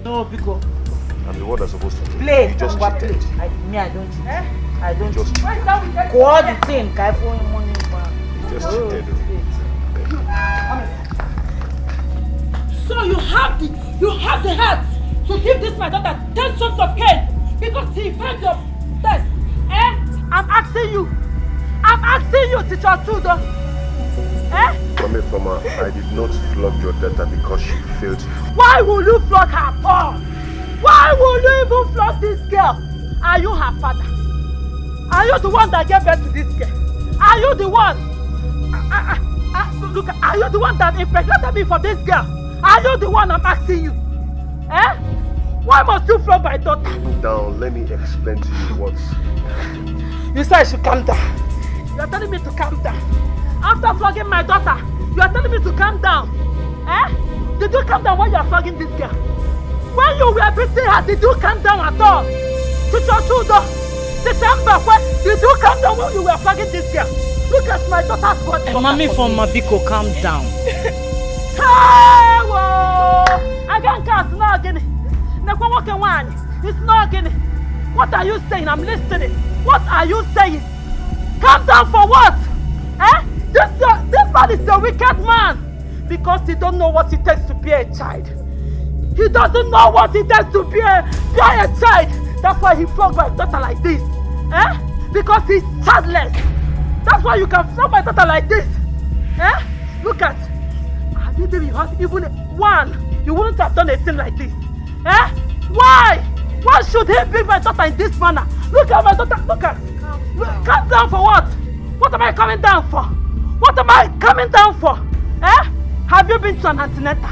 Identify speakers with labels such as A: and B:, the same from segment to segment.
A: No, because
B: I'm the one that's supposed to do.
A: Play.
B: You just cheated.
A: I don't cheat. I don't
B: just
A: cheat.
B: cheated.
A: Go all the thing. Kai for money.
B: You just cheated.
C: So you have the heart to give this my daughter 10 shots of cane because he failed your test. I'm asking you, teacher Tudo.
B: Mommy Fama, I did not flog your daughter because she failed you.
C: Why will you flog her, Paul? Why will you even flog this girl? Are you her father? Are you the one that gave birth to this girl? Are you the one? Look, are you the one that impregnated me for this girl? Are you the one I'm asking you? Why must you flog my daughter?
B: Calm down, let me explain to you what.
C: You said I should calm down. You are telling me to calm down. After flogging my daughter, you are telling me to calm down. Did you calm down when you are flogging this girl? When you were beating her, did you calm down at all? Teacher Tudo, December, did you calm down when you were flogging this girl? Look at my daughter's body.
A: Mommy from Mabiko, calm down.
C: Hey, whoa! I can't cast no again. It's not again. What are you saying? I'm listening. What are you saying? Calm down for what? This man is a wicked man because he don't know what it takes to be a child. He doesn't know what it takes to be a child. That's why he flogged my daughter like this. Because he's childless. That's why you can flog my daughter like this. Look at. I didn't even one. You wouldn't have done a thing like this. Why? Why should he beat my daughter in this manner? Look at my daughter. Look at. Calm down for what? What am I coming down for? What am I coming down for? Have you been to an antenatal?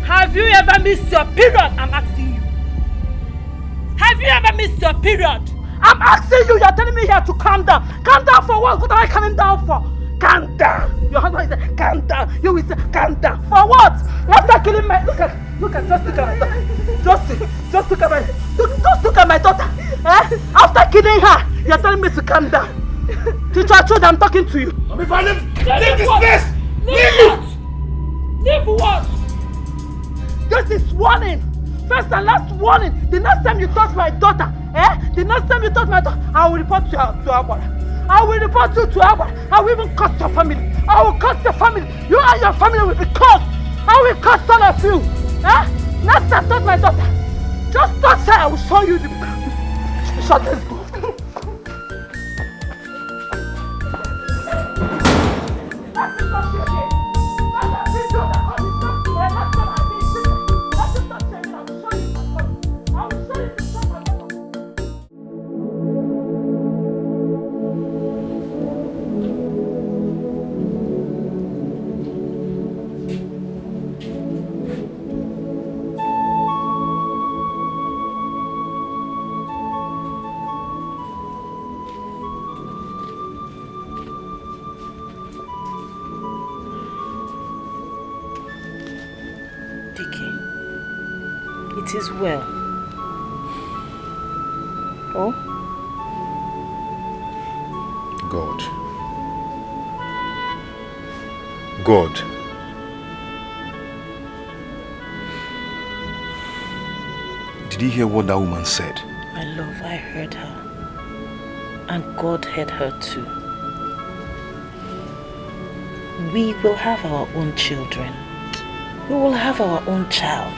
C: Have you ever missed your period? I'm asking you. Have you ever missed your period? I'm asking you. You're telling me here to calm down. Calm down for what? What am I coming down for? Calm down. Your husband said, calm down. You will say, calm down. For what? After killing my... Look at, just look at my daughter. Just look at my... Just look at my daughter. After killing her, you're telling me to calm down. Teacher Chode, I'm talking to you.
B: Mommy Fama, leave this place!
C: Leave what? This is warning. First and last warning. The next time you touch my daughter, I will report to Agwara. I will report you to Agwara. I will even curse your family. I will curse your family. You and your family will be cursed. I will curse all of you. Next time touch my daughter. Just touch her. I will show you the... Shut this door.
A: It is well. Oh?
B: God. Did you hear what that woman said?
A: My love, I heard her. And God heard her too. We will have our own children. We will have our own child.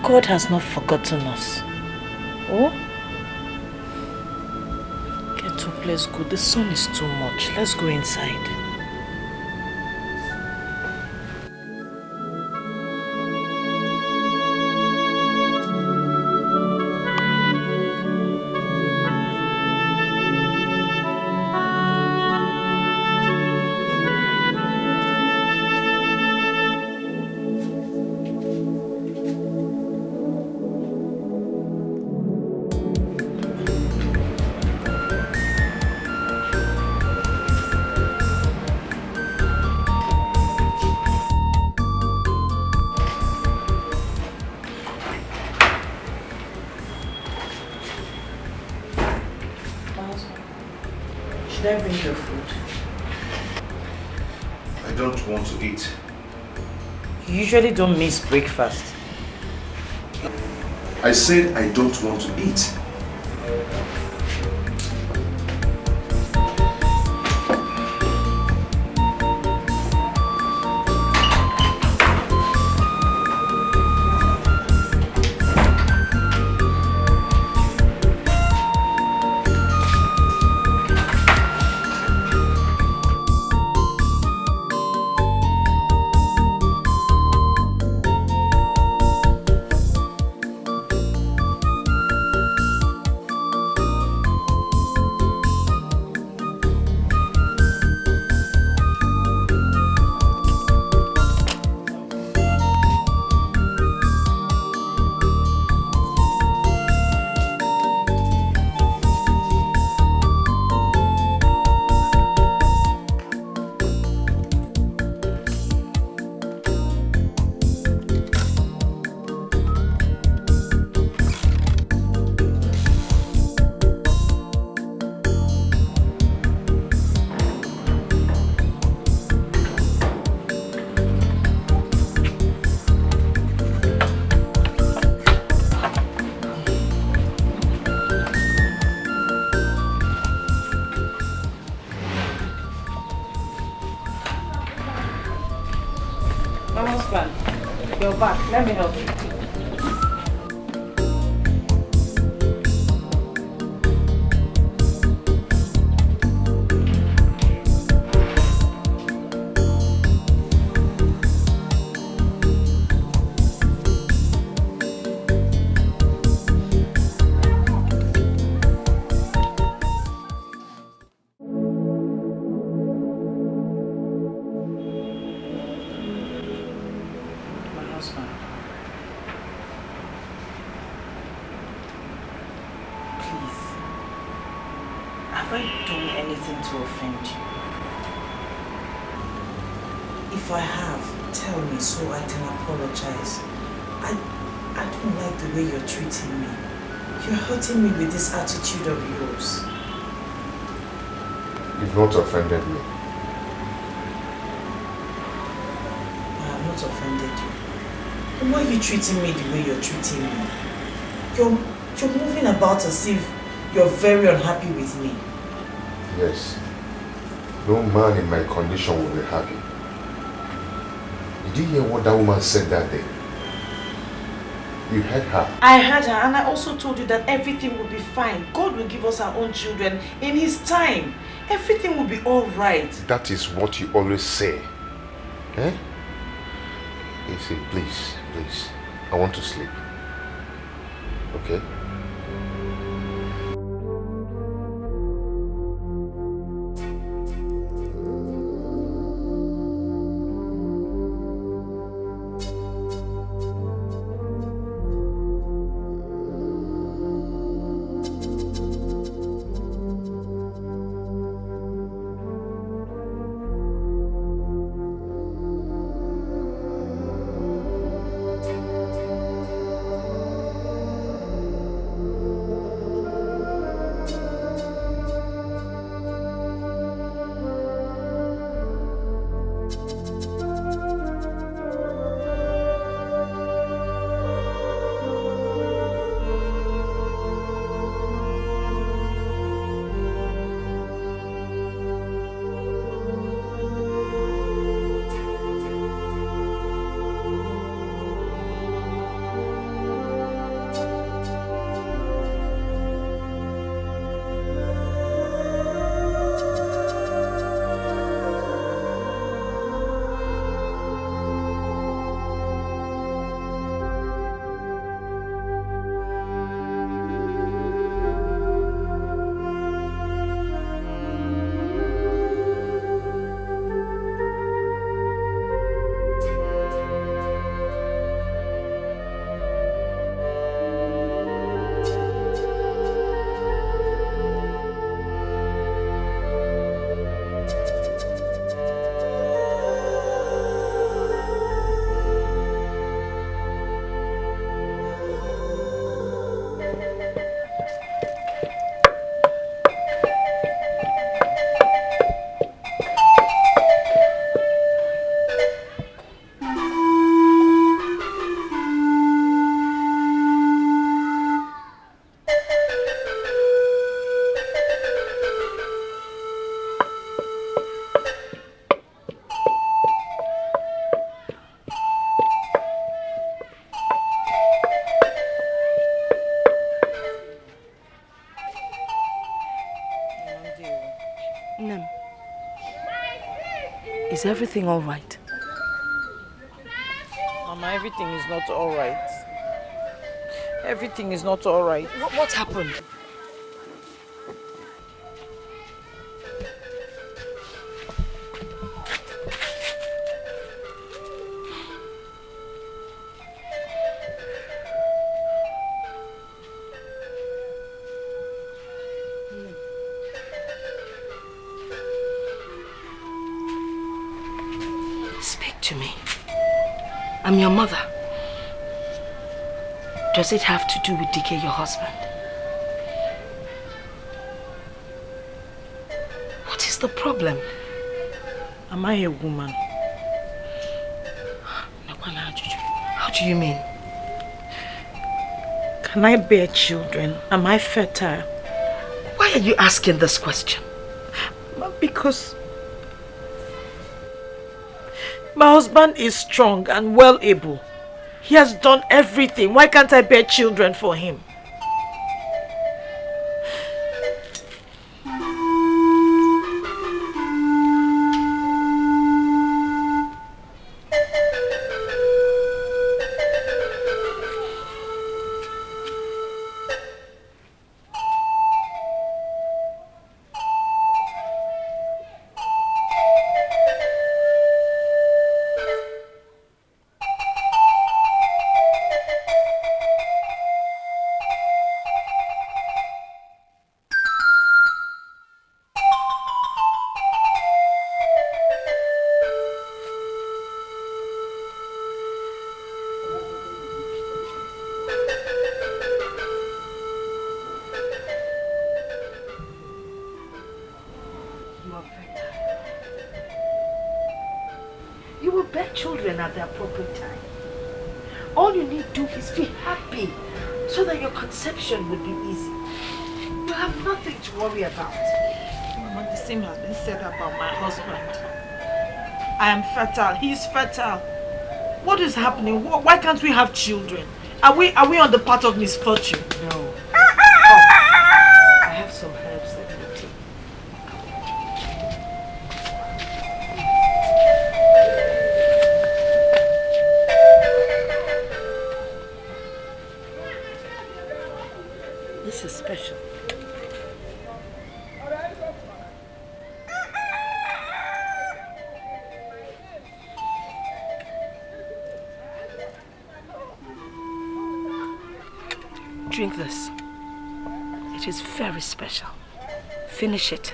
A: God has not forgotten us. Oh? Get up, let's go. The sun is too much. Let's go inside. Should I bring your food?
B: I don't want to eat.
A: You usually don't miss breakfast.
B: I said I don't want to eat.
A: Let me help you.
D: If I have, tell me so I can apologize. I don't like the way you're treating me. You're hurting me with this attitude of yours.
B: You've not offended me.
D: I have not offended you. Then why are you treating me the way you're treating me? You're moving about as if you're very unhappy with me.
B: Yes. No man in my condition will be happy. Did you hear what that woman said that day? You heard her.
D: I heard her, and I also told you that everything will be fine. God will give us our own children in His time. Everything will be all right.
B: That is what you always say. Eh? You see, please, please. I want to sleep. Okay?
A: Is everything all right?
C: Mama, everything is not all right. Everything is not all right.
A: What happened? Speak to me. I'm your mother. Does it have to do with DK, your husband? What is the problem?
C: Am I a woman?
A: How do you mean?
C: Can I bear children? Am I fertile?
A: Why are you asking this question?
C: Because my husband is strong and well able. He has done everything. Why can't I bear children for him?
A: You will bear children at the appropriate time. All you need to do is be happy so that your conception will be easy. You have nothing to worry about.
C: Mama, the same has been said about my husband. I am fertile. He is fertile. What is happening? Why can't we have children? Are we on the path of misfortune?
A: No. Come. I have some herbs that you take. This is special. Drink this. It is very special. Finish it.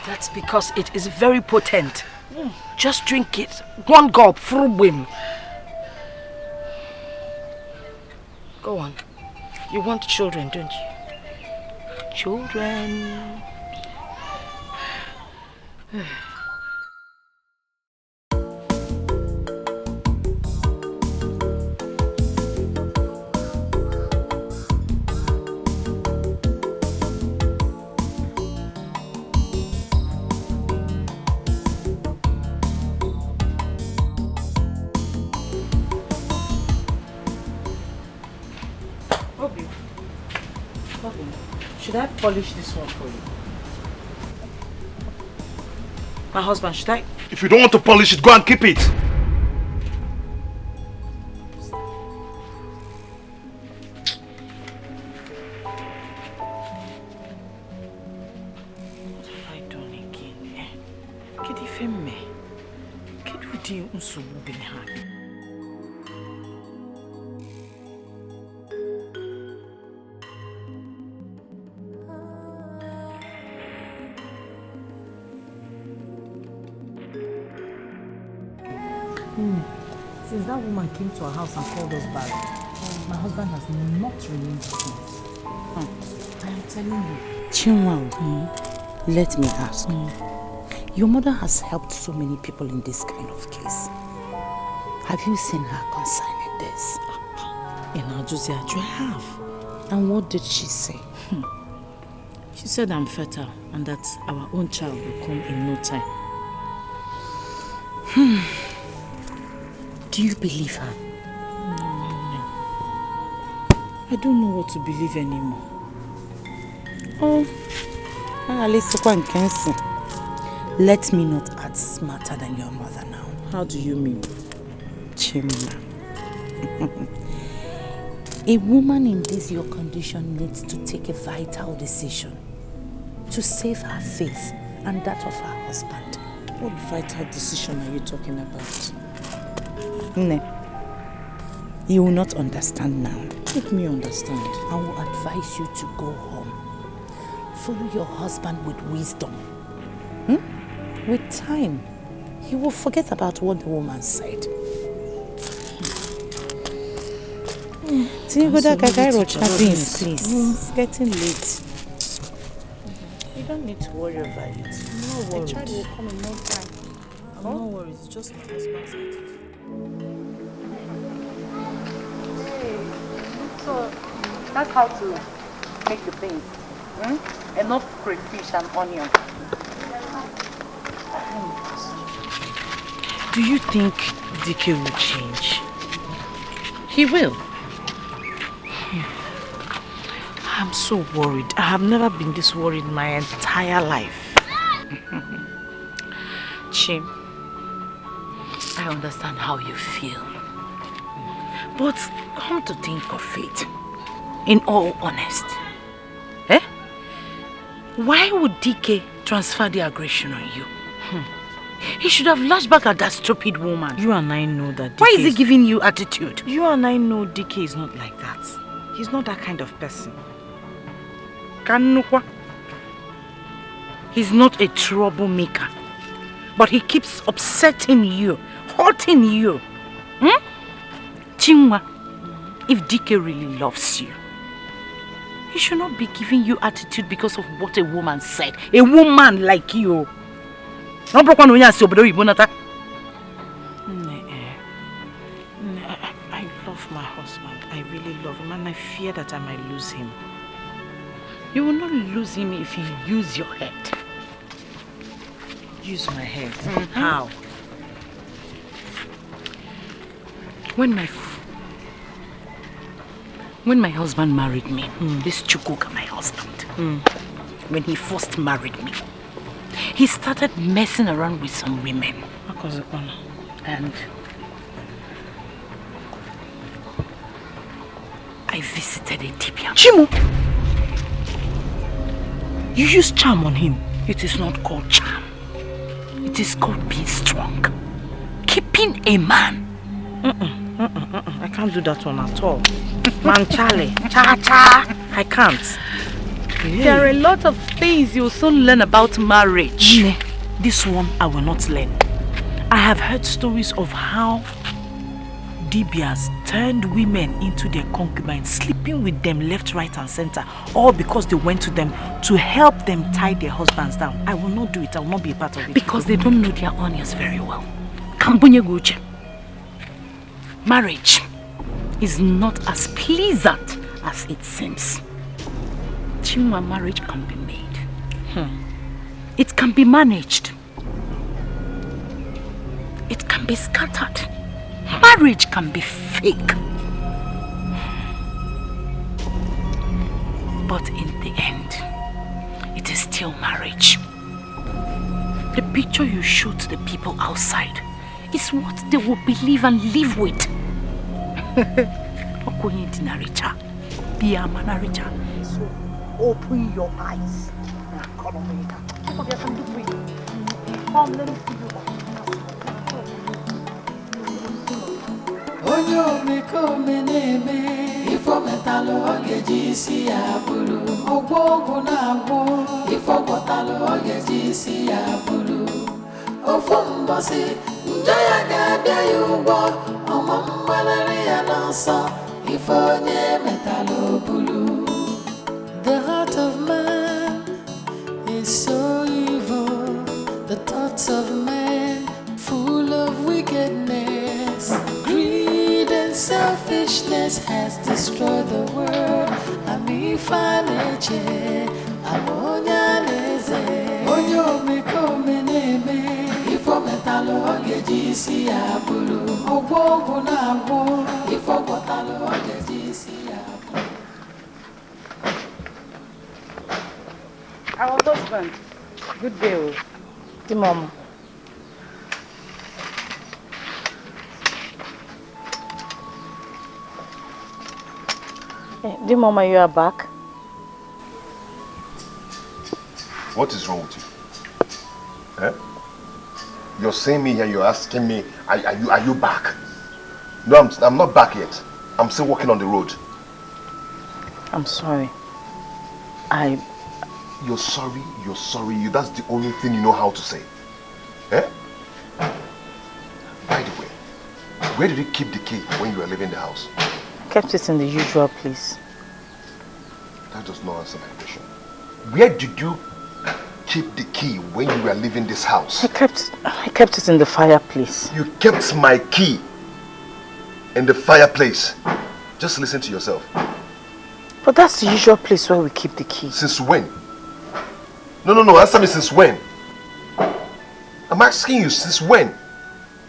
A: That's because it is very potent. Just drink it. One gulp, full whim. Go on. You want children, don't you? Children.
C: Should I polish this one for you? My husband, should I?
E: If you don't want to polish it, go and keep it.
C: What have I done again? Kedi femme. Kedi udi unsubu binha.
F: Since that woman came to our house and called us back, my husband has not remained the same. I am telling you.
G: Chinwang, let me ask. Your mother has helped so many people in this kind of case. Have you seen her concerning this?
F: I have.
G: And what did she say?
F: She said I'm fertile and that our own child will come in no time.
G: Do you believe her?
F: I don't know what to believe anymore. Oh,
G: Let me not act smarter than your mother now.
F: How do you mean?
G: Chimma. A woman in this your condition needs to take a vital decision to save her faith and that of her husband.
F: What vital decision are you talking about?
G: Ne, you will not understand now.
F: Let me understand.
G: I will advise you to go home. Follow your husband with wisdom. With time, he will forget about what the woman said. Please. It's getting late. You don't need to worry about it.
F: I'm not worried.
G: The child will come in no time.
F: I'm not worried. It's just my husband's attitude.
G: So that's how to make the things. Enough crayfish and onion.
A: Do you think DK will change? He will. I'm so worried. I have never been this worried my entire life. Chim, I understand how you feel. But come to think of it, in all honesty, why would DK transfer the aggression on you? He should have lashed back at that stupid woman.
F: You and I know that DK
A: Why is he giving you attitude?
F: You and I know DK is not like that. He's not that kind of person.
A: Kanukwa. He's not a troublemaker. But he keeps upsetting you, hurting you. Chinwa, if DK really loves you, he should not be giving you attitude because of what a woman said. A woman like you. I love my husband. I really love him and I fear that I might lose him. You will not lose him if you use your head.
F: Use my head? How?
A: When my husband married me, this Chukuka, my husband, when he first married me, he started messing around with some women. And I visited a Tibian.
F: Chimu! You use charm on him.
A: It is not called charm. It is called being strong. Keeping a man.
F: I can't do that one at all. Man, Charlie. Cha-cha. I can't.
A: There are a lot of things you'll soon learn about marriage.
F: This one I will not learn. I have heard stories of how Dibias turned women into their concubines, sleeping with them left, right and center, all because they went to them to help them tie their husbands down. I will not do it. I will not be a part of it.
A: Because they don't know their onions very well. Kambunye Guche. Marriage is not as pleasant as it seems. Chimwa, marriage can be made. It can be managed. It can be scattered. Marriage can be fake. But in the end, it is still marriage. The picture you show to the people outside is what they will believe and live with. So open your eyes.
H: Onyo meko meneme ifo metalo ogeji si abulu ogbogu na agbo ifo botalo ogeji si abulu ofo mbosi njaya ga bia yugo omo mbalare ya nanso ifo nye metalo bulu. The heart of man is so evil, the thoughts of man full of wickedness. Greed and selfishness has destroyed the world. Ami faneche, alonya leze. Onyo meko meneme, ifo metalo ogeji si abulu. Ogbogu na agbo, ifo botalo ogeji si abulu.
C: Our husband. Good day.
G: The mama. The mama, you are back.
B: What is wrong with you? Eh? You're seeing me and you're asking me, are you back? No, I'm not back yet. I'm still walking on the road.
G: I'm sorry.
B: You're sorry. That's the only thing you know how to say. Eh? By the way, where did you keep the key when you were leaving the house?
G: Kept it in the usual place.
B: That does not answer my question. Where did you keep the key when you were leaving this house?
G: I kept it in the fireplace.
B: You kept my key in the fireplace. Just listen to yourself.
G: But that's the usual place where we keep the key.
B: Since when? No, answer me, since when? I'm asking you, since when?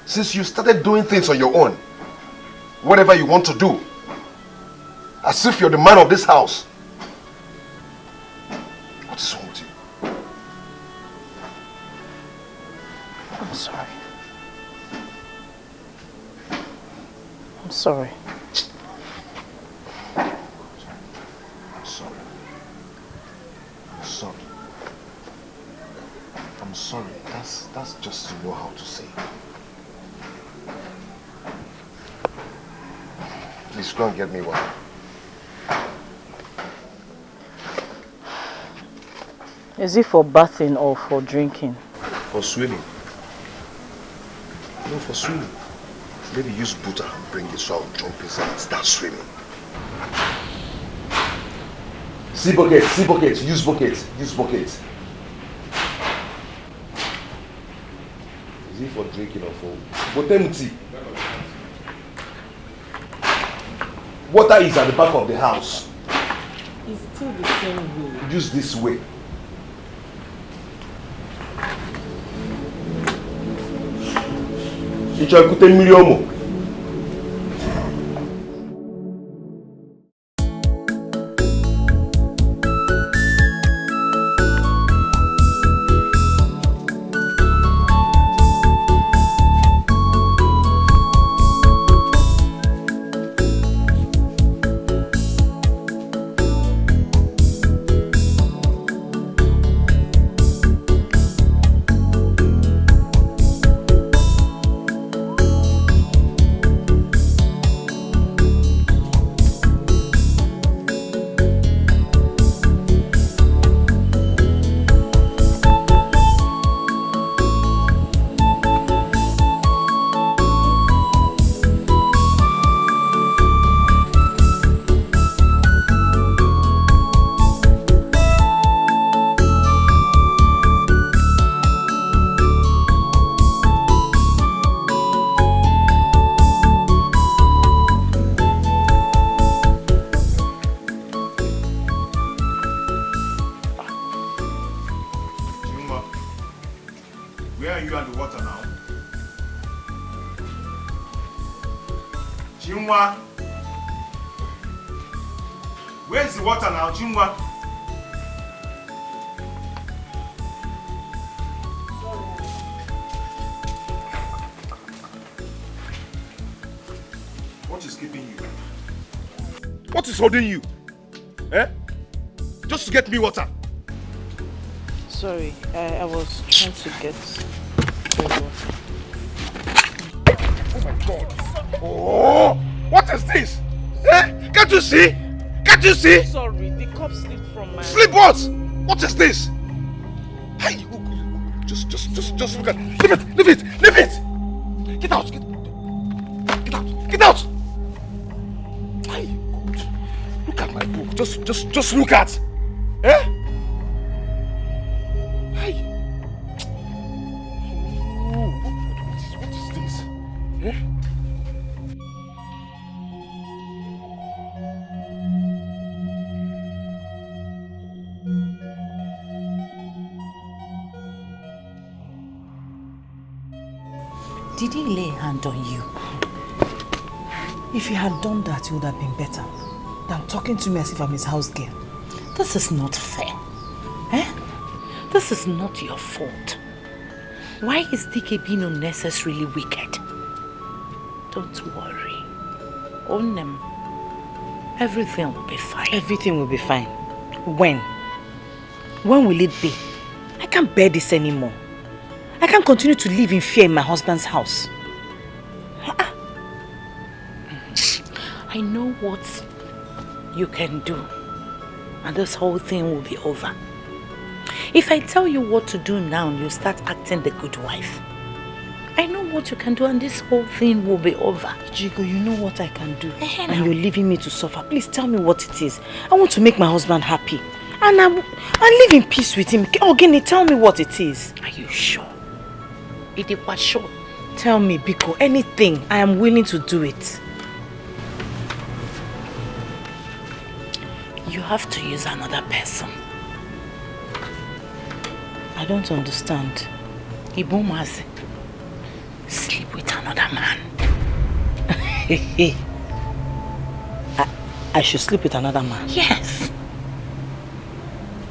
B: Since you started doing things on your own. Whatever you want to do. As if you're the man of this house. What is wrong with you?
G: I'm sorry. I'm sorry.
B: I'm sorry. That's just to know how to say. Please go and get me one.
G: Is it for bathing or for drinking?
B: For swimming. No, for swimming. Maybe use butter and bring it so I'll jump inside and start swimming. See bucket, use bucket. Is it for drinking or for bottom tea? Water is at the back of the house.
G: It's still the same way.
B: Use this way.
E: Where's the water now, Chinwa? What is keeping you? What is holding you? Eh? Just to get me water.
G: Sorry, I was trying to get water.
E: Oh my God! Oh! What is this? Eh? Can't you see? Can't you see?
G: Sorry, the cup slipped from my...
E: Slip what? What is this? Hey! Just look at... Leave it! Get out! Get out! Hey! Look at my book. Just look at. Eh? Hey! Oh, what is this? Eh?
G: Did he lay a hand on you? If he had done that, it would have been better than talking to me as if I'm his house girl. This is not fair. Eh?
A: This is not your fault. Why is DK being unnecessarily wicked? Don't worry. Own them. Everything will be fine.
F: Everything will be fine. When? When will it be? I can't bear this anymore. I can't continue to live in fear in my husband's house.
A: I know what you can do, and this whole thing will be over. If I tell you what to do now, you start acting the good wife. I know what you can do, and this whole thing will be over.
F: Jigo, you know what I can do. And you're leaving me to suffer. Please tell me what it is. I want to make my husband happy. And I'll live in peace with him. Ogini, tell me what it is.
A: Are you sure? It was sure.
F: Tell me, Biko, anything. I am willing to do it.
A: You have to use another person.
F: I don't understand.
A: Ibumazi. Sleep with another man.
F: I should sleep with another man?
A: Yes.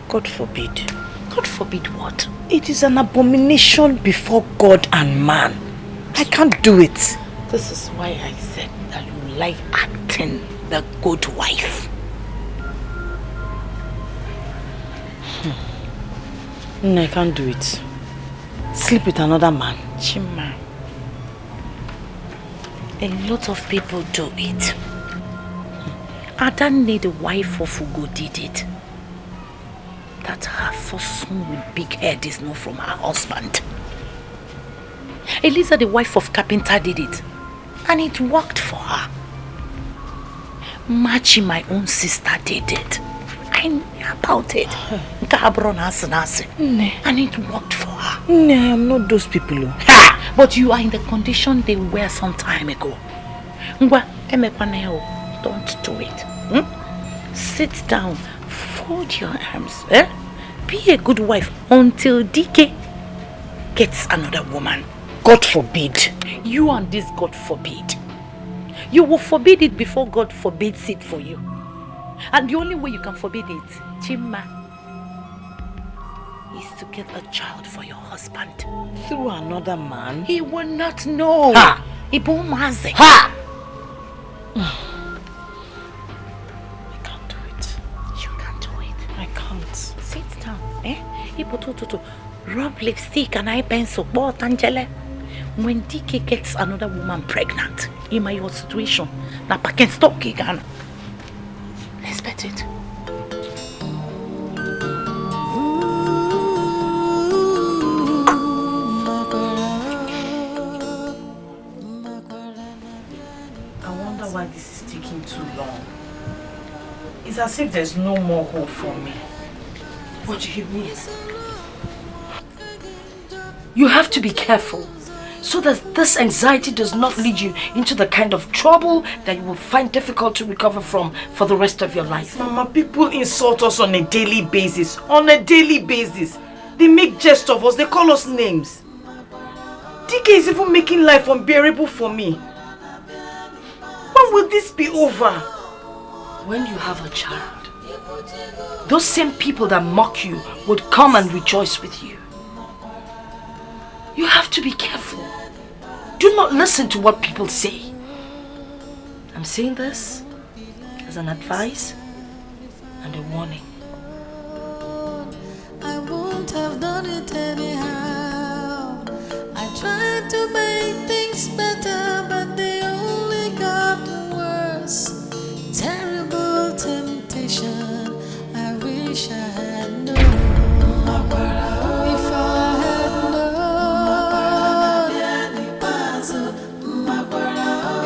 F: God forbid.
A: God forbid what?
F: It is an abomination before God and man. I can't do it.
A: This is why I said that you like acting the good wife.
F: No, I can't do it. Sleep with another man.
A: Chima, a lot of people do it. Adan, the wife of Ugo, did it. That her first son with big head is not from her husband. Eliza, the wife of Carpenter, did it. And it worked for her. Machi, my own sister, did it. I knew about it. And it worked for her.
F: No, I am not those people.
A: Ha! But you are in the condition they were some time ago. Don't do it. Sit down, fold your arms. Be a good wife until DK gets another woman.
F: God forbid.
A: You and this God forbid. You will forbid it before God forbids it for you. And the only way you can forbid it, Chima, is to get a child for your husband.
F: Through another man?
A: He will not know.
F: Ha!
A: Ibumazi.
F: Ha! I can't do it.
A: You can't do it.
F: I can't.
A: Sit down. Ibutututu. Rub lipstick and eye pencil. Angela. When DK gets another woman pregnant, in my situation, now I can stop Gigana. Expect it.
F: I wonder why this is taking too long. It's as if there's no more hope for me.
I: What do you mean? You have to be careful so that this anxiety does not lead you into the kind of trouble that you will find difficult to recover from for the rest of your life.
F: Mama, people insult us on a daily basis. On a daily basis. They make jest of us. They call us names. DK is even making life unbearable for me. When will this be over?
I: When you have a child, those same people that mock you would come and rejoice with you. You have to be careful. Do not listen to what people say. I'm saying this as an advice and a warning.
H: I won't have done it anyhow. I tried to make things better, but they only got worse. Terrible temptation. I wish I had known. If I had known.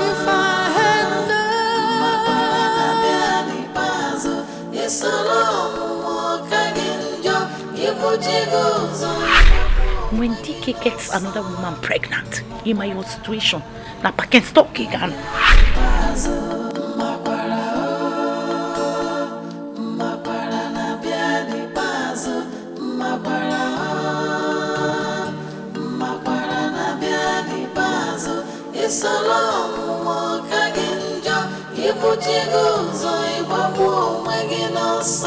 H: If I had known. It's a long
A: When DK gets another woman pregnant, in my situation, now I can stop Gigana.
H: It's a long walk again, you put your goes on your bamboo, making us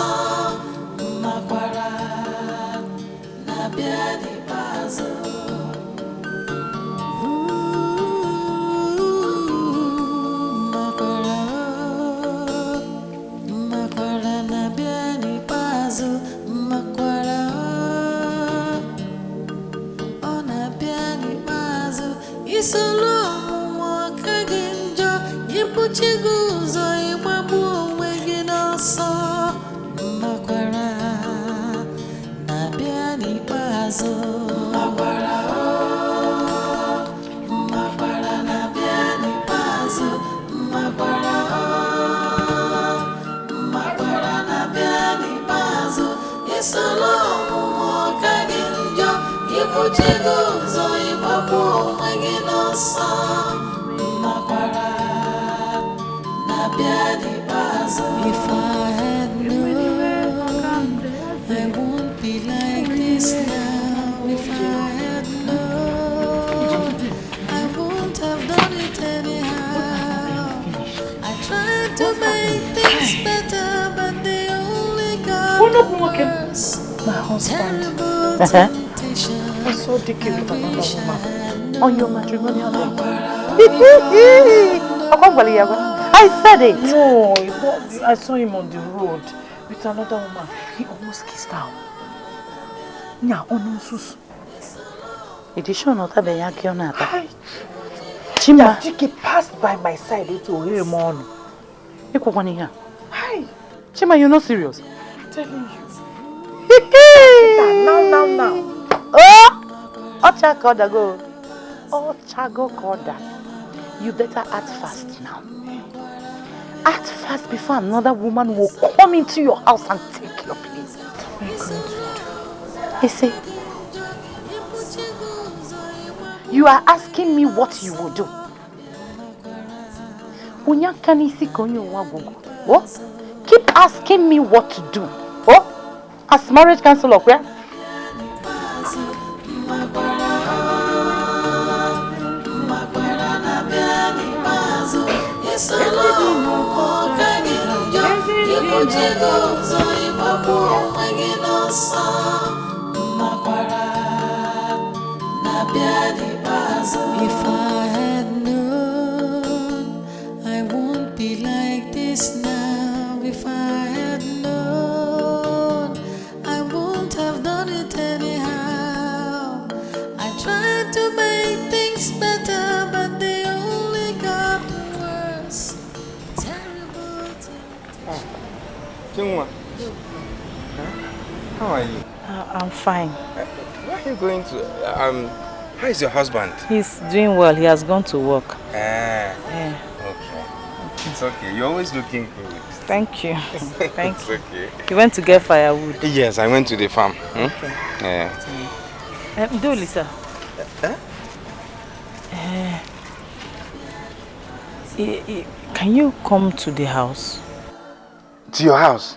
A: I saw Dickie with another woman on your matrimonial day. I said it. No, I saw him on the road with another woman. He almost kissed her. Nya onusus. Edition not a beyaki on that. Chima Dickie passed by my side to hear more. You go here. Hi. Chima, you're not serious. I'm telling you. Now. Oh! Ochakoda go. Ochago koda. You better act fast now. Act fast before another woman will come into your house and take your place. What are you going to do? You see, you are asking me what you will do. What? Keep asking me what to do. Oh? As marriage counselor, where?
H: If I had known, I won't be like this now. If I had known, I won't have done it anyhow. I tried to make things better, but they only got worse. Terrible things.
J: Jungwa, how are you?
A: I'm fine.
J: Where are you going to? How is your husband?
A: He's doing well. He has gone to work.
J: Yeah.
A: Okay.
J: It's okay. You're always looking good.
A: Thank you. Thank you.
J: It's okay.
A: You went to get firewood?
J: Yes, I went to the farm.
A: Okay.
J: Yeah.
A: Do Lisa. Can you come to the house?
J: To your house?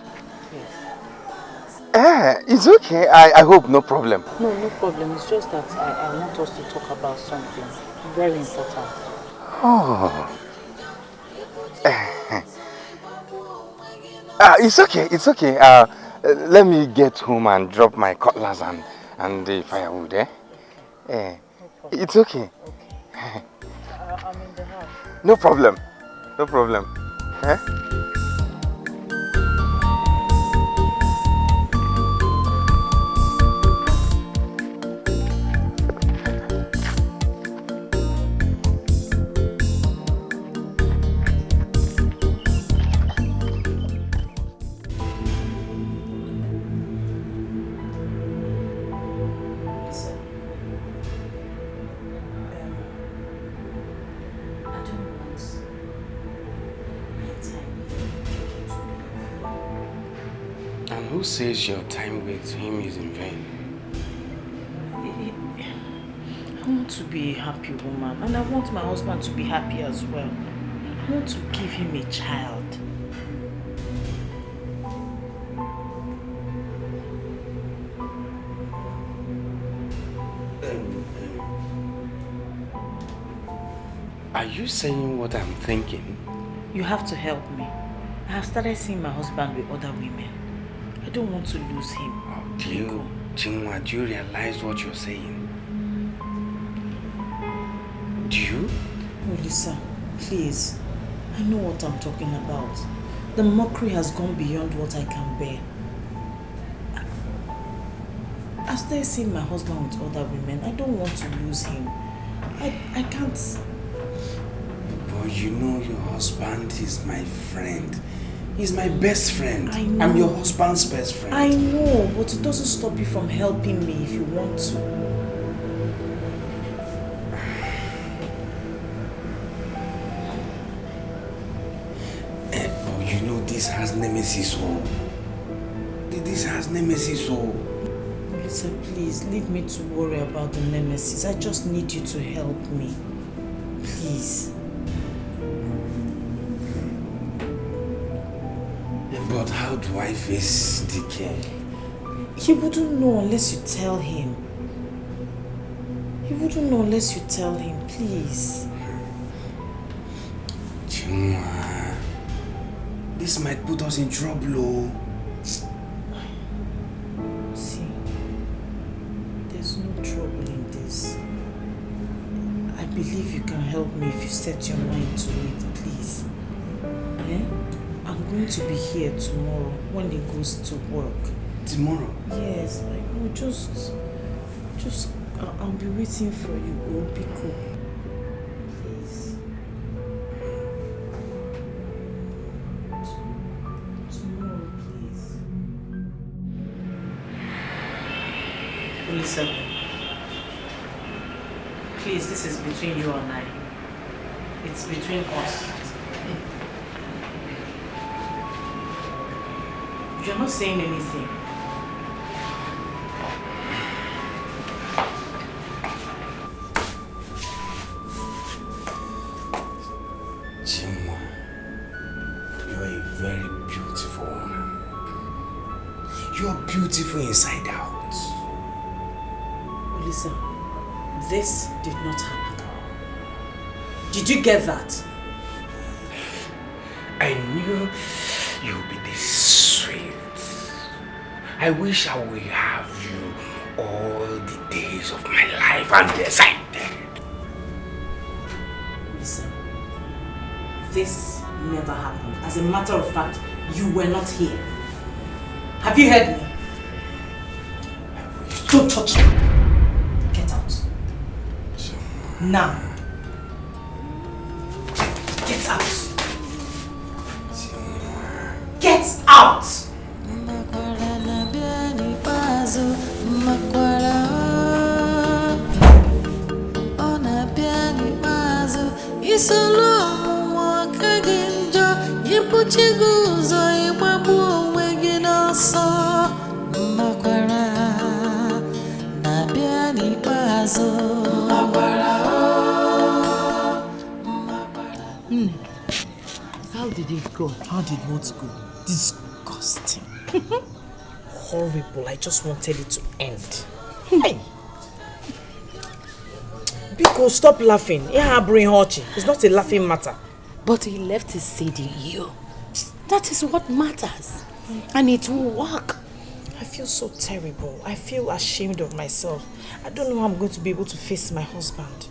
J: It's okay. I hope no problem.
A: No problem. It's just that I want us to talk about something very important.
J: Oh. It's okay. It's okay. Let me get home and drop my cutlass and the firewood. No it's okay.
A: I'm in the house.
J: No problem. No problem. Who says your time with him is in vain?
A: I want to be a happy woman, and I want my husband to be happy as well. I want to give him a child.
J: Are you saying what I'm thinking?
A: You have to help me. I have started seeing my husband with other women. I don't want to lose him.
J: Do Chinua, do you realize what you're saying? Do you?
D: Oh, Lisa, please. I know what I'm talking about. The mockery has gone beyond what I can bear. As they see my husband with other women, I don't want to lose him. I can't.
J: But you know your husband is my friend. He's my best friend.
D: I know.
J: I'm your husband's best friend.
D: I know, but it doesn't stop you from helping me if you want to.
J: But you know this has nemesis, oh. This has nemesis, oh.
D: Lisa, please, leave me to worry about the nemesis. I just need you to help me. Please.
J: But how do I face DK?
D: He wouldn't know unless you tell him. He wouldn't know unless you tell him, please.
J: Chinua, this might put us in trouble, oh.
D: See, there's no trouble in this. I believe you can help me if you set your mind to it, please. Eh? I'm going to be here tomorrow when he goes to work.
J: Tomorrow?
D: Yes, I will I'll be waiting for you. It will be cool. Please. Tomorrow, please. Lisa, please, this is between you and I. It's between us. You're not saying anything.
J: Chinua, you're a very beautiful woman. You're beautiful inside out.
D: Lisa, this did not happen. Did you get that?
J: I knew you'd be this sweet. I wish I would have you all the days of my life and decided.
D: Listen, this never happened. As a matter of fact, you were not here. Have you heard me? Don't touch me. Get out. Now. Get out. Get out!
F: How did it go?
D: How did what go? Disgusting. Horrible. I just wanted it to end. Hey! Biko, stop laughing. It's not a laughing matter.
G: But he left his seed in you. That is what matters. And it will work.
D: I feel so terrible. I feel ashamed of myself. I don't know how I'm going to be able to face my husband.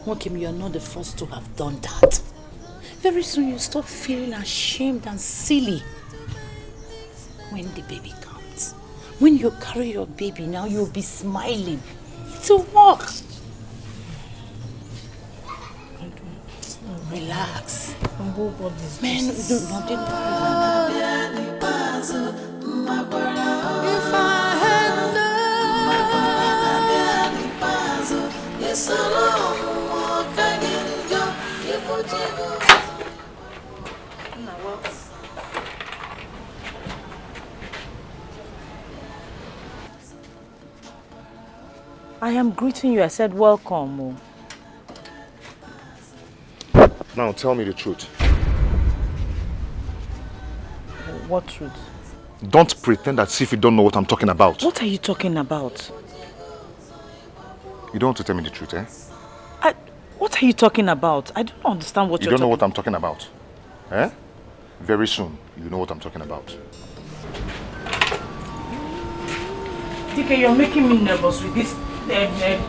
G: Mokim, you're not the first to have done that. Very soon you stop feeling ashamed and silly. When the baby comes, when you carry your baby, now you'll be smiling. It'll work. Relax. Man, don't worry.
H: If I had known, it's a long walk again.
F: I am greeting you. I said welcome.
E: Now tell me the truth.
F: What truth?
E: Don't pretend as if you don't know what I'm talking about.
F: What are you talking about?
E: You don't want to tell me the truth, eh?
F: What are you talking about? I don't understand what
E: you're talking about. You don't know what I'm talking about, eh? Very soon, you know what I'm talking about.
F: DK, you're making me nervous with this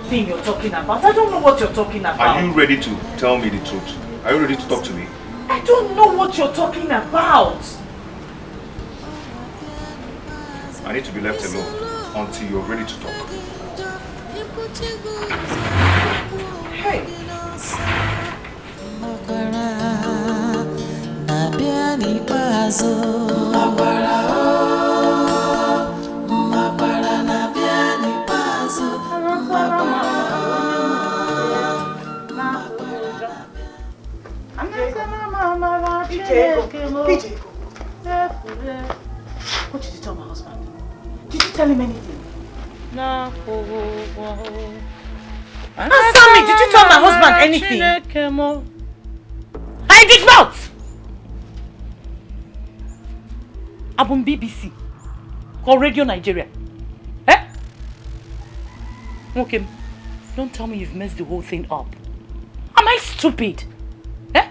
F: thing you're talking about. I don't know what you're talking about.
E: Are you ready to tell me the truth? Are you ready to talk to me?
F: I don't know what you're talking about.
E: I need to be left alone until you're ready to talk.
F: Hey. PJ, what did you tell my husband? Did you tell him anything? No. Answer me, did you tell my husband anything? I did not! Abun BBC or Radio Nigeria. Eh? Okay, don't tell me you've messed the whole thing up. Am I stupid? Eh?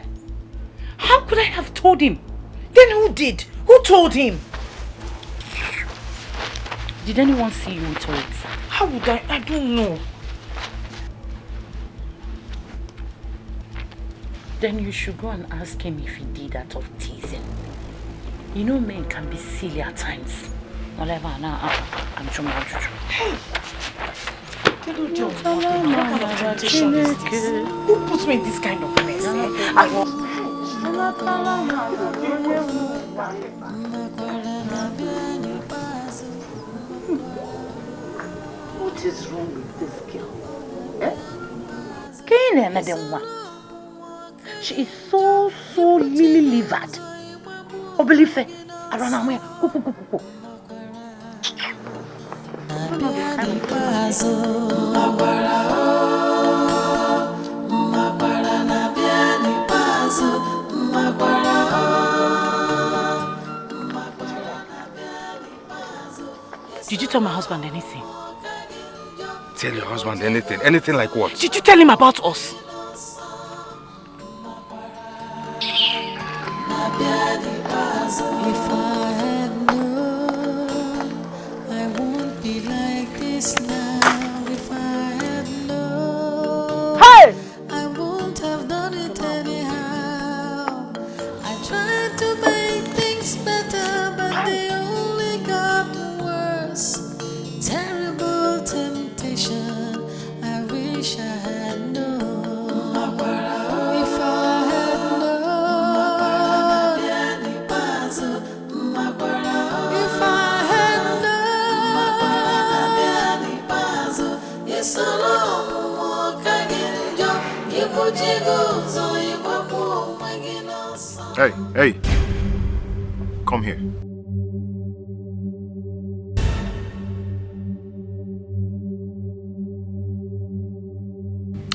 F: How could I have told him? Then who did? Who told him? Did anyone see you with Teresa? How would I? I don't know. Then you should go and ask him if he did that of teasing. You know men can be silly at times. Whatever, now I'm trying. Hey! Who puts me in this kind of mess? What is wrong with this girl? Eh? Another one. She is so lily-livered. Oh, believe it. I run away. Did you tell my husband anything?
E: Tell your husband anything? Anything like what?
F: Did you tell him about us?
H: If I had known, I won't be like this now. If I had known,
F: hey!
H: I won't have done it anyhow. I tried to make things better, but they only got worse. Terrible temptation, I wish I had known. If I had known, if I had known, it's a long walk again.
E: Hey, come here.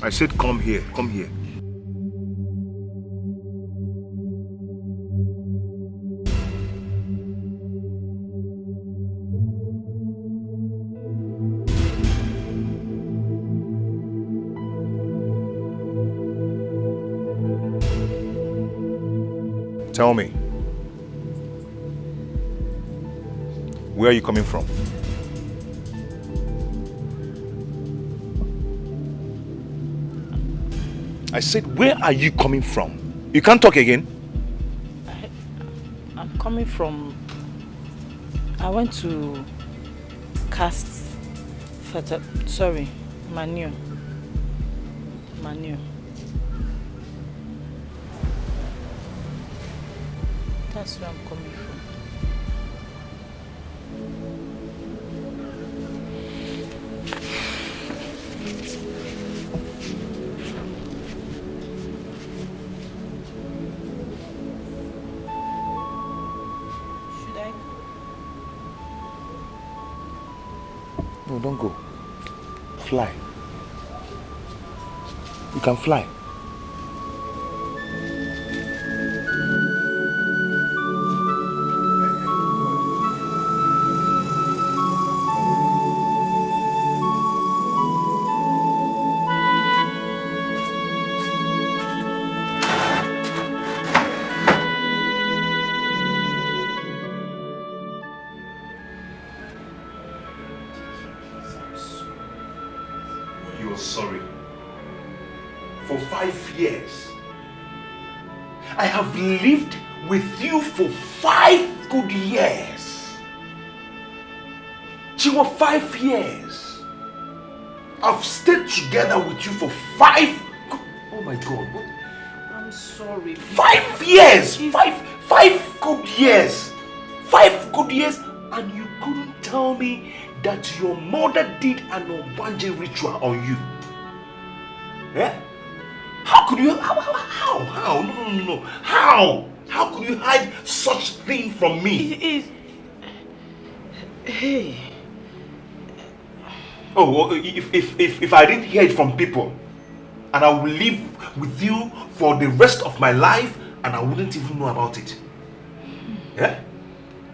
E: I said come here, come here. Tell me, where are you coming from? I said, where are you coming from? You can't talk again.
F: I'm coming from... I went to cast... manure. That's where I'm coming from. Should I go?
E: No, don't go. Fly. You can fly.
J: for 5 years. I have lived with you for 5 good years. Chiwa, 5 years. I've stayed together with you for 5. Oh my God! What?
F: I'm sorry.
J: 5 years. Five good years. 5 good years, and you couldn't tell me that your mother did an Obanje ritual on you. Eh? How could you? How? No. How? How could you hide such thing from me?
F: Hey.
J: Oh, if I didn't hear it from people, and I will live with you for the rest of my life, and I wouldn't even know about it. Yeah?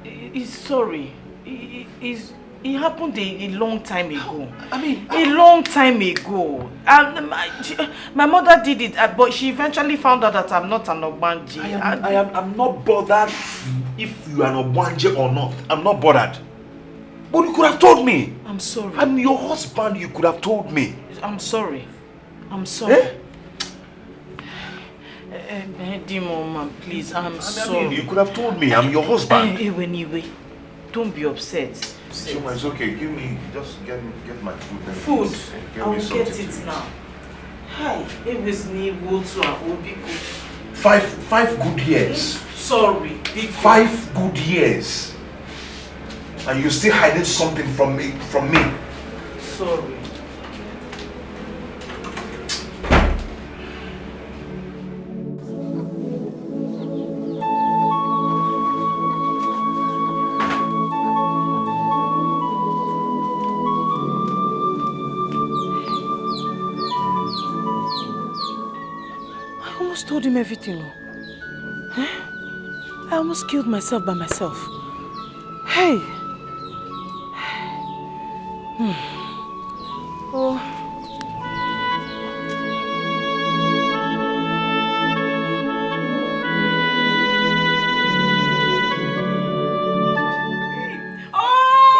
F: He's sorry. It happened a long time ago.
J: A
F: long time ago. My mother did it, but she eventually found out that I'm not an Ogbanje.
J: I'm not bothered if you are an Ogbanje or not. I'm not bothered. But you could have told me.
F: I'm sorry.
J: I'm your husband. You could have told me.
F: I'm sorry. I'm sorry. Mama, please, I'm sorry.
J: You could have told me. I'm your husband.
F: Anyway, don't be upset.
J: Shoma, it's okay. Just get my food. Then
F: Food?
J: Get
F: I will
J: me
F: get
J: something
F: it
J: to
F: now. Hi, it was me, Wotu and Obiko.
J: 5 good years.
F: Sorry.
J: 5 good years. And you're still hiding something from me.
F: Sorry. I told him everything. I almost killed myself by myself. Hey. Oh.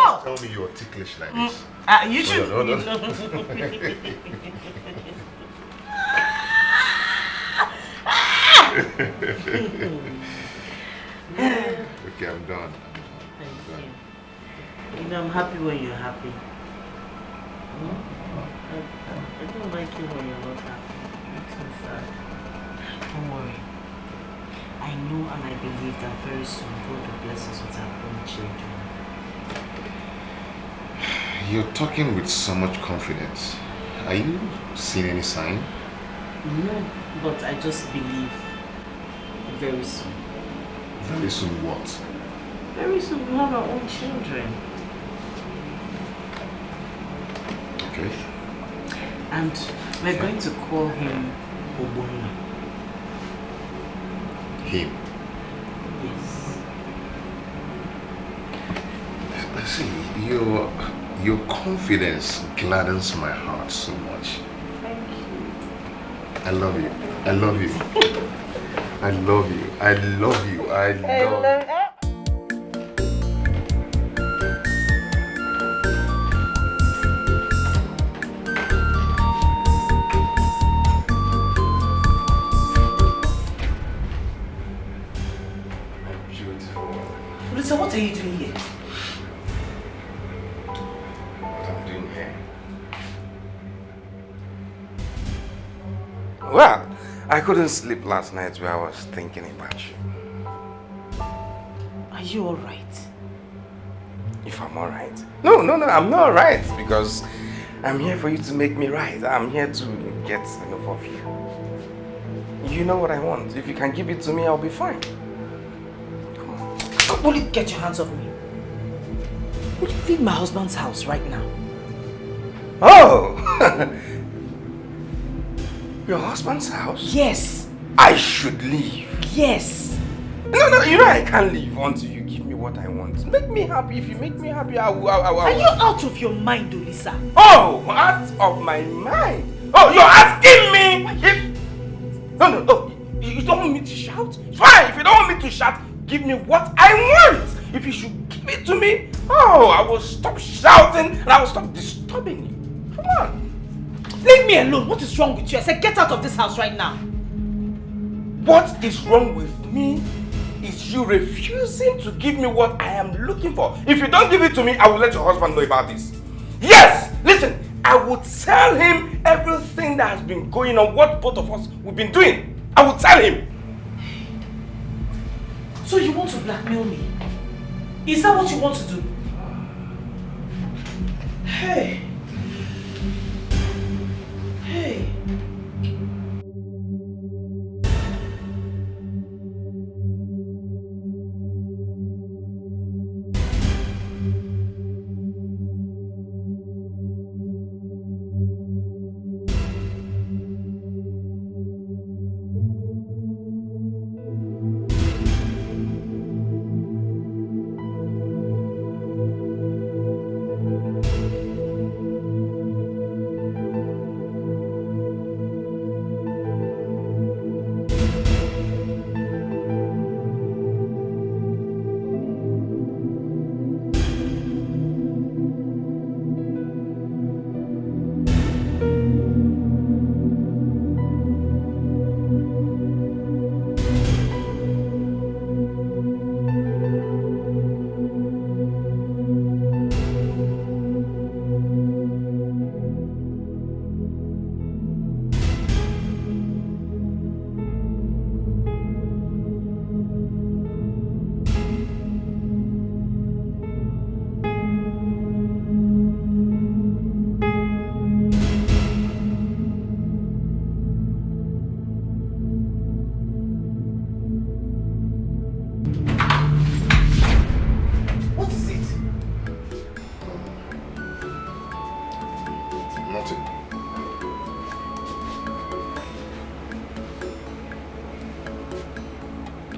J: Don't tell me you're ticklish like this.
F: You should.
J: Hold on. Okay, I'm done.
F: Thank you. You know, I'm happy when you're happy. I don't like you when you're not happy. It makes me sad. Don't worry. I know and I believe that very soon God will bless us with our own children.
B: You're talking with so much confidence. Are you seeing any sign?
F: No, but I just believe very soon.
B: Very soon what?
F: Very soon we'll have our own children.
B: Okay.
F: And we're going to call him Obonna.
B: Him?
F: Yes.
B: See, your confidence gladdens my heart so much.
F: Thank you.
B: I love you. I love you. I love you. I love you. I love you.
F: Lisa, what are you doing here?
B: What I'm doing here?
J: Well, I couldn't sleep last night where I was thinking about you.
F: Are you alright?
J: If I'm alright? No, I'm not alright because I'm here for you to make me right. I'm here to get enough of you. You know what I want. If you can give it to me, I'll be fine.
F: Will you get your hands off me? Will you leave my husband's house right now?
J: Oh! Your husband's house?
F: Yes.
J: I should leave.
F: Yes.
J: No, you know I can't leave until you give me what I want. Make me happy. If you make me happy, I will.
F: Are you out of your mind, Olisa?
J: Oh, out of my mind. Oh, you're asking me? No. You don't want me to shout? Fine, if you don't want me to shout, give me what I want. If you should give it to me, oh, I will stop shouting and I will stop disturbing you. Come on.
F: Leave me alone. What is wrong with you? I said get out of this house right now.
J: What is wrong with me is you refusing to give me what I am looking for. If you don't give it to me, I will let your husband know about this. Yes! Listen, I will tell him everything that has been going on, what both of us we've been doing. I will tell him.
F: So you want to blackmail me? Is that what you want to do? Hey. Hey.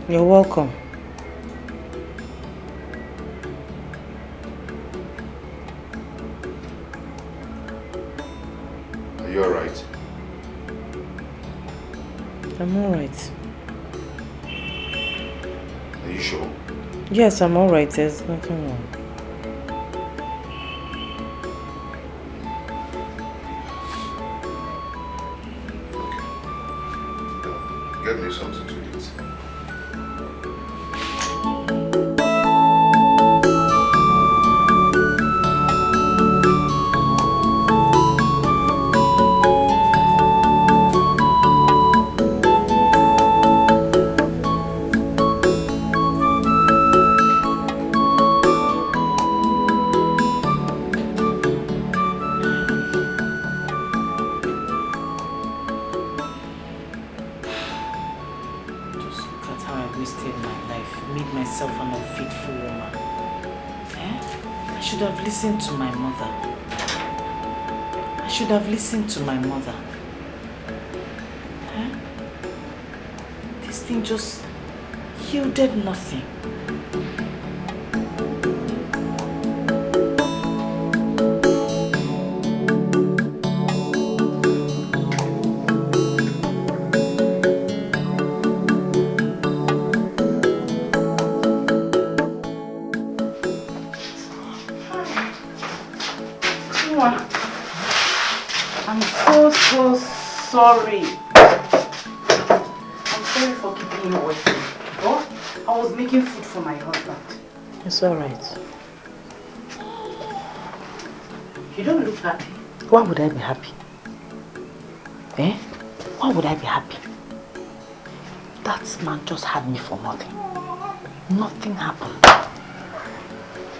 D: You're welcome.
B: Are you alright?
D: I'm alright.
B: Are you sure?
D: Yes, I'm alright. There's nothing wrong.
B: Get me something to eat.
D: Listen to my mother. I should have listened to my mother. Eh? This thing just yielded nothing.
F: Sorry. I'm sorry for keeping you waiting. Oh, I was making food for my husband.
D: It's alright.
F: You don't look happy.
D: Why would I be happy? Eh? Why would I be happy? That man just had me for nothing. Nothing happened.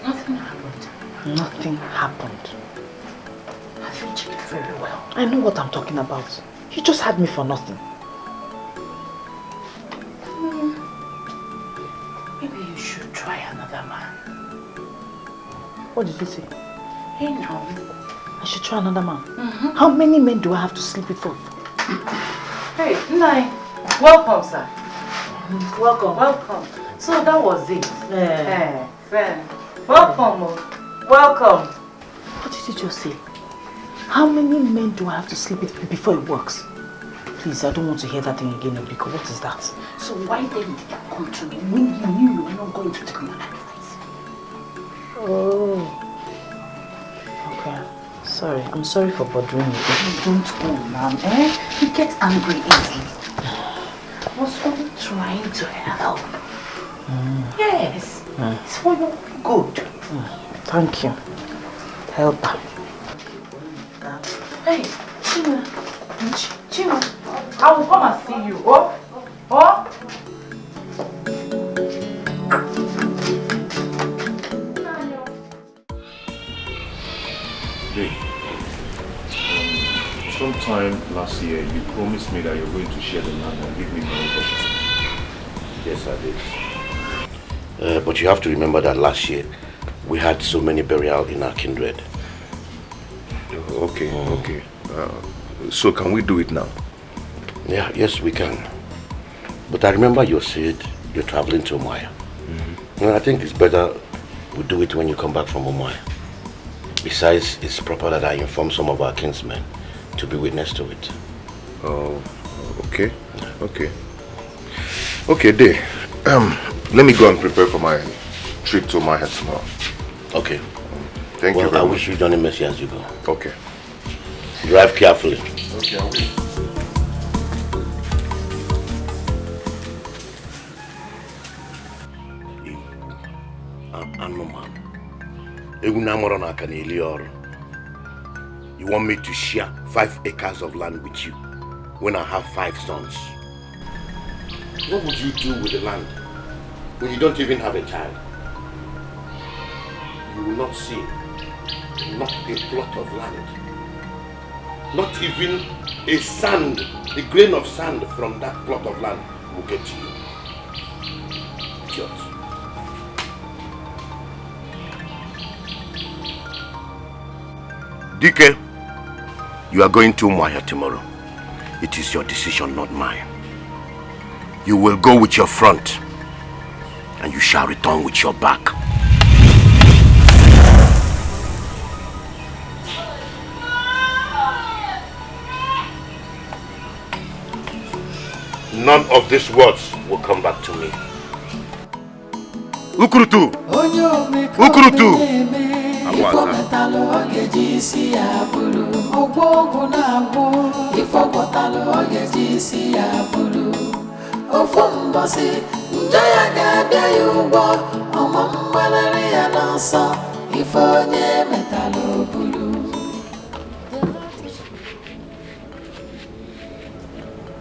F: Nothing happened?
D: Nothing happened.
F: Have you checked very well?
D: I know what I'm talking about. He just had me for nothing.
F: Maybe you should try another man.
D: What did you say?
F: Hey now.
D: I should try another man? How many men do I have to sleep with for?
F: Hey, Nai. Welcome, sir. Welcome, welcome. So that was it. Welcome. Welcome.
D: What did you just say? How many men do I have to sleep with before it works? Please, I don't want to hear that thing again, Obliko. What is that?
G: So why then did you come to me when you knew you were not going to take my advice?
D: Oh. Okay.
G: Sorry, I'm sorry for bothering you.
A: Don't go, Mom. You get angry easily. I was only trying to help. Yes. It's for your good.
G: Thank you. Help.
A: Hey, Chima. Chima, I will come and see you. Oh?
J: Sometime last year, you promised me that you're going to share the land and give me money for it.
E: Yes, I did. But you have to remember that last year, we had so many burials in our kindred.
J: Okay. So can we do it now?
E: Yeah, yes, we can. But I remember you said you're traveling to Umuahia. I think it's better we do it when you come back from Umuahia. Besides, it's proper that I inform some of our kinsmen to be witness to it.
J: Oh, okay. Okay, Day. Let me go and prepare for my trip to Umuahia tomorrow.
E: Okay.
J: Thank you very much.
E: I wish you Johnny Mercy as you go.
J: Okay.
E: Drive carefully.
J: Okay, I will.
E: You want me to share 5 acres of land with you when I have 5 sons? What would you do with the land when you don't even have a child? You will not see not a plot of land, not even a sand, a grain of sand from that plot of land will get to you. Idiot. DK, you are going to Umuahia tomorrow. It is your decision, not mine. You will go with your front, and you shall return with your back. None of these words will come back to me. Ukurutu! Ukurutu!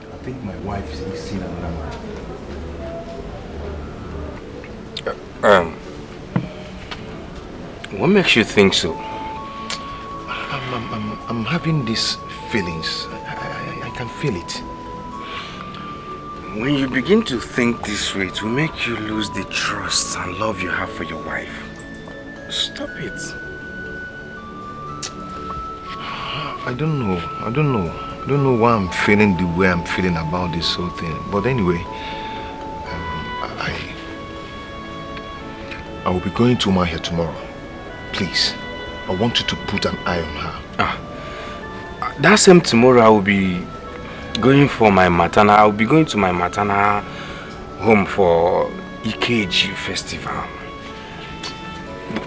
J: I think my wife is seeing another man.
K: What makes you think so?
J: I'm having these feelings. I can feel it.
K: When you begin to think this way, it will make you lose the trust and love you have for your wife. Stop it.
J: I don't know why I'm feeling the way I'm feeling about this whole thing. But anyway, I will be going to Umuahia tomorrow. Please, I want you to put an eye on her.
K: That same tomorrow I will be going to my maternal home for EKG festival.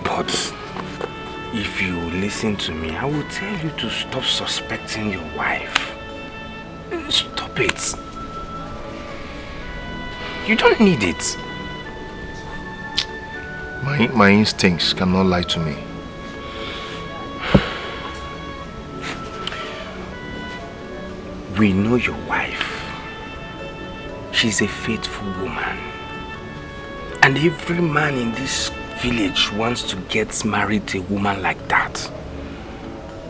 K: But if you listen to me, I will tell you to stop suspecting your wife. Stop it. You don't need it.
J: My instincts cannot lie to me.
K: We know your wife. She's a faithful woman. And every man in this village wants to get married to a woman like that.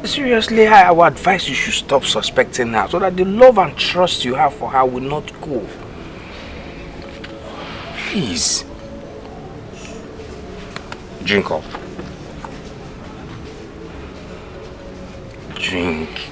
K: Seriously, I would advise you should stop suspecting her so that the love and trust you have for her will not go. Please. Drink up. Drink.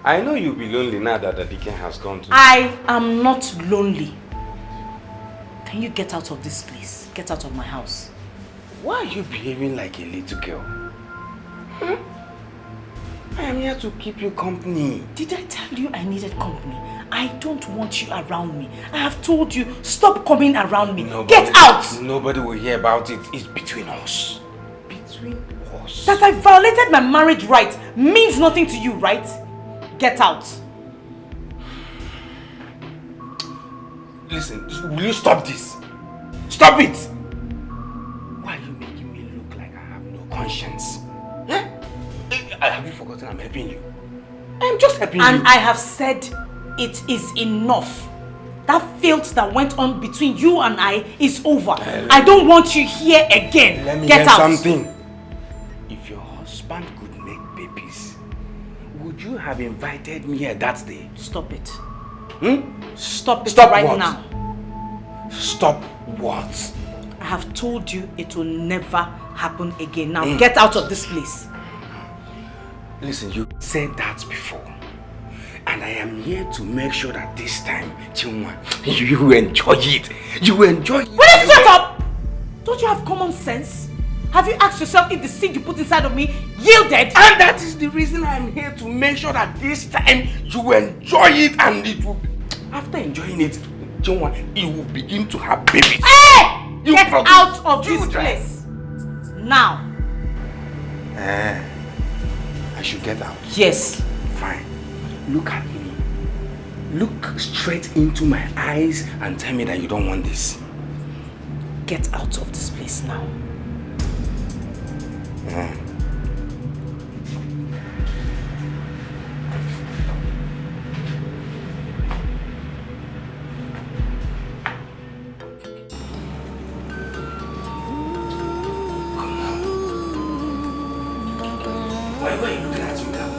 K: I know you'll be lonely now that the deacon has gone to...
F: I am not lonely. Can you get out of this place? Get out of my house.
K: Why are you behaving like a little girl? Hmm? I am here to keep you company.
F: Did I tell you I needed company? I don't want you around me. I have told you, stop coming around me. Get out!
K: Nobody will hear about it. It's between us. Between us.
F: That I violated my marriage right means nothing to you, right? Get out.
K: Listen, will you stop this? Stop it! Why are you making me look like I have no conscience? Eh? Have you forgotten I'm helping you? I'm just helping you.
F: And I have said it is enough. That filth that went on between you and I is over. I don't want you here again.
K: Let me
F: Get out.
K: something. If your husband could make babies, would you have invited me here that day?
F: Stop it.
K: Hmm?
F: Stop it.
K: Stop
F: right
K: what?
F: now.
K: Stop what?
F: I have told you it will never happen again. Now get out of this place.
K: Listen, you said that before. And I am here to make sure that this time, Chinwa, you enjoy it. You enjoy it.
F: Will you shut up? Don't you have common sense? Have you asked yourself if the seed you put inside of me yielded?
K: And that is the reason I am here to make sure that this time you enjoy it, and it will be, after enjoying it, Chinwa, it will begin to have babies.
F: Hey! Get out of this place. Now.
K: I should get out.
F: Yes.
K: Fine. Look at me. Look straight into my eyes and tell me that you don't want this.
F: Get out of this place now.
K: Why are you looking at me now?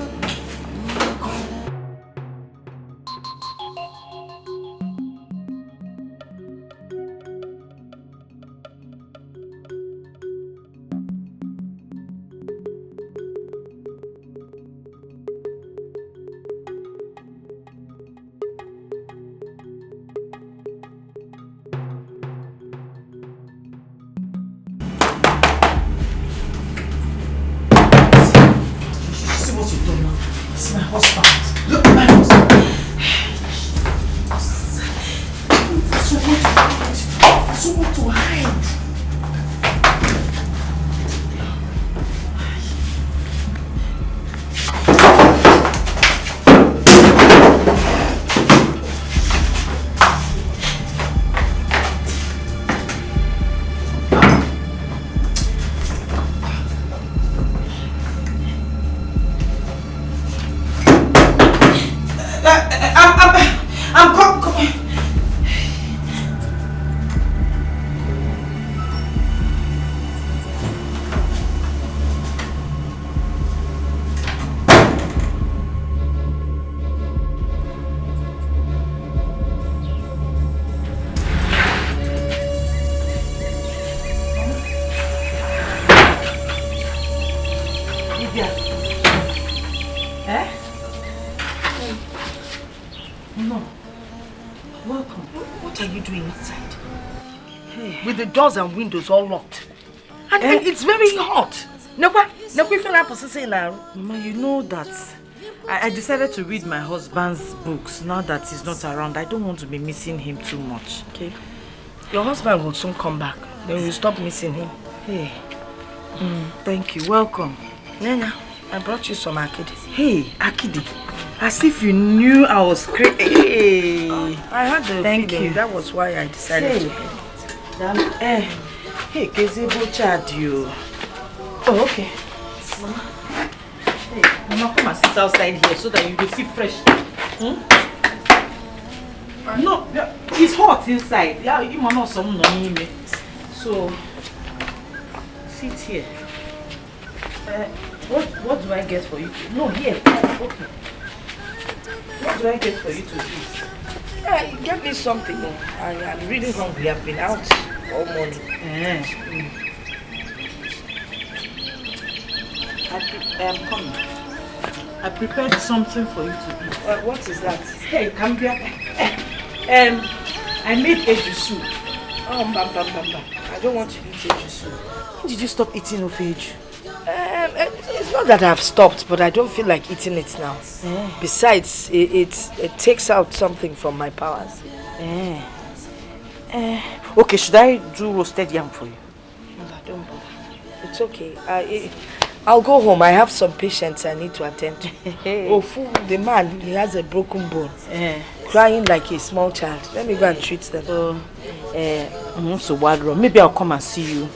I: Doors and windows all locked. And it's very hot.
F: Mama, you know that I decided to read my husband's books now that he's not around. I don't want to be missing him too much.
I: Okay. Your husband will soon come back. Then we'll stop missing him.
F: Hey. Thank you. Welcome.
I: Nena, I brought you some akidi.
F: Hey, akidi. As if you knew I was crazy. Hey.
I: I had the
F: Thank
I: feeling.
F: you.
I: That was why I decided to.
F: Hey, Kezebo Chad, you. Oh, okay. Mama. Hey, Mama, come and sit outside here so that you will feel fresh. No, it's hot inside. Yeah, you might not some me. So, sit here. What do I get for you? No, here. Okay. What do I get for you to eat?
I: You get me something. I'm really hungry. I've been out all morning.
F: I am coming. I prepared something for you to eat.
I: What is that?
F: Hey, come here. I made eju soup.
I: Oh, I don't want to eat eju soup.
F: When did you stop eating eju?
I: It's not that I've stopped, but I don't feel like eating it now. Besides, it takes out something from my powers.
F: Okay, should I do roasted yam for you?
I: No, don't bother. It's okay. I'll go home. I have some patients I need to attend to. Oh, fool, the man, he has a broken bone. Crying like a small child. Let me go and treat them.
F: So maybe I'll come and see you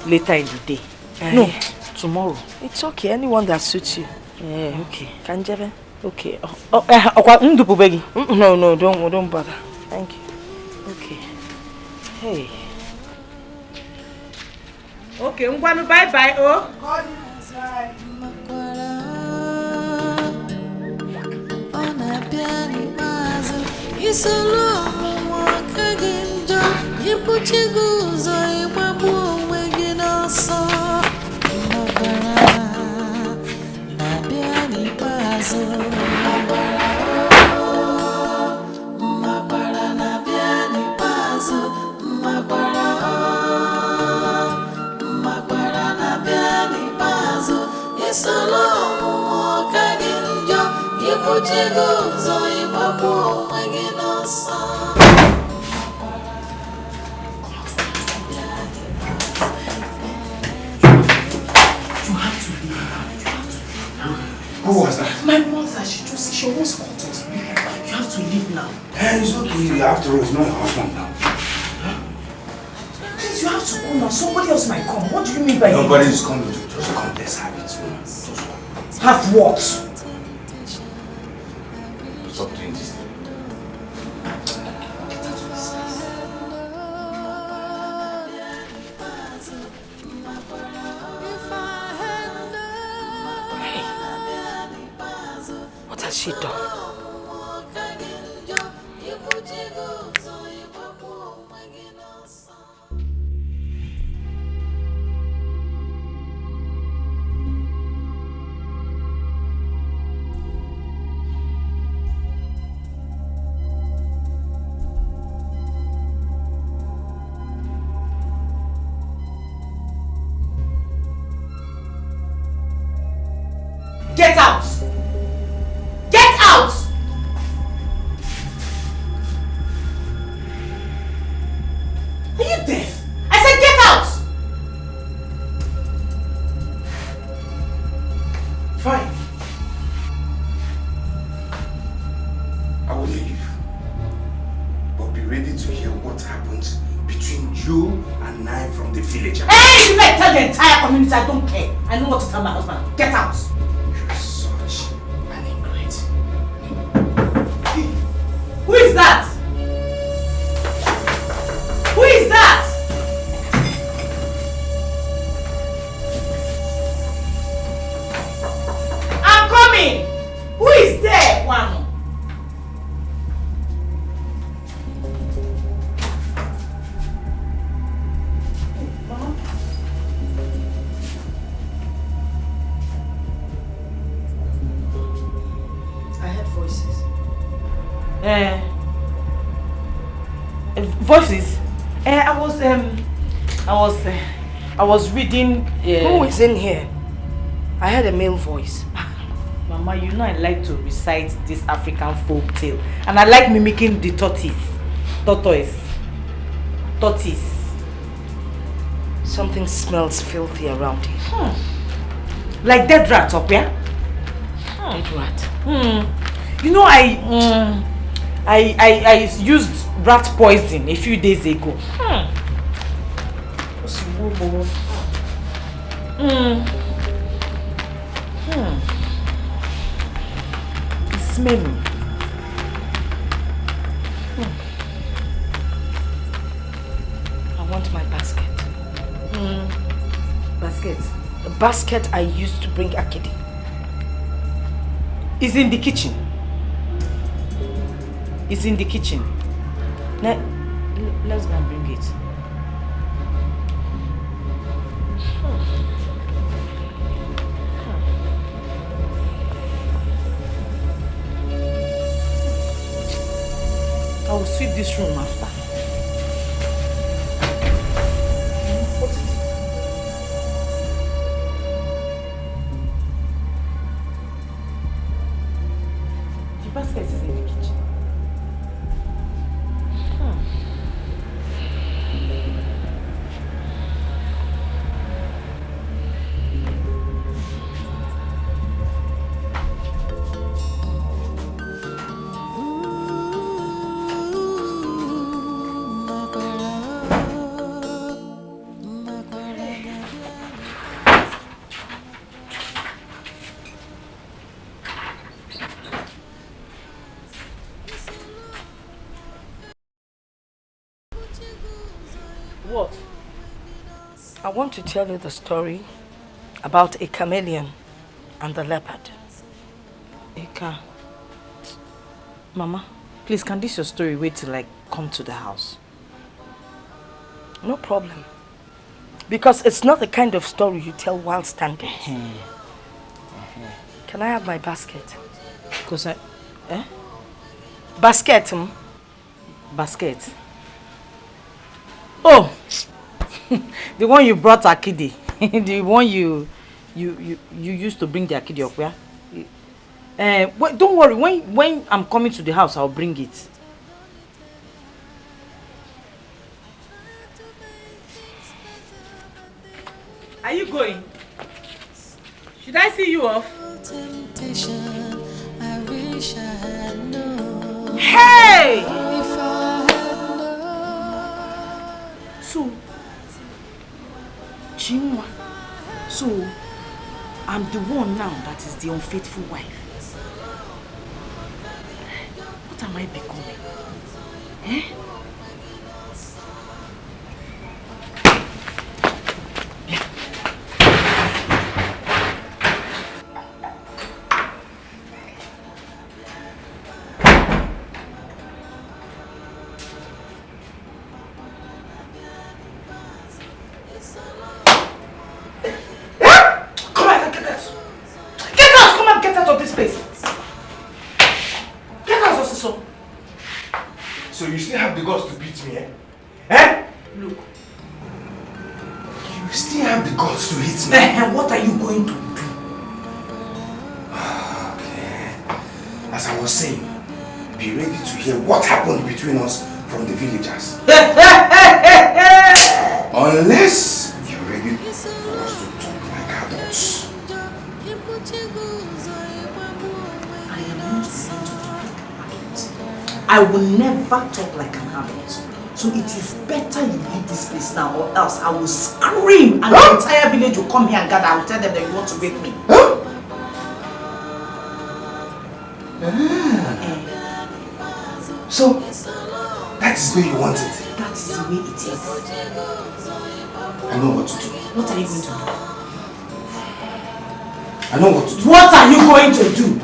F: later in the day. No, tomorrow.
I: It's okay. Anyone that suits you.
F: Okay.
I: Kanjebe?
F: Okay.
I: No, don't bother. Thank you.
F: Okay. Hey.
C: Okay, bye-bye, oh.
H: God
E: Who was that?
F: My mother, she almost called us. You have to leave now.
E: It's okay. After all, it's not your husband now.
F: Please, you have to go now. Somebody else might come. What do you mean by
E: nobody is coming. Just come. Let's have it.
F: Have what?
E: Stop doing this.
I: What has she done?
C: Get out! Get out! Are you deaf? I said get out!
E: Fine. I will leave. But be ready to hear what happens between you and I from the village.
C: Hey, you better tell the entire community I don't care. I know what to tell my husband. Get out! Who is that? Who is that? I'm coming! Who is there, Kwano?
F: I heard voices. Voices? I was reading.
I: Who is in here? I heard a male voice.
F: Mama, you know I like to recite this African folk tale, and I like mimicking the tortoise.
I: Something smells filthy around here.
F: Like dead rat up here.
I: Dead rat.
F: You know I used rat poison a few days ago. It's smelling.
I: I want my basket.
F: Basket?
I: The basket I used to bring Akidi.
F: It's in the kitchen. It's in the kitchen. Let's go and bring it. I will sweep this room after. What is it? The basket is in the kitchen. What?
I: I want to tell you the story about a chameleon and the leopard.
F: Eka. Mama, please, can this your story wait till I come to the house?
I: No problem. Because it's not the kind of story you tell while standing. Can I have my basket?
F: Because I... Eh?
I: Basket,
F: Basket? Oh! The one you brought Akidi. The one you used to bring the Akidi up, where? Wait, don't worry, when I'm coming to the house, I'll bring it. Are you going? Should I see you off?
H: Temptation, I wish I had known.
F: Hey!
H: If I had known.
F: So, Chinwa, so I'm the one now that is the unfaithful wife. What am I becoming? Eh?
J: So you still have the guts to beat me, eh? Eh?
F: Look.
J: You still have the guts to hit me?
F: And what are you going to do?
J: Okay. As I was saying, be ready to hear what happened between us from the villagers. Unless you're ready for us to talk like adults.
F: I will never talk like an adult. So it is better you leave this place now, or else I will scream and the entire village will come here and gather. I will tell them that you want to rape me.
J: So, that is where you want it?
F: That is the way it is.
J: I know what to do.
F: What are you going to do?
J: I know what to do.
F: What are you going to do?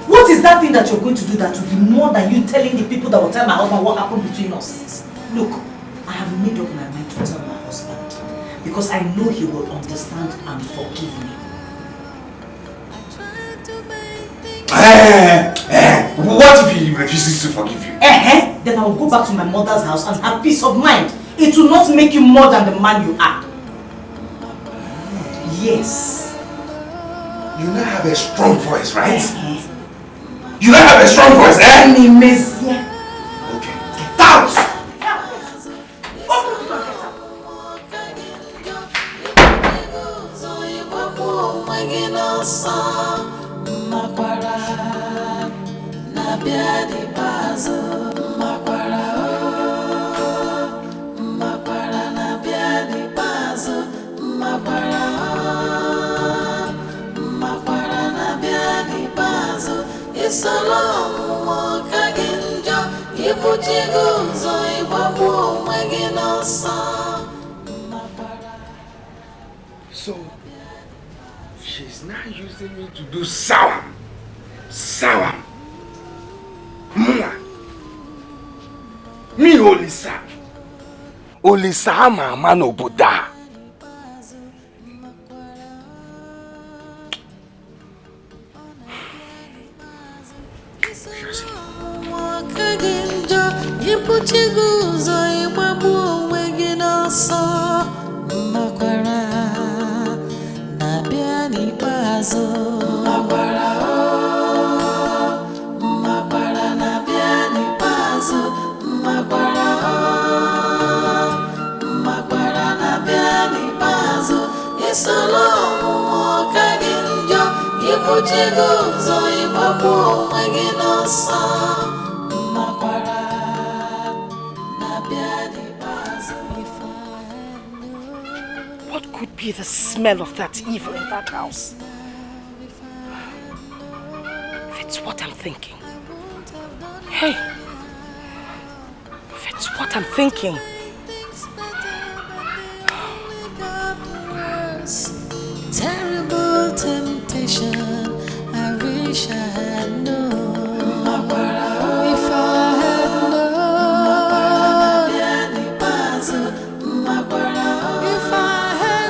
F: What is that thing that you're going to do that will be more than you telling the people that will tell my husband what happened between us? Look, I have made up my mind to tell my husband because I know he will understand and forgive me.
J: What if he refuses to forgive you?
F: Then I will go back to my mother's house and have peace of mind. It will not make you more than the man you are. Yes.
J: You now have a strong voice, right? You now have a strong voice, eh?
F: Enemies, yeah.
J: Okay. Get out! So, she's now using me to do sour. Mua. Me Olisa. Olisa mama no Buddha.
H: Ibuchiguzo imamu wegino so makwara nabiani bazo makwara makwara nabiani bazo makwara makwara nabiani bazo isolo mokaginjo ibuchiguzo imamu wegino so makwara.
F: What could be the smell of that evil in that house? If it's what I'm thinking. Hey! If it's what I'm thinking.
H: Terrible temptation, I wish I had known. If I had known, if I had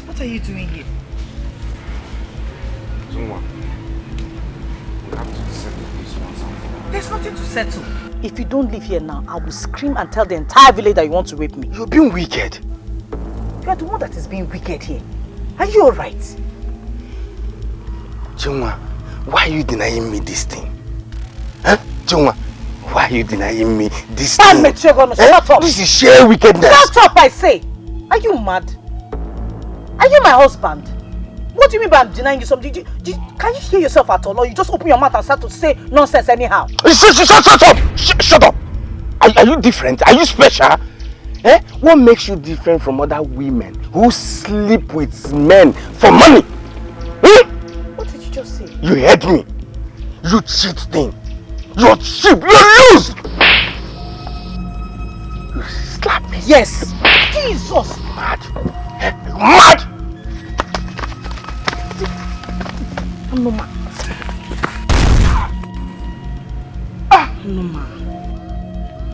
F: What are you doing here?
K: Zungwa, we have to settle this once and for all.
F: There's nothing to settle. If you don't leave here now, I will scream and tell the entire village that you want to rape me.
K: You're being wicked.
F: You are the one that is being wicked here. Are you alright?
K: Zungwa, why are you denying me this thing? Huh? Zungwa, why are you denying me this thing?
F: Shut up!
K: This is sheer wickedness.
F: Shut up, I say! Are you mad? Are you my husband? What do you mean by I'm denying you something? Can you hear yourself at all? Or you just open your mouth and start to say nonsense anyhow?
K: Shut up! Shut up! Are you different? Are you special? Eh? What makes you different from other women who sleep with men for money? Hmm?
F: What did you just say?
K: You heard me. You cheat thing. You're cheap. You're loose. You slap me.
F: Yes. Jesus.
K: Mad. Eh? Mad.
F: I'm no man. I'm no man.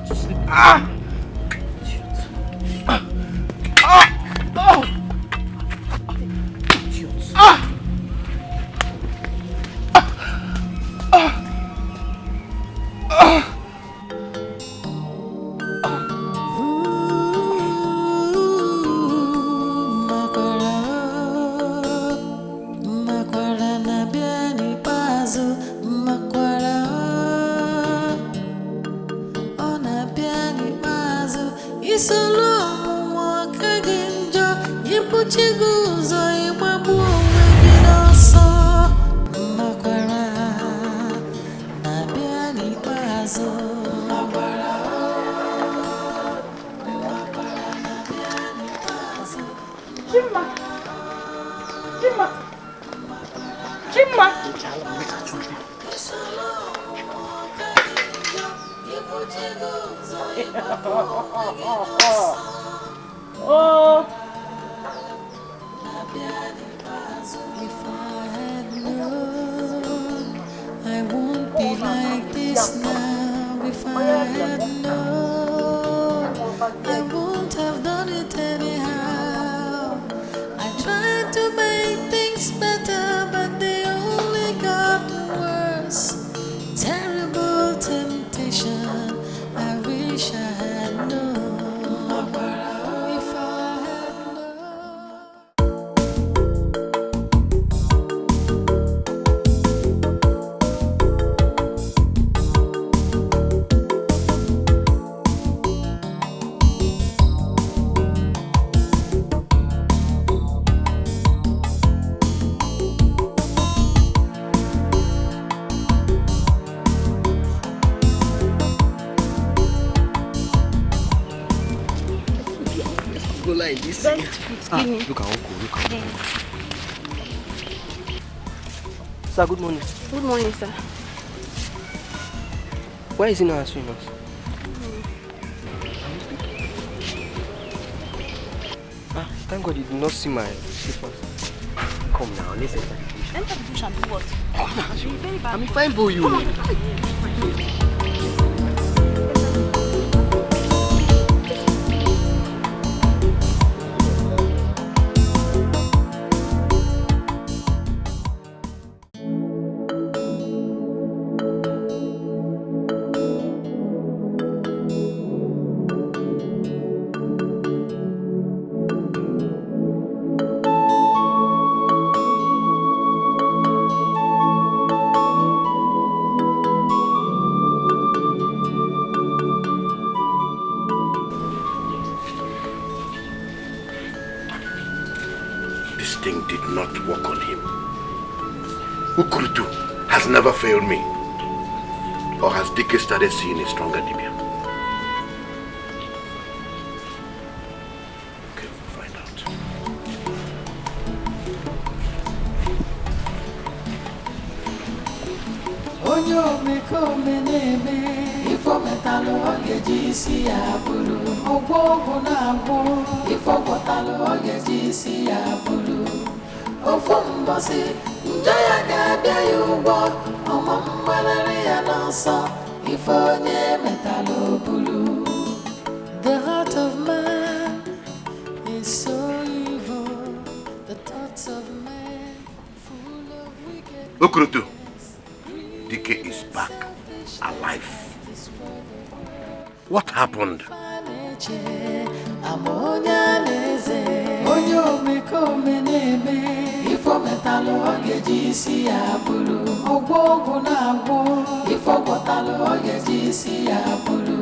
F: Just sleep.
K: in this.
C: Best food, give me.
K: Look at Uncle, look at
C: Yeah.
K: Sir, good morning.
C: Good morning, sir.
K: Why is he not answering us? Thank God you did not see my slippers. Come now, listen.
C: Enter the bush and do what? You're very bad.
K: I'm fine for you.
C: Come on.
J: Never failed me. Or has Dike started seeing a stronger Dibia? Okay, we'll find out.
H: Onyo meko meneme ifo metalo ogejisi ya bulu ogbogo na agbo ifo kotalo ogejisi ya bulu ofo mbosi njaya ga-abịa ya ụgwọ ọma mgbalịrị ya n'ọsọ ife onye metalo bulu. The heart of man is so evil, the thoughts of man full of wickedness.
J: Okurutu, Dike is back alive. What happened? Onye omekome na-eme ifo metalụ ogeji isi ya bụrụ ogbogu na-agwụ ifo gwọtalụ ogeji isi ya bụrụ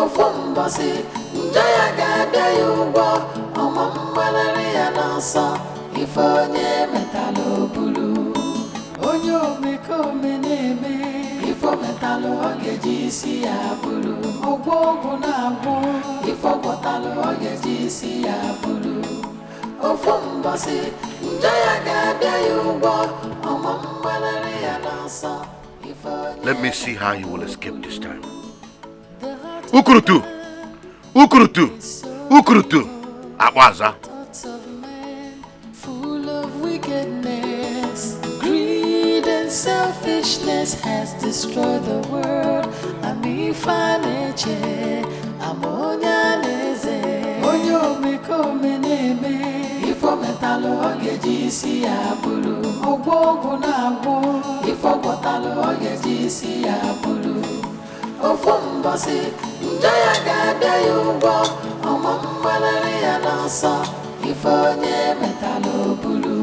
J: ofu mbọsị njọ ya ga-abịa ya ụgwọ ọma mgbalịrị ya n'ọsọ ife onye metalụ bụrụ onye omekome na-eme ifo metalụ ogeji isi ya bụrụ ogbogu na-agwụ ifo gwọtalụ ogeji isi ya bụrụ ofu mbọsị njọ ya ga-abịa ya ụgwọ ọma mgbalịrị ya n'ọsọ ife onye. Let me see how you will escape this time. Ukurutu! Ukurutu! Ukurutu! Akwaza!
H: Full of wickedness, greed and selfishness has destroyed the world. Amifaneche, amonyaleze, onyo mekome neme, ifo metalo ogeji isi ya bulu, ogbogu na-agwụ, ifo gwọtalụ ogeji isi ya bulu. Ofu mbọsị njọ ya ga-abịa ya ụgwọ ọma mgbalịrị ya n'ọsọ ife onye metalụ bulu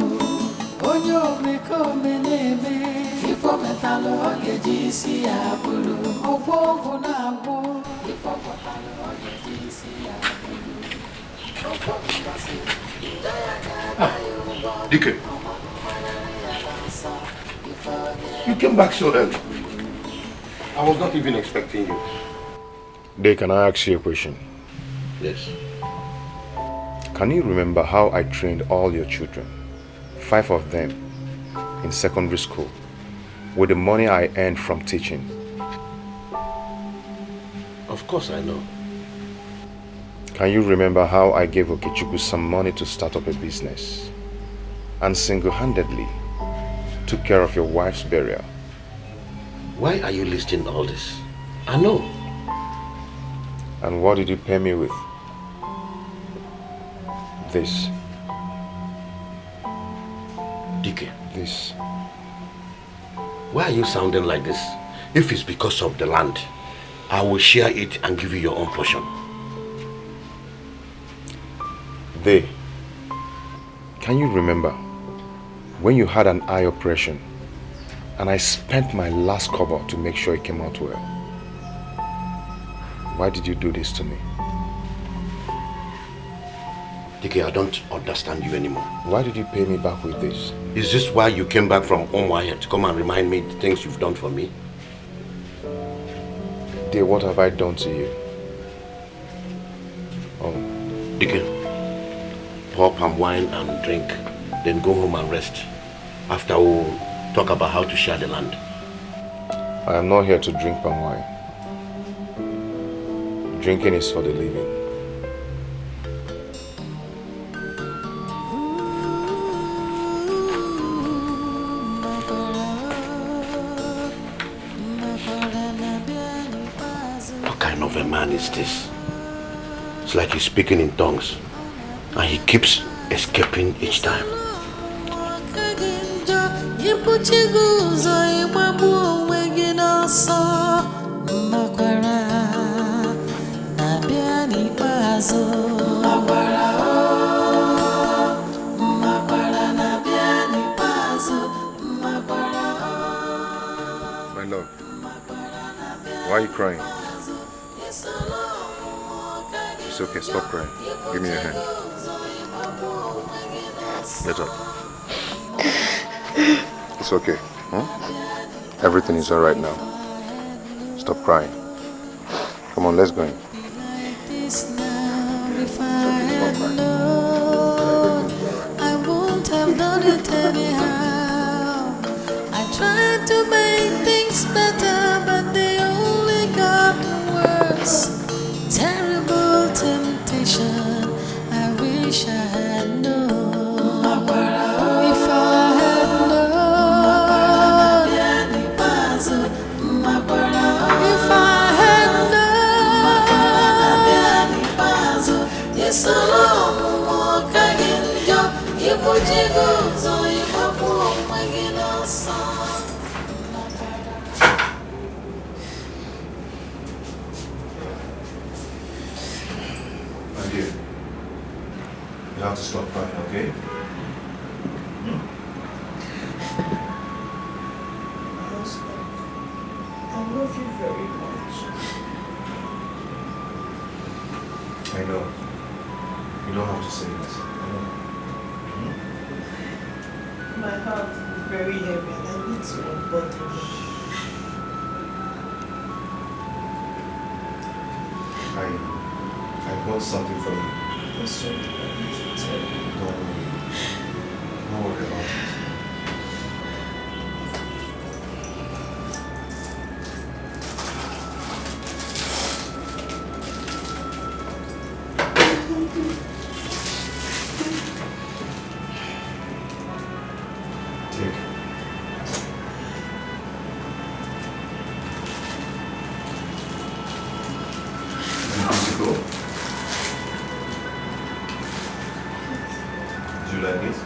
H: onye omekome na-eme ifo metalụ ogeji isi ya bulu ogbogu na-agwụ ifo gwọtalụ ogeji isi ya bulu ofu mbọsị njọ ya ga-abịa ya ụgwọ
J: Dike,
H: ọma mgbalịrị ya n'ọsọ ife onye.
J: you came back so early. I was not even expecting you.
B: Dave, can I ask you a question?
J: Yes.
B: Can you remember how I trained all your children, 5 of them, in secondary school, with the money I earned from teaching?
J: Of course I know.
B: Can you remember how I gave Okechukwu some money to start up a business and single-handedly took care of your wife's burial?
J: Why are you listing all this? I know.
B: And what did you pay me with? This.
J: Dike.
B: This.
J: Why are you sounding like this? If it's because of the land, I will share it and give you your own portion.
B: Can you remember when you had an eye operation and I spent my last cover to make sure it came out well? Why did you do this to me?
J: Dike, I don't understand you anymore.
B: Why did you pay me back with this?
J: Is this why you came back from Omwaya to come and remind me the things you've done for me?
B: Dear, what have I done to you? Oh.
J: Dike, pour palm wine and drink, then go home and rest. After we'll talk about how to share the land.
E: I am not here to drink palm wine. Drinking is for the living.
J: What kind of a man is this? It's like he's speaking in tongues and he keeps escaping each time.
E: My love, why are you crying? It's okay, stop crying. Give me your hand. Get up. It's okay. Everything is alright now. Stop crying. Come on, let's go in.
H: I won't have done it anyhow. I tried to make things better, but they only got worse. Terrible temptation, I wish I had known. If I had known, if I had known, yes,
E: My dear, you have to stop crying, okay?
D: I love you very much.
E: I know. You don't have to say this. I know.
D: My heart is very heavy and I need to unburden it.
E: I got something for you.
D: There's something I need to tell you.
E: Don't worry about it. Did you like it?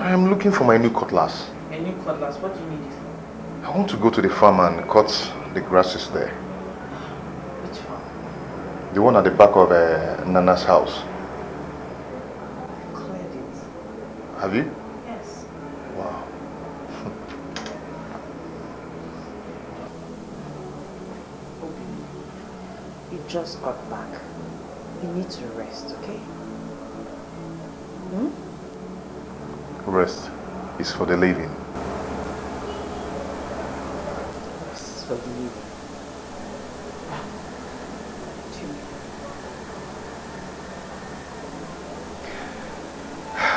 E: I am looking for my new cutlass.
D: A new cutlass, what do you need it for?
E: I want to go to the farm and cut the grasses there.
D: Which farm?
E: The one at the back of Nana's house.
D: Cleared it.
E: Have you?
D: Yes.
E: Wow.
D: You just got back. You need to rest, okay?
E: Rest is for the living.
D: Rest is for the living.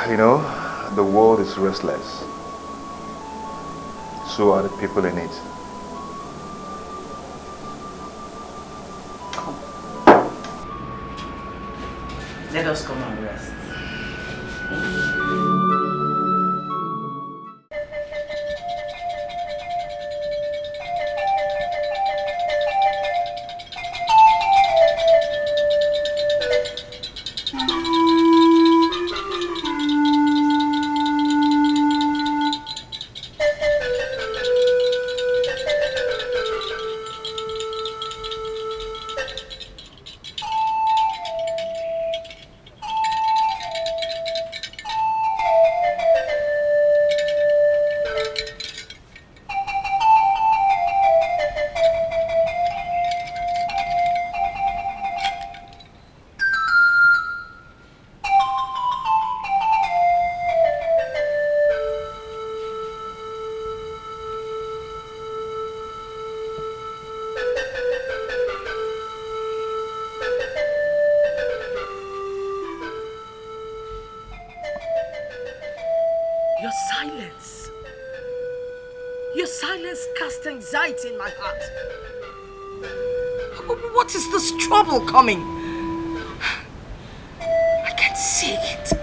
E: You know, the world is restless. So are the people in it.
D: Come. Let us come and rest.
I: Your silence casts anxiety in my heart. What is this trouble coming? I can't see it.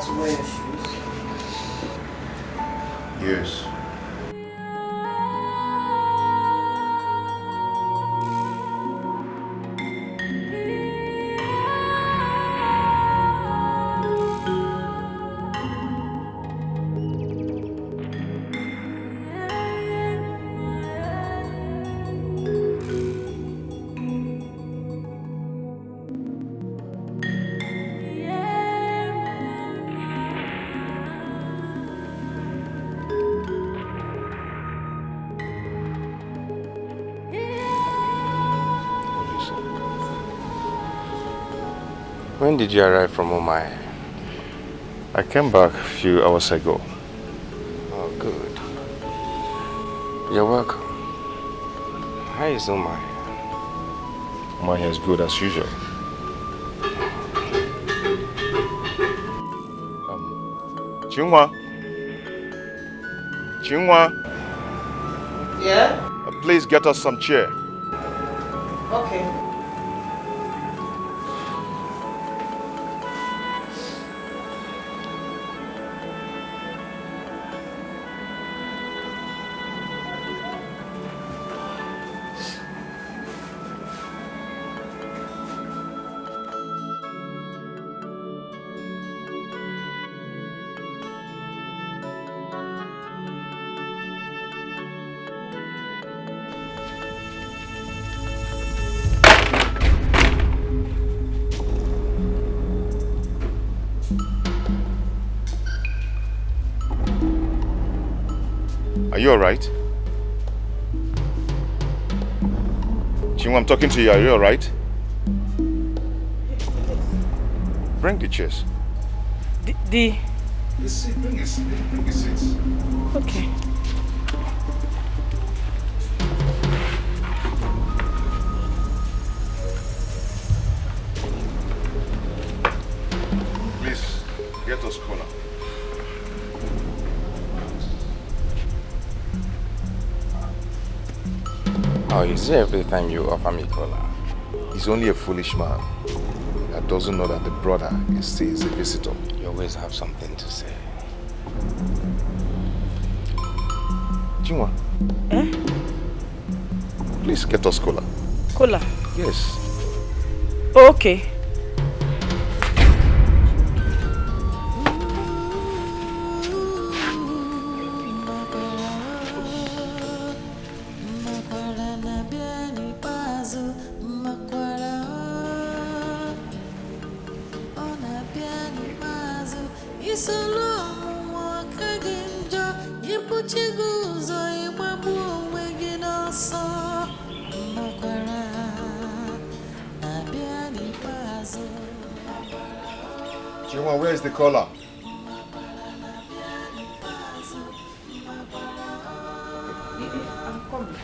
D: To wear your shoes?
B: Yes.
K: When did you arrive from Omai?
E: I came back a few hours ago.
K: Oh, good. You're welcome. How is Omai?
E: Omai is good as usual. Chinwa? Chinwa?
D: Yeah?
E: Please get us some chair.
D: Okay.
E: Are you alright? Chinwa, I'm talking to you. Are you alright? Bring the chairs.
K: The
E: seat. Bring the seats.
K: Okay.
E: Please, get us cola.
K: Oh, is it every time you offer me cola?
E: He's only a foolish man that doesn't know that the brother is a visitor.
K: You always have something to say.
E: Chinwa.
K: Eh?
E: Please get us cola.
K: Cola?
E: Yes.
K: Oh, okay.
E: Chinwa, where is the cola?
F: I'm coming.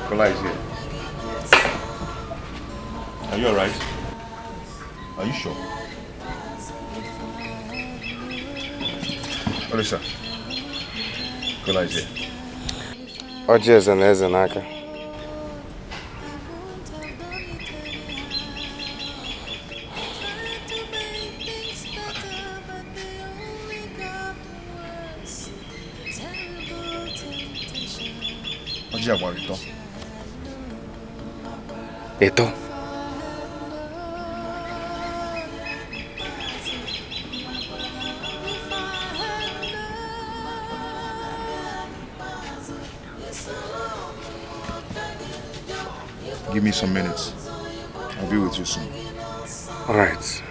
E: Kola is here. Are you alright? Are you sure? Olisa. Kola is here.
K: Ojes and Ezenaka.
E: Oji Agwarito.
K: Eto.
E: Give me some minutes. I'll be with you soon.
K: All right.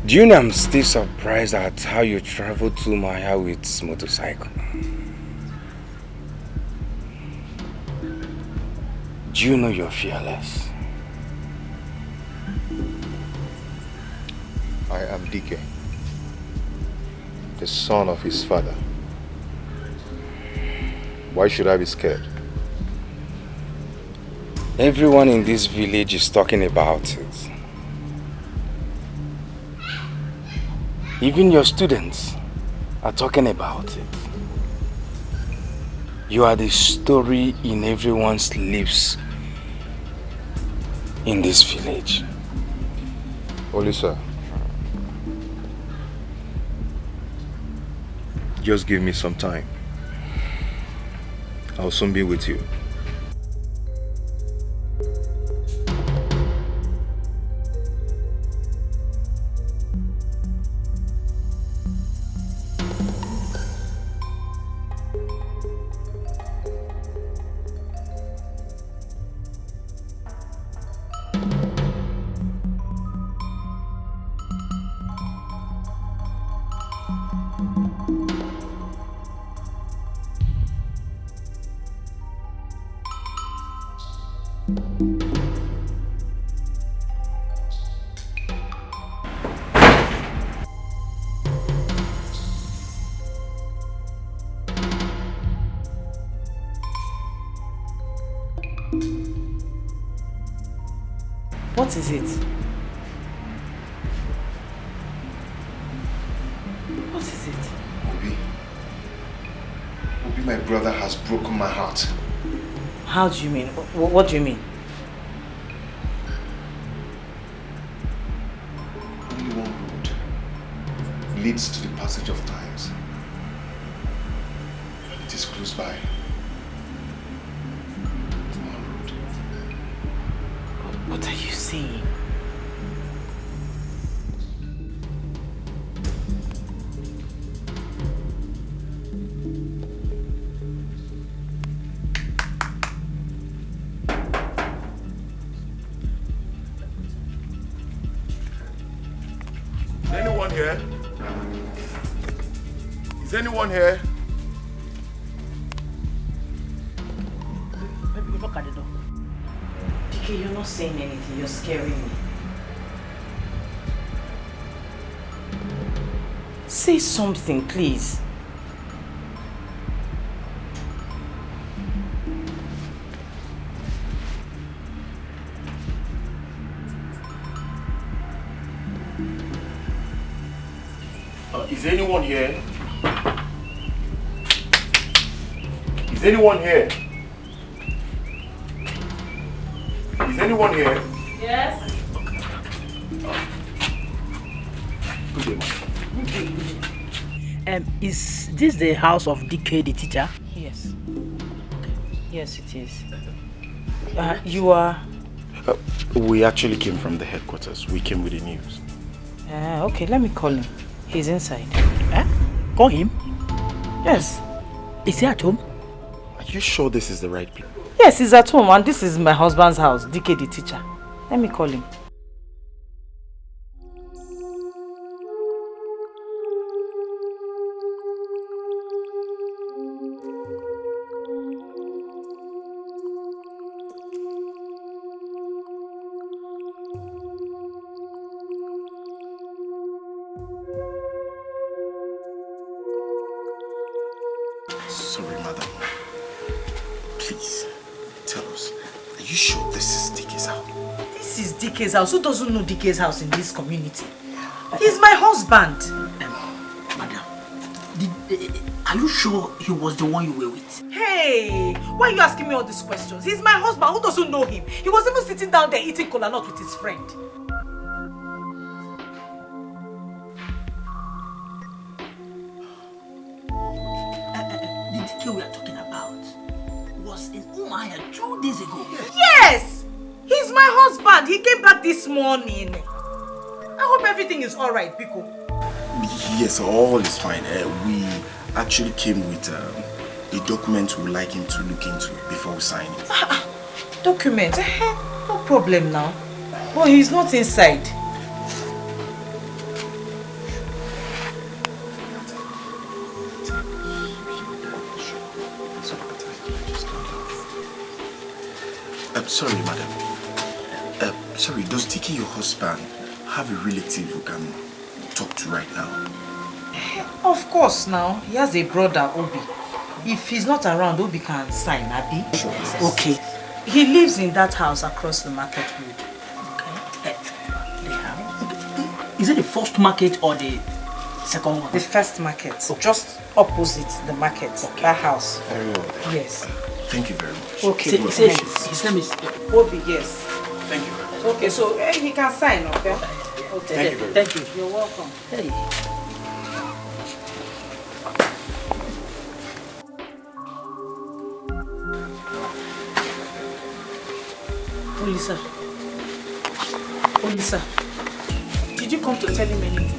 K: Do you know I'm still surprised at how you traveled to Maya with motorcycle? Do you know you're fearless?
E: I am DK, the son of his father. Why should I be scared?
K: Everyone in this village is talking about it. Even your students are talking about it. You are the story in everyone's lips in this village.
E: Olisa, just give me some time. I'll soon be with you.
F: What is it? What is it?
E: Obi, my brother has broken my heart.
F: How do you mean? What do you mean?
E: Only one road leads to the passage of times. It is close by.
F: What are you saying?
B: here? Is anyone here?
F: Baby, look at the door. DK, you're not saying anything. You're scaring me. Say something, please.
B: Is anyone here? Is anyone here? Is anyone here?
C: Yes.
B: Good day, ma'am.
F: Is this the house of DK, the teacher? Yes. Yes, it is. You are...
L: We actually came from the headquarters. We came with the news.
F: Okay, let me call him. He's inside. Call him? Yes. Is he at home?
L: Are you sure this is the right place?
F: Yes, he's at home, and this is my husband's house, DK the teacher. Let me call him.
L: Sorry, madam. Please, tell us. Are you sure this is DK's house?
F: This is DK's house. Who doesn't know DK's house in this community? He's my husband.
M: Madam, are you sure he was the one you were with?
F: Hey, why are you asking me all these questions? He's my husband. Who doesn't know him? He was even sitting down there eating kola nut with his friend.
M: The DK we are talking about was in Umaya 2 days ago.
F: Yes! He's my husband. He came back this morning. I hope everything is alright, Biko.
L: Yes, all is fine. We actually came with a document we would like him to look into before we sign it.
F: Document? No problem now. But he's not inside.
L: Sorry, madam. Sorry, does DK, your husband, have a relative who can talk to right now?
F: Of course now. He has a brother, Obi. If he's not around, Obi can sign, Abi.
M: Sure.
F: Okay. He lives in that house across the market road.
M: Okay. The house? Is it the first market or the second one?
F: The first market. Okay. Just opposite the market. Okay. That house.
L: Very well.
F: Yes.
L: Thank you very much.
F: Okay.
M: His name is
F: Obi, yes.
L: Thank you very much.
F: Okay, so he can sign, okay?
L: Thank
F: Okay.
L: you very much.
M: Thank you.
F: You're welcome.
M: Hey.
F: Olisa. Olisa. Did you come to tell him anything?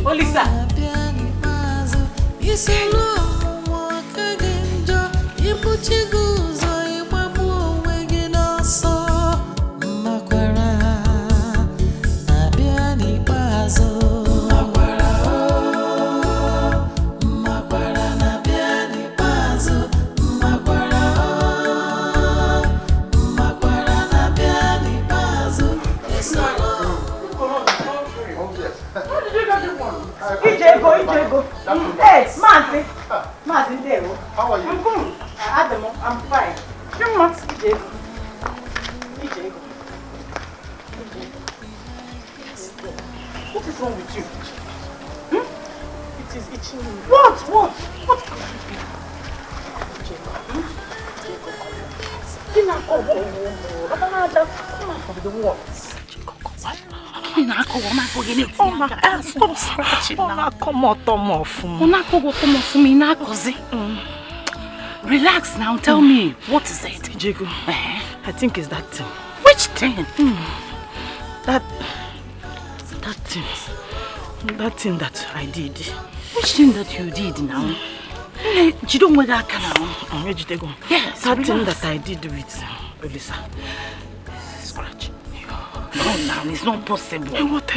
F: Olisa. Ijego. Hey, Martin, there.
B: How are you?
F: I'm good. Adam, I'm fine. You must Ijego. What is wrong with you? It is itching me. What? Stop scratching now.
A: Relax now, tell me, what is it?
F: Jego, I think it's that thing.
A: Which thing?
F: That thing that I did.
A: Which thing that you did now? You don't want that kind of.
F: Yes, that thing that I did with Elisa.
A: Scratch. No, now it's not possible.
F: And what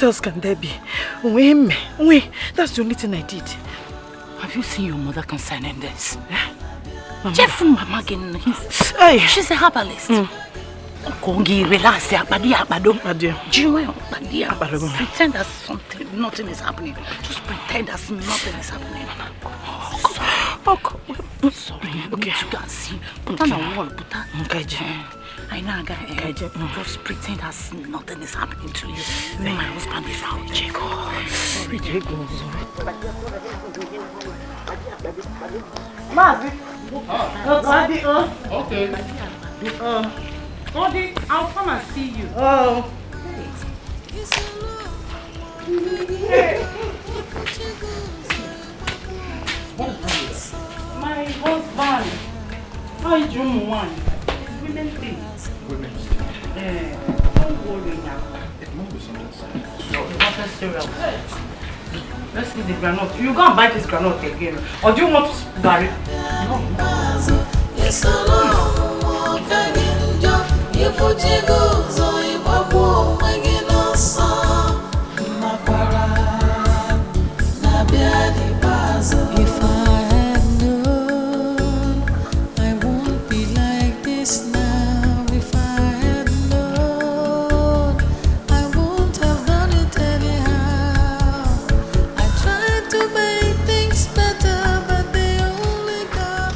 F: else can there be? Wait, that's the only thing I did.
A: Have you seen your mother concerning this?
F: Mama.
A: Jeff Mama she's a herbalist. Kongi relax, pretend that nothing is happening. Just pretend that nothing is happening. Sorry, okay. You can see. Put on a wall, put on. I know, just pretend that nothing is happening to you. Then my husband is out.
C: Okay. Odi, I'll come and see you.
F: Oh.
C: Hey. My husband. How you doing, one? Women things. Don't worry now.
L: It must be something.
C: Let's see the granite. You go and buy this granite again. Or do you want to bury it?
H: If I had known, I won't be like this now. If I had known, I won't have done it anyhow. I tried to make things better, but they only got.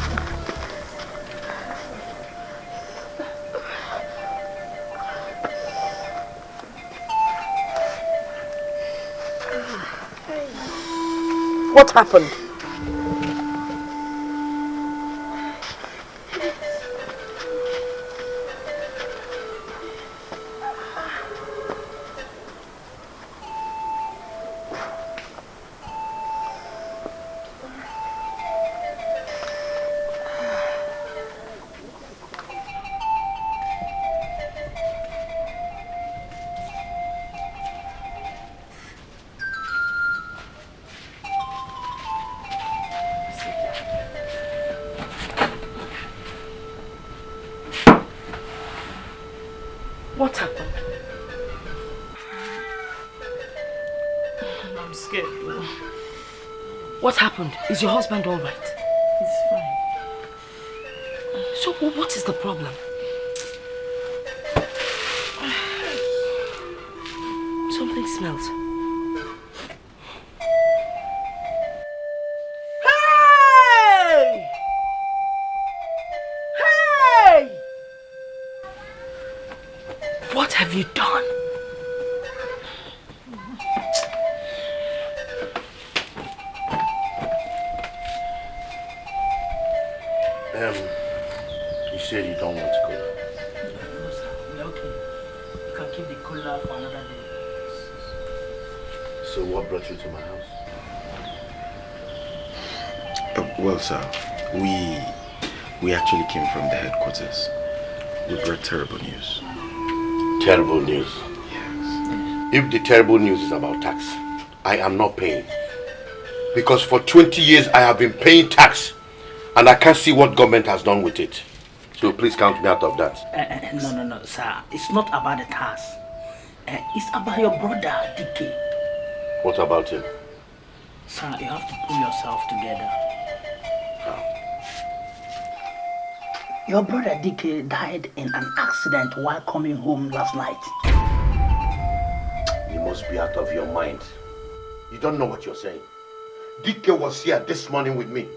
I: What happened? What happened?
F: I'm scared.
I: What happened? Is your husband all right?
F: He's fine.
I: So what is the problem? Something smells.
C: Hey! Hey!
I: What have you done?
J: You said you don't want to go.
M: No, sir. We're okay. You can keep the cooler for another day.
J: So what brought you to my house?
L: Well, sir, we actually came from the headquarters. We brought terrible news.
J: Terrible news?
L: Yes.
J: If the terrible news is about tax, I am not paying. Because for 20 years I have been paying tax and I can't see what government has done with it. So please count me out of that.
M: No, sir. It's not about the tax. It's about your brother, DK.
J: What about him?
M: Sir, you have to pull yourself together.
J: How?
M: Your brother DK died in an accident while coming home last night.
J: You must be out of your mind. You don't know what you're saying. DK was here this morning with me.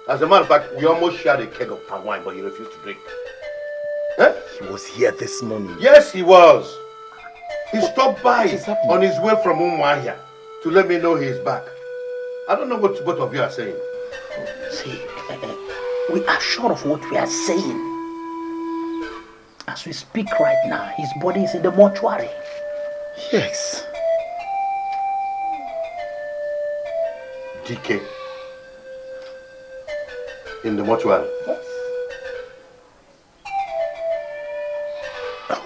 J: As a matter of fact, we almost shared a keg of palm wine, but he refused to drink. Eh?
L: He was here this morning.
J: Yes, he was. He stopped by on his way from Umuahia to let me know he's back. I don't know what both of you are saying.
M: See, we are sure of what we are saying. As we speak right now, his body is in the mortuary.
L: Yes.
J: DK. In the mortuary?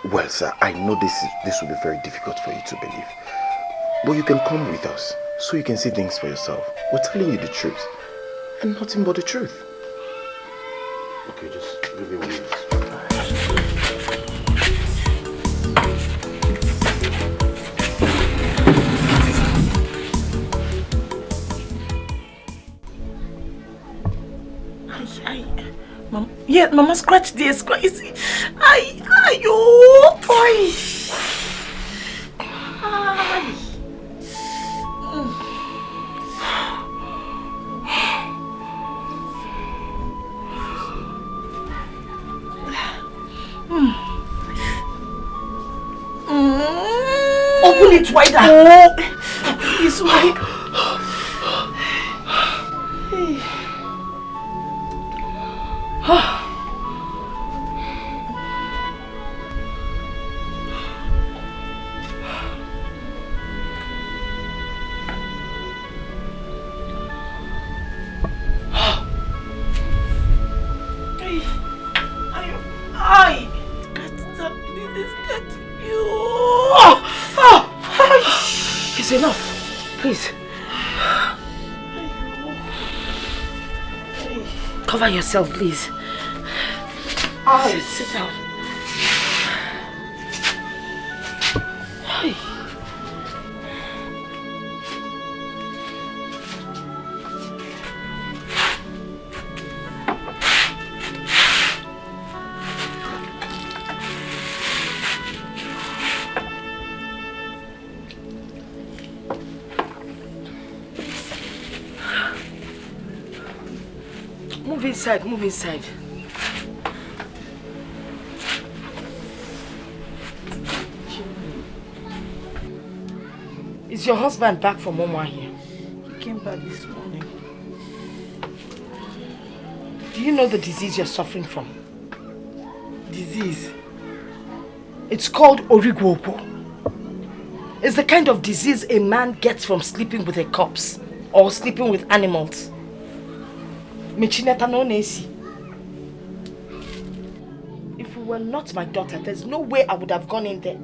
L: Well, Well, sir, I know this will be very difficult for you to believe. But you can come with us so you can see things for yourself. We're telling you the truth. And nothing but the truth.
B: Okay, just give me 1 minute.
F: Yeah, Mama, scratch this. Scratch. Ayo, boy. Open it wider. Oh, it's wide. It's enough, please. Cover yourself, please. Sit down. Move inside. Is your husband back from Mama here? He came back this morning.
I: Do you know the disease you're suffering from?
F: Disease?
I: It's called origwopo. It's the kind of disease a man gets from sleeping with a corpse or sleeping with animals. If you were not my daughter, there's no way I would have gone in there.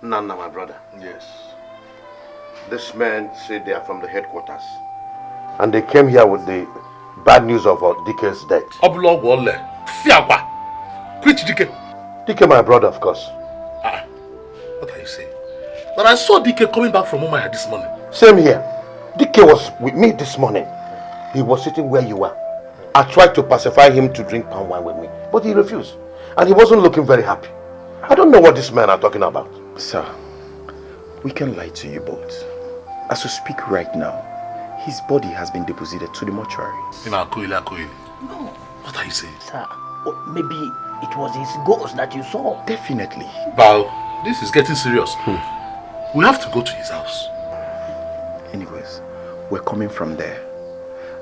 B: Nana, my brother. Yes. This man said they are from the headquarters. And they came here with the bad news of Dike's death.
E: Which Dike?
B: Dike, my brother, of course.
E: What are you saying? But I saw Dike coming back from Mumbai this morning.
B: Same here. Dike was with me this morning. He was sitting where you were. I tried to pacify him to drink palm wine with me, but he refused. And he wasn't looking very happy. I don't know what this man are talking about.
L: Sir, we can lie to you both. As we speak right now, his body has been deposited to the mortuary.
E: No.
M: What are you saying? Sir, maybe it was his ghost that you saw.
L: Definitely.
E: Bao, this is getting serious. We have to go to his house.
L: Anyways, we're coming from there.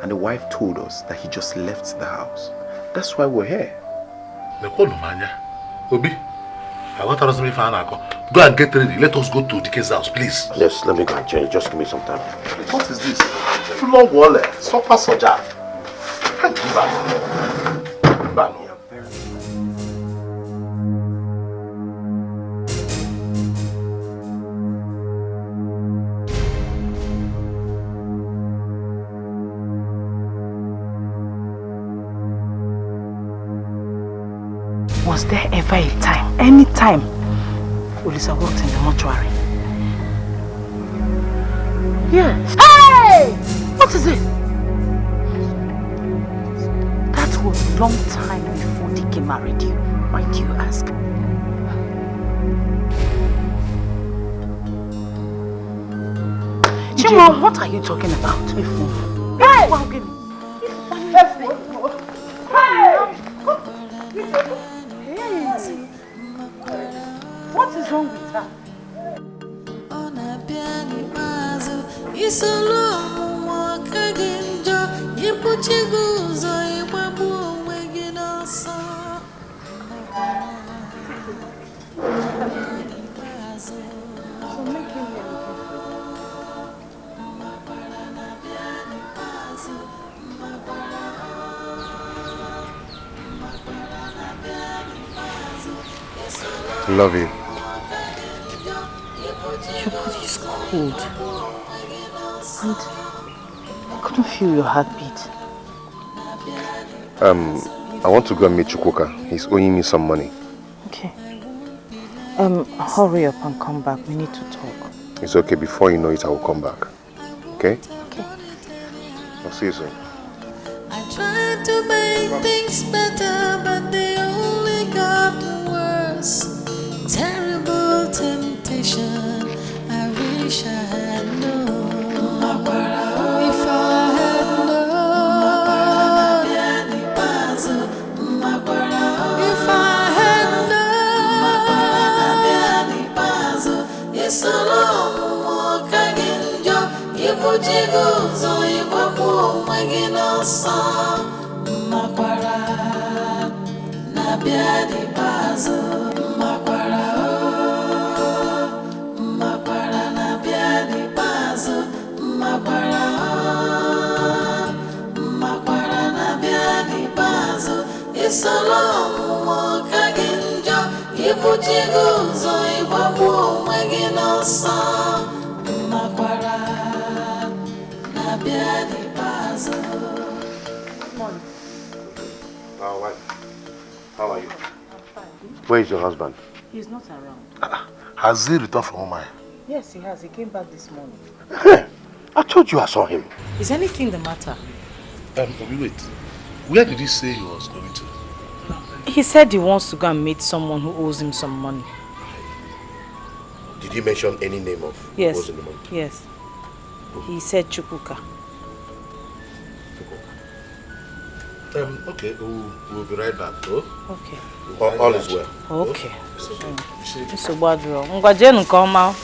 L: And the wife told us that he just left the house. That's why we're here.
E: Obi, go and get ready. Let us go to Dike's house, please.
B: Yes, let me go and change. Just give me some time.
E: What is this?
B: Long wallet. Sofa soja.
F: Was there ever a time, any time, Ulisa worked in the mortuary? Yes. Hey! What is it? That was a long time before Dike married you. Why do you ask? Chima, what are you talking about? Hey! What is wrong with her?
H: Isolo mo kaginjo
B: Love you.
G: Your body is cold. And I couldn't feel your heartbeat.
B: I want to go and meet Chukwuka. He's owing me some money.
G: Okay. Hurry up and come back. We need to talk.
B: It's okay. Before you know it, I will come back. Okay?
G: Okay.
B: I'll see you soon.
H: I tried to make things better, but they only got worse. Terrible temptation, I wish I had known. If I had known, if I had known, it's a long walk again. Ibujigozo ibabu maginosa makwara na biadi bazo makwara na biadi bazo makwara na biadi bazo isalamu wakaginjo ibujigozo ibabu maginosa makwara.
B: How are you? Where is your husband?
G: He's not around.
E: Has he returned from Omai?
G: Yes, he has. He came back this morning.
E: I told you I saw him.
G: Is anything the matter?
E: Wait. Where did he say he was going to?
G: He said he wants to go and meet someone who owes him some money.
B: Did he mention any name of who owes him the money?
G: Yes. He said Chukwuka.
E: Okay, we'll be right back, though.
G: Okay.
B: All is well.
G: Okay. So bad, Ngwajenu koma.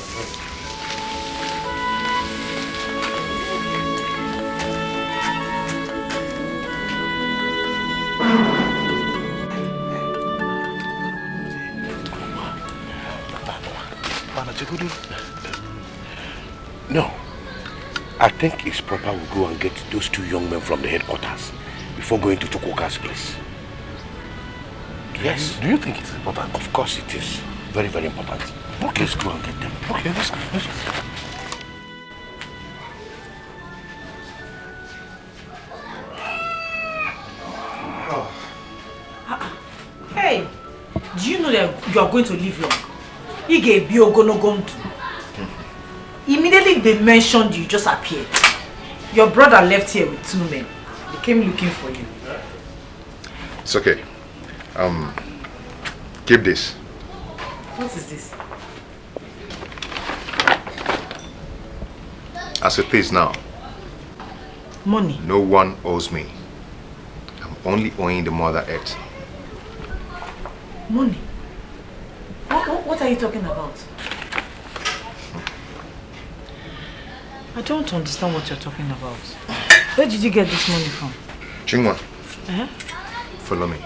E: No. I think it's proper we go and get those two young men from the headquarters before going to Chukwuka's place. Yes. Do you think it's important? Of course it is. Very, very important. Okay, let's go and get them. Okay, let's go. Let's go.
F: Hey, do you know that you are going to live long? Immediately they mentioned you just appeared. Your brother left here with 2 men. They came looking for you.
B: It's okay. Keep this.
F: What is this?
B: As it is now,
F: Money.
B: no one owes me. I'm only owing the Mother Earth.
F: Money? What are you talking about? I don't understand what you're talking about. Where did you get this money from?
B: Chingwa,
F: Follow
B: me.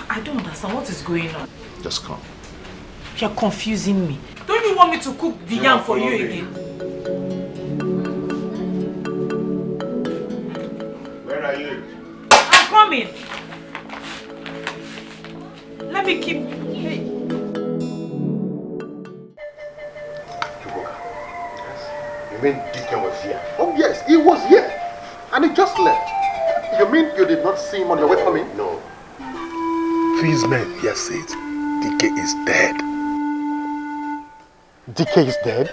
F: I don't understand what is going on.
B: Just come.
F: You're confusing me. Don't you want me to cook the yam for you again?
B: Where are you?
F: I'm coming. Let me keep... Hey.
E: You mean Deacon was here? Oh yes, he was here. And he just left. You mean you did not see him on your way coming? No. These men here said DK is dead. DK is dead?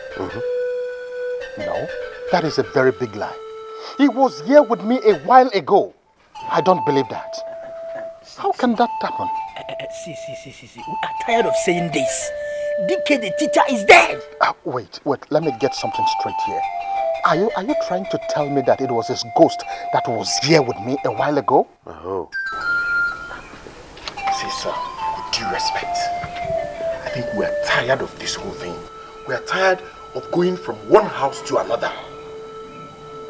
E: No, that is a very big lie. He was here with me a while ago. I don't believe that. How can that happen?
M: See. We are tired of saying this. DK the teacher is dead.
E: Wait. Let me get something straight here. Are you trying to tell me that it was his ghost that was here with me a while ago? Oh. See, sir, with due respect, I think we are tired of this whole thing. We are tired of going from one house to another.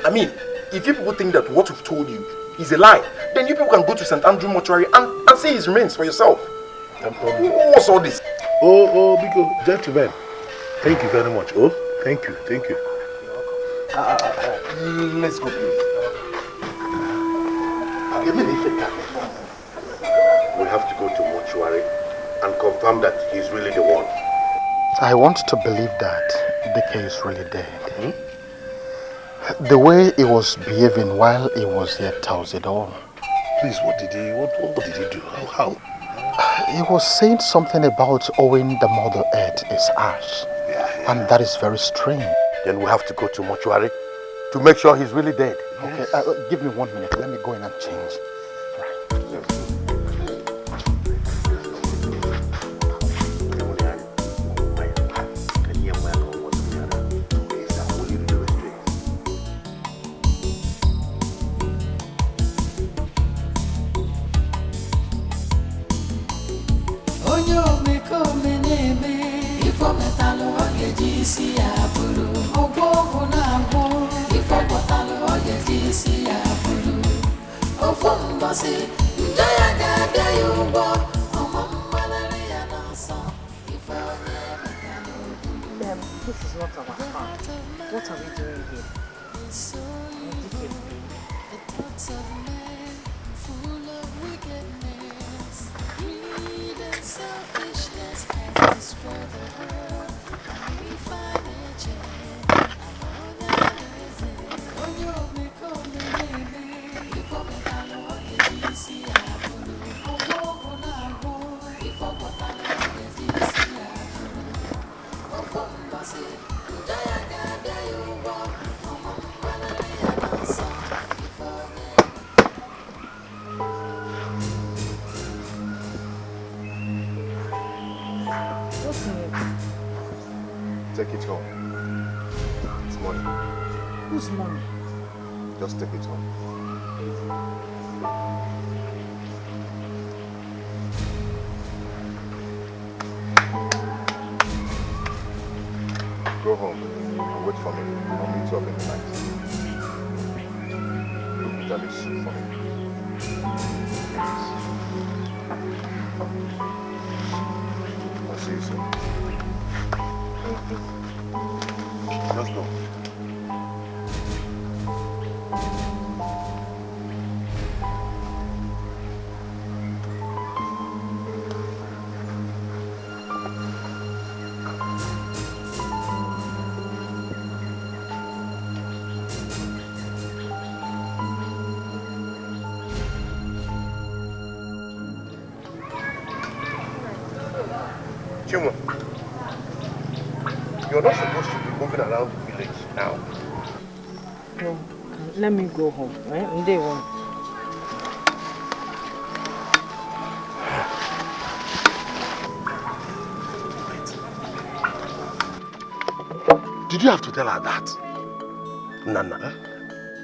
E: I mean,
L: If you people think that what we've told you is a lie, then you people can go to St. Andrew Mortuary and see his remains for yourself. What's all this?
E: Because gentlemen, thank you very much. Oh, thank you.
L: Let's go, please.
E: We have to go to mortuary and confirm that he's really the one.
N: I want to believe that Dike is really dead. The way he was behaving while he was here tells it all.
E: Please, what did he do? How?
N: He was saying something about owing the mother earth his ash. And that is very strange.
E: Then we have to go to mortuary to make sure he's really dead.
N: Okay, give me 1 minute. Let me go in and change.
C: This is not our farm. What are we doing here?
L: Take it home. It's money.
C: Whose money?
L: Just take it home. Go home and wait for me. I'll meet you up in the night. Look at this soup for me. I'll see you soon. Just go. Chuma, you're not supposed to be moving around the village now.
C: No, let me go home. Day one.
E: Did you have to tell her that? Nana,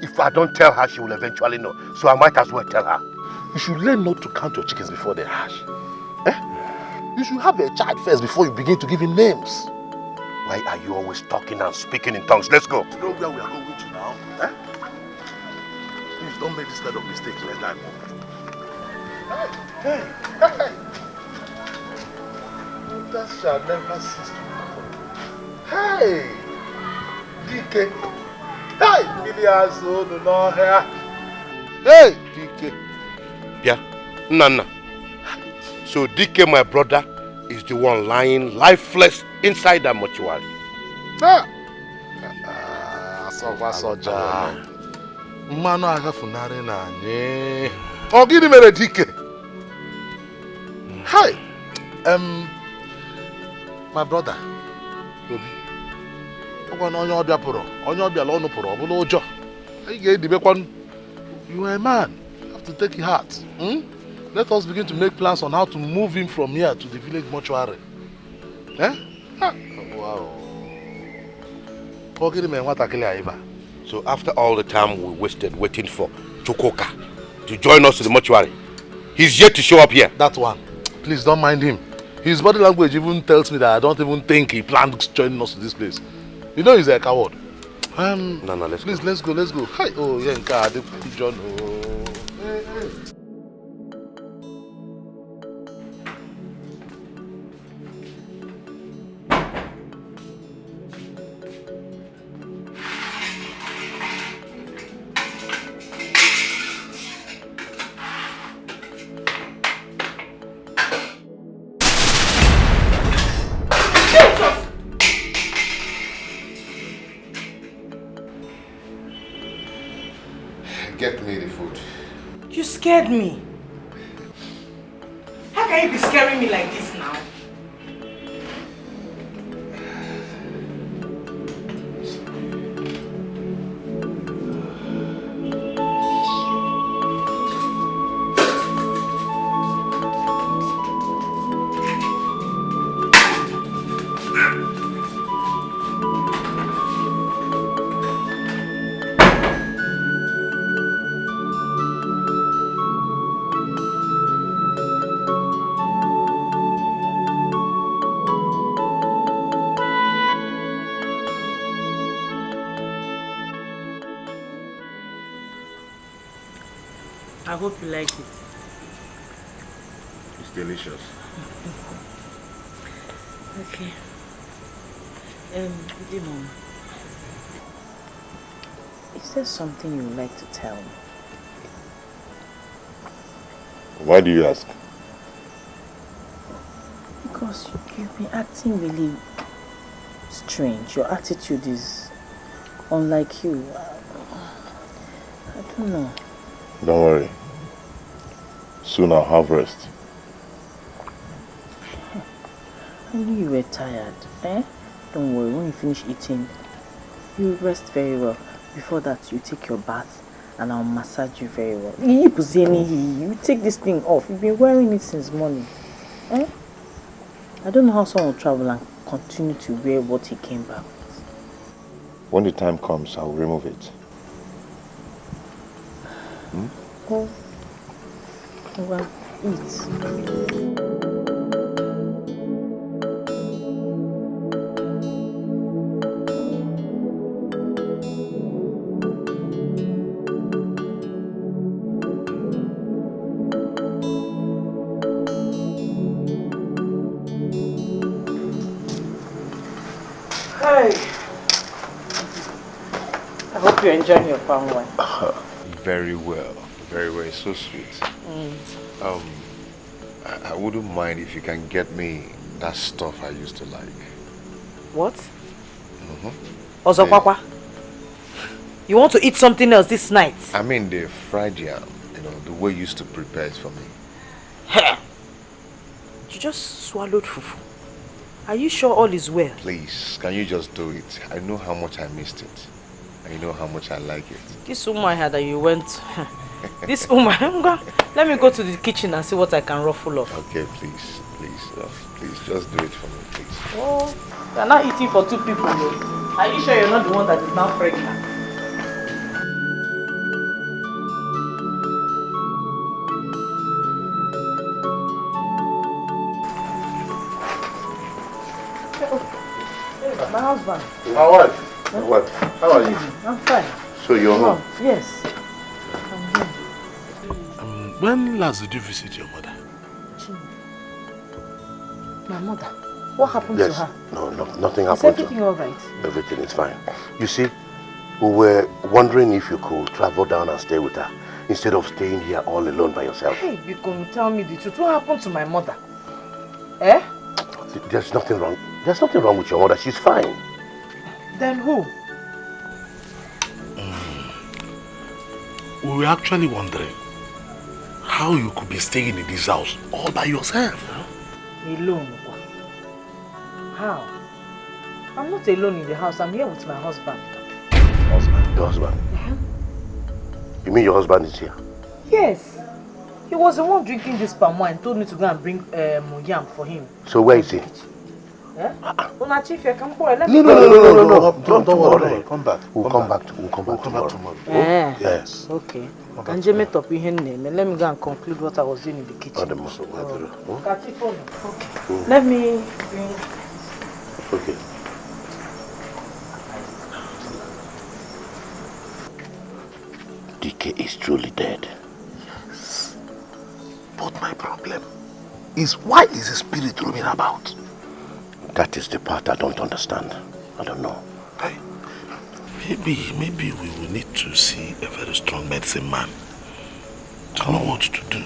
E: if I don't tell her, she will eventually know. So I might as well tell her. You should learn not to count your chickens before they hatch. You should have a child first before you begin to give him names. Why are you always talking and speaking in tongues? Let's go. You know where we are going to now? Please don't make this kind of mistake next time. Hey! That shall never cease to happen. Hey! DK! Hey! Millions old no hair. Hey! DK! Yeah, Nana. So DK, my brother, is the one lying lifeless inside that mortuary.
L: Soja. Mano agafunare na nye. Ogini mere DK. Hi. My brother. Obi. Ogwa onye obia pụrụ. Onye obia la onu pụrụ obula ụjọ. Anyị ga-edibekwa. You are a man. You have to take it hard. Let us begin to make plans on how to move him from here to the village mortuary. Wow.
E: So after all the time we wasted waiting for Chukoka to join us to the mortuary, he's yet to show up here.
L: That one. Please don't mind him. His body language even tells me that I don't even think he planned joining us to this place. You know he's a coward.
J: No, let's
L: please,
J: go.
L: Let's go. Hi. Oh, yeah, God, John. Oh. Hey.
B: Get me the food.
F: You scared me. How can you be scaring me like this now? I hope you like it.
B: It's delicious.
F: Okay. Good Mom. Is there something you would like to tell me?
B: Why do you ask?
F: Because you've been acting really strange. Your attitude is unlike you. I don't know.
B: Don't worry. Soon I'll have rest.
F: I knew you were tired. Don't worry, when you finish eating, you rest very well. Before that, you take your bath and I'll massage you very well. You take this thing off. You've been wearing it since morning. I don't know how someone will travel and continue to wear what he came back with.
B: When the time comes, I'll remove it.
F: Oh, well, eat. I hope you're enjoying your palm wine.
J: Very well. Very well. It's so sweet. I wouldn't mind if you can get me that stuff I used to like.
F: What? Ozokwakwa? You want to eat something else this night?
J: I mean the fried yam, the way you used to prepare it for me.
F: You just swallowed fufu. Are you sure all is well?
J: Please, can you just do it? I know how much I missed it. And you know how much I like it.
F: This woman here that you went... This woman... Let me go to the kitchen and see what I can ruffle up.
J: Okay, please, just do it for me, please.
F: Oh, you're not eating for 2 people though. Are you sure you're not the one that is now pregnant? My husband.
B: My wife. My wife. How are you?
F: I'm fine.
B: So you're home?
F: Yes. I'm here.
L: When last did you visit your mother?
F: My mother? What happened to her?
B: No, nothing happened.
F: Is everything all right?
B: Everything is fine. You see, we were wondering if you could travel down and stay with her instead of staying here all alone by yourself.
F: Hey, you can tell me the truth. What happened to my mother?
B: There's nothing wrong. There's nothing wrong with your mother. She's fine.
F: Then who?
L: We were actually wondering how you could be staying in this house all by yourself.
F: Alone? How? I'm not alone in the house. I'm here with my husband.
B: Husband? Your husband? You mean your husband is here?
F: Yes. He was the one drinking this palm wine and told me to go and bring yam for him.
B: So where is he?
F: No.
B: Don't worry. Come back. We'll come back tomorrow.
F: Yes. Okay. And let me go and conclude what I was doing in the kitchen. Okay. Let me bring...
B: Okay.
J: DK is truly dead.
L: Yes. But my problem is, why is his spirit roaming about?
J: That is the part I don't understand. I don't know.
L: Hey, maybe we will need to see a very strong medicine man to know what to do.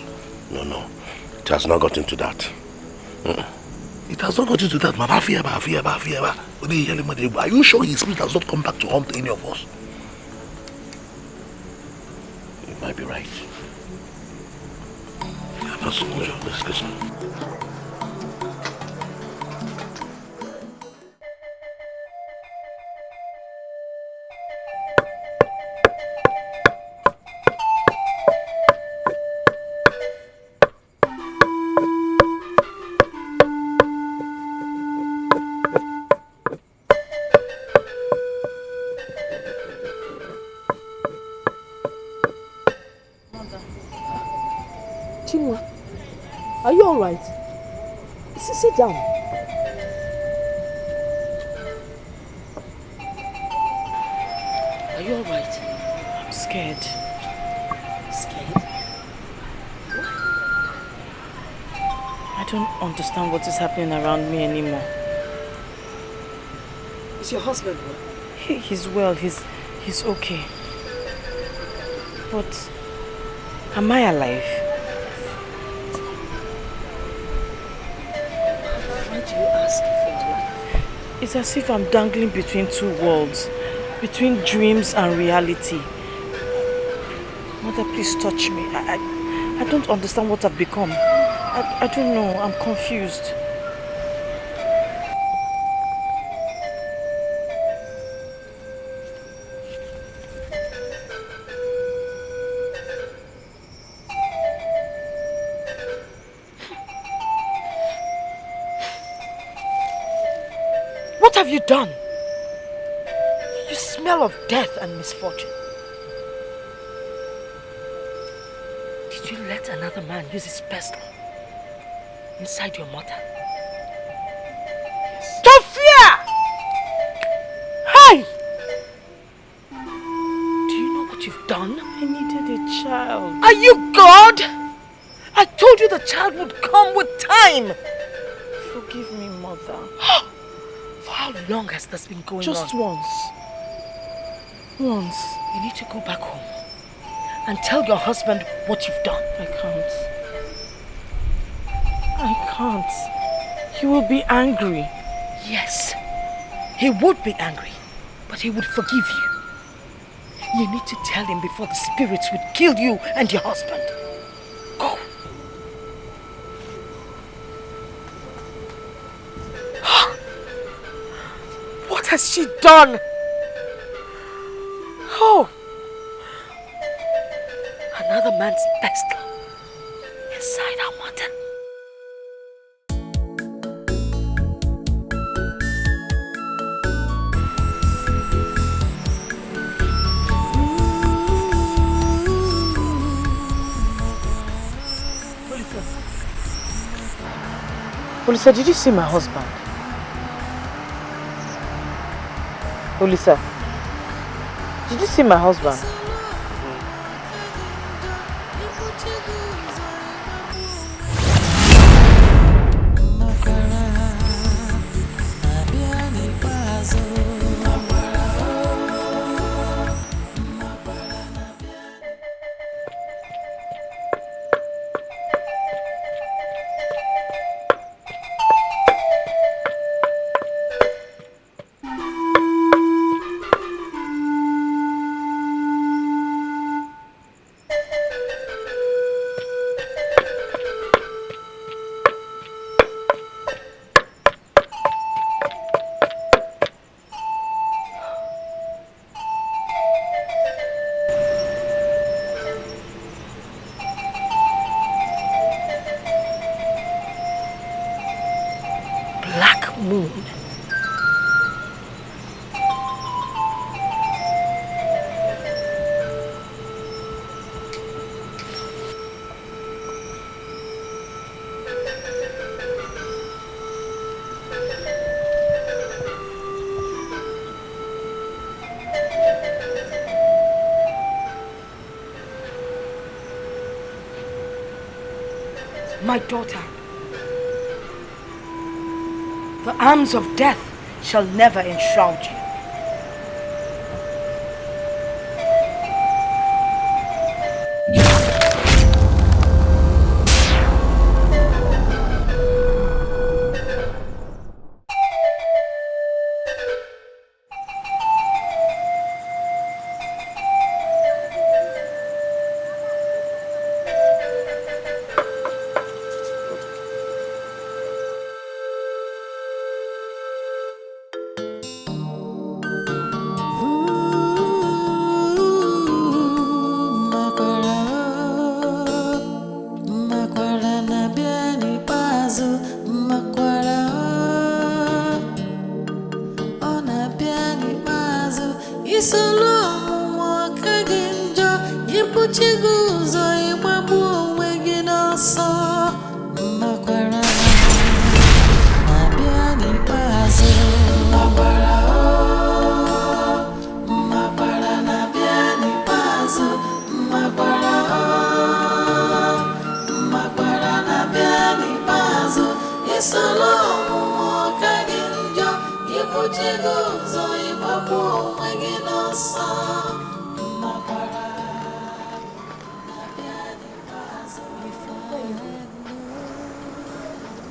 J: No. It has not gotten to that.
L: It has not gotten to that, man. Are you sure his spirit has not come back to haunt any of us?
J: You might be right.
L: Let's listen.
C: Are you alright? Sit down. Are you alright?
F: I'm scared.
C: Scared?
F: I don't understand what is happening around me anymore.
C: Is your husband well?
F: He's well. He's okay. But am I alive?
C: Why do you ask if you're alive?
F: It's as if I'm dangling between two worlds, between dreams and reality. Mother, please touch me. I don't understand what I've become. I don't know. I'm confused.
C: What have you done? You smell of death and misfortune. Did you let another man use his pestle inside your mother? Yes. Sophia! Hey! Do you know what you've done?
F: I needed a child.
C: Are you God? I told you the child would come with time.
F: Forgive me, Mother.
C: For how long has this been going on?
F: Just once. Once.
C: You need to go back home and tell your husband what you've done.
F: I can't. He will be angry.
C: Yes, he would be angry, but he would forgive you. You need to tell him before the spirits would kill you and your husband. Go. What has she done? Oh! Another man's pestle inside our mother.
F: Olisa, did you see my husband? Olisa, did you see my husband?
I: My daughter, the arms of death shall never enshroud you.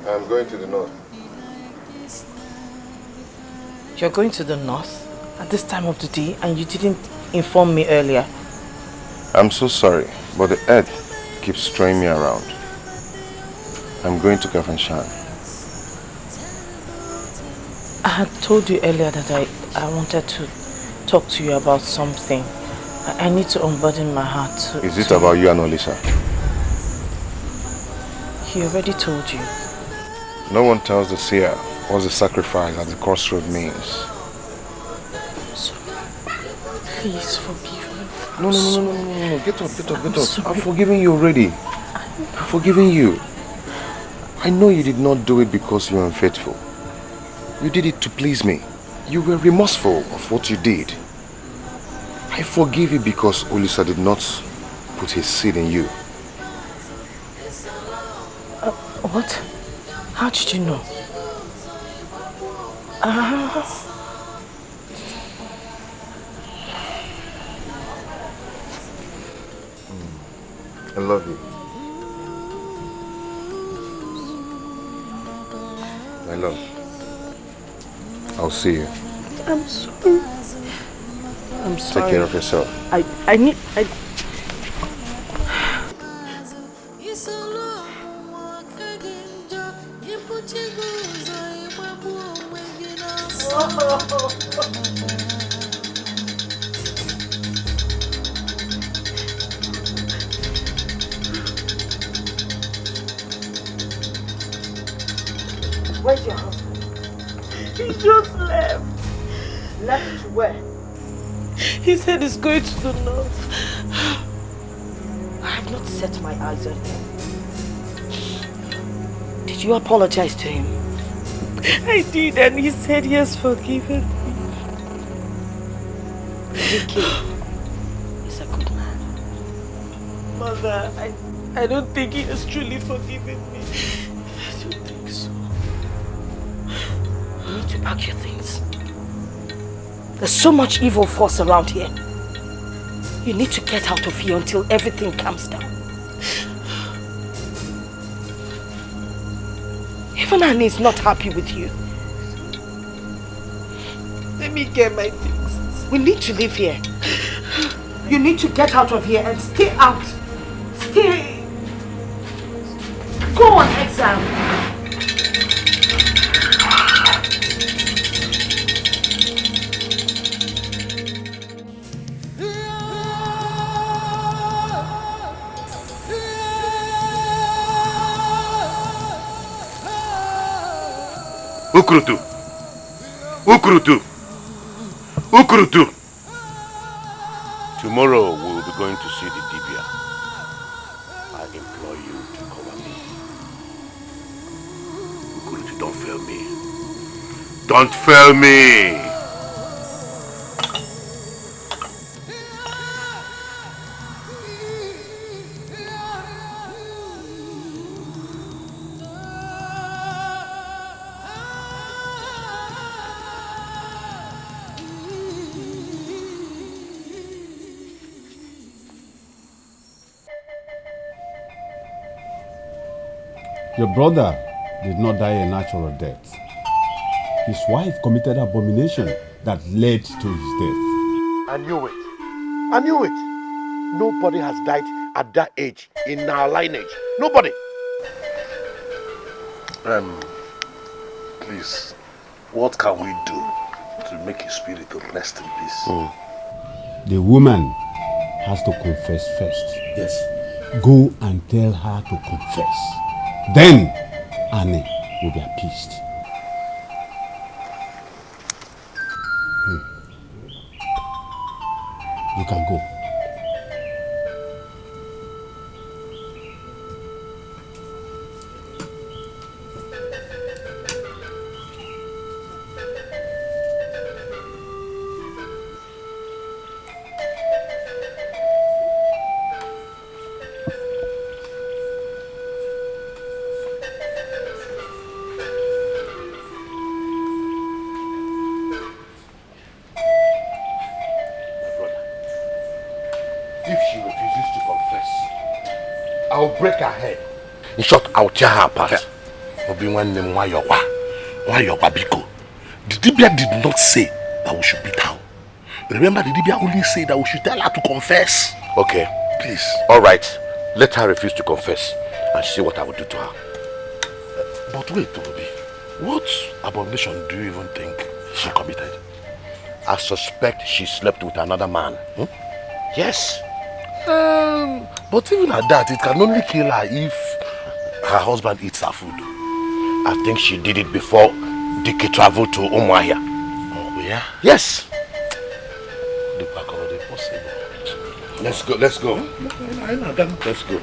B: I'm going to the north.
F: You're going to the north at this time of the day and you didn't inform me earlier.
B: I'm so sorry, but the earth keeps throwing me around. I'm going to Confronting.
F: I had told you earlier that I wanted to talk to you about something. I need to unburden my heart.
B: Is it about you and Olisa?
F: He already told you.
B: No one tells the seer what the sacrifice at the crossroad means.
F: So, please forgive me.
B: No. Get up. I've forgiven you already. I've forgiven you. I know you did not do it because you were unfaithful. You did it to please me. You were remorseful of what you did. I forgive you because Olisa did not put his seed in you.
F: What? How did you know?
B: I love you. My love. I'll see you.
F: I'm sorry. I'm sorry.
B: Take care of yourself.
F: I need...
C: Where's your husband? He just left. Left to where?
F: He said he's going to the north.
C: I have not set my eyes on him. Did you apologize to him?
F: I did, and he said he has forgiven me.
C: Vicky is a good man.
F: Mother, I don't think he has truly forgiven me. I don't think so.
C: You need to pack your things. There's so much evil force around here. You need to get out of here until everything calms down. Even Annie is not happy with you.
F: Let me get my things.
C: We need to live here. You need to get out of here and stay out. Stay. Go on exile.
J: Ukurutu! Tomorrow we will be going to see the Dibia. I implore you to cover me. Ukurutu, don't fail me. Don't fail me!
O: Your brother did not die a natural death. His wife committed abomination that led to his death.
L: I knew it. I knew it. Nobody has died at that age in our lineage. Nobody.
E: Please, what can we do to make his spirit rest in peace?
O: The woman has to confess first.
E: Yes.
O: Go and tell her to confess. Then Annie will be appeased. You can go.
L: Break her head.
E: In short, I'll tear her apart. Obi one name Wayowa Biko. The Dibia did not say that we should beat her. Remember, the Dibia only said that we should tell her to confess.
L: Okay.
E: Please.
L: Alright. Let her refuse to confess and see what I will do to her.
E: But wait, Obi. What abomination do you even think she committed?
L: I suspect she slept with another man. Yes.
E: But even at that, it can only kill her if her husband eats her food.
L: I think she did it before Dike traveled to Umuahia.
E: Oh, yeah?
L: Yes.
E: Let's go, let's go.
L: Let's go.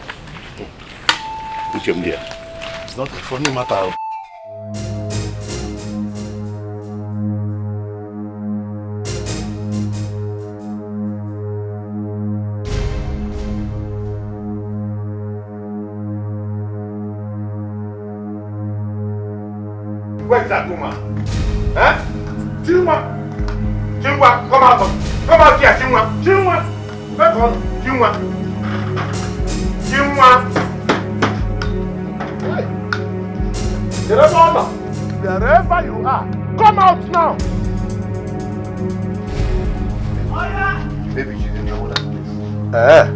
E: It's not a funny matter.
L: Where's that woman? Huh? Chinwa! Chinwa, come out! Come out here, Chinwa! Chinwa! Back on! Chinwa! Chinwa! Hey! Wherever you are, come out now! Maybe she didn't know what that is.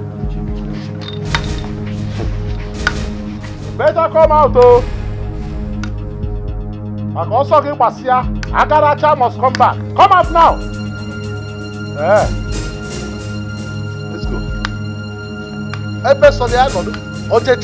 L: Better come out, oh! Agaracha must come back. Come out now. Let's go. Okay.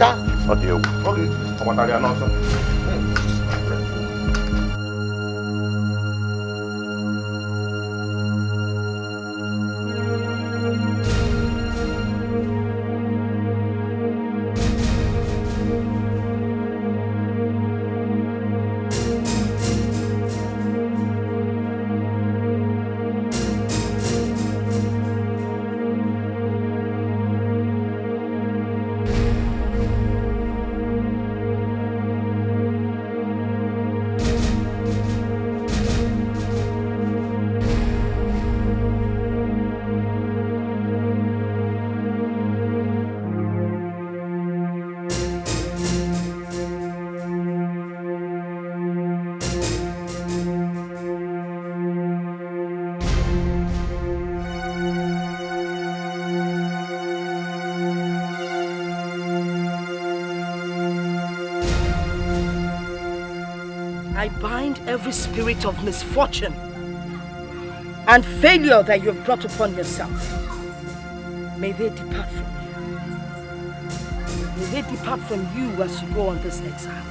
I: I bind every spirit of misfortune and failure that you have brought upon yourself. May they depart from you. May they depart from you as you go on this exile.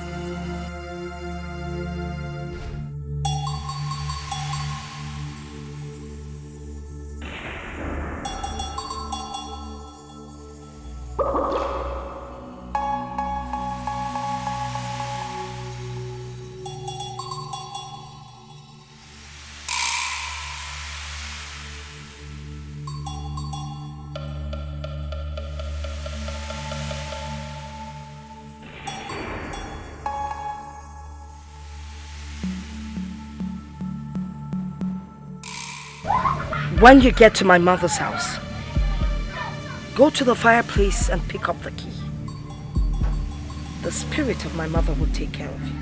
I: When you get to my mother's house, go to the fireplace and pick up the key. the spirit of my mother will take care of you.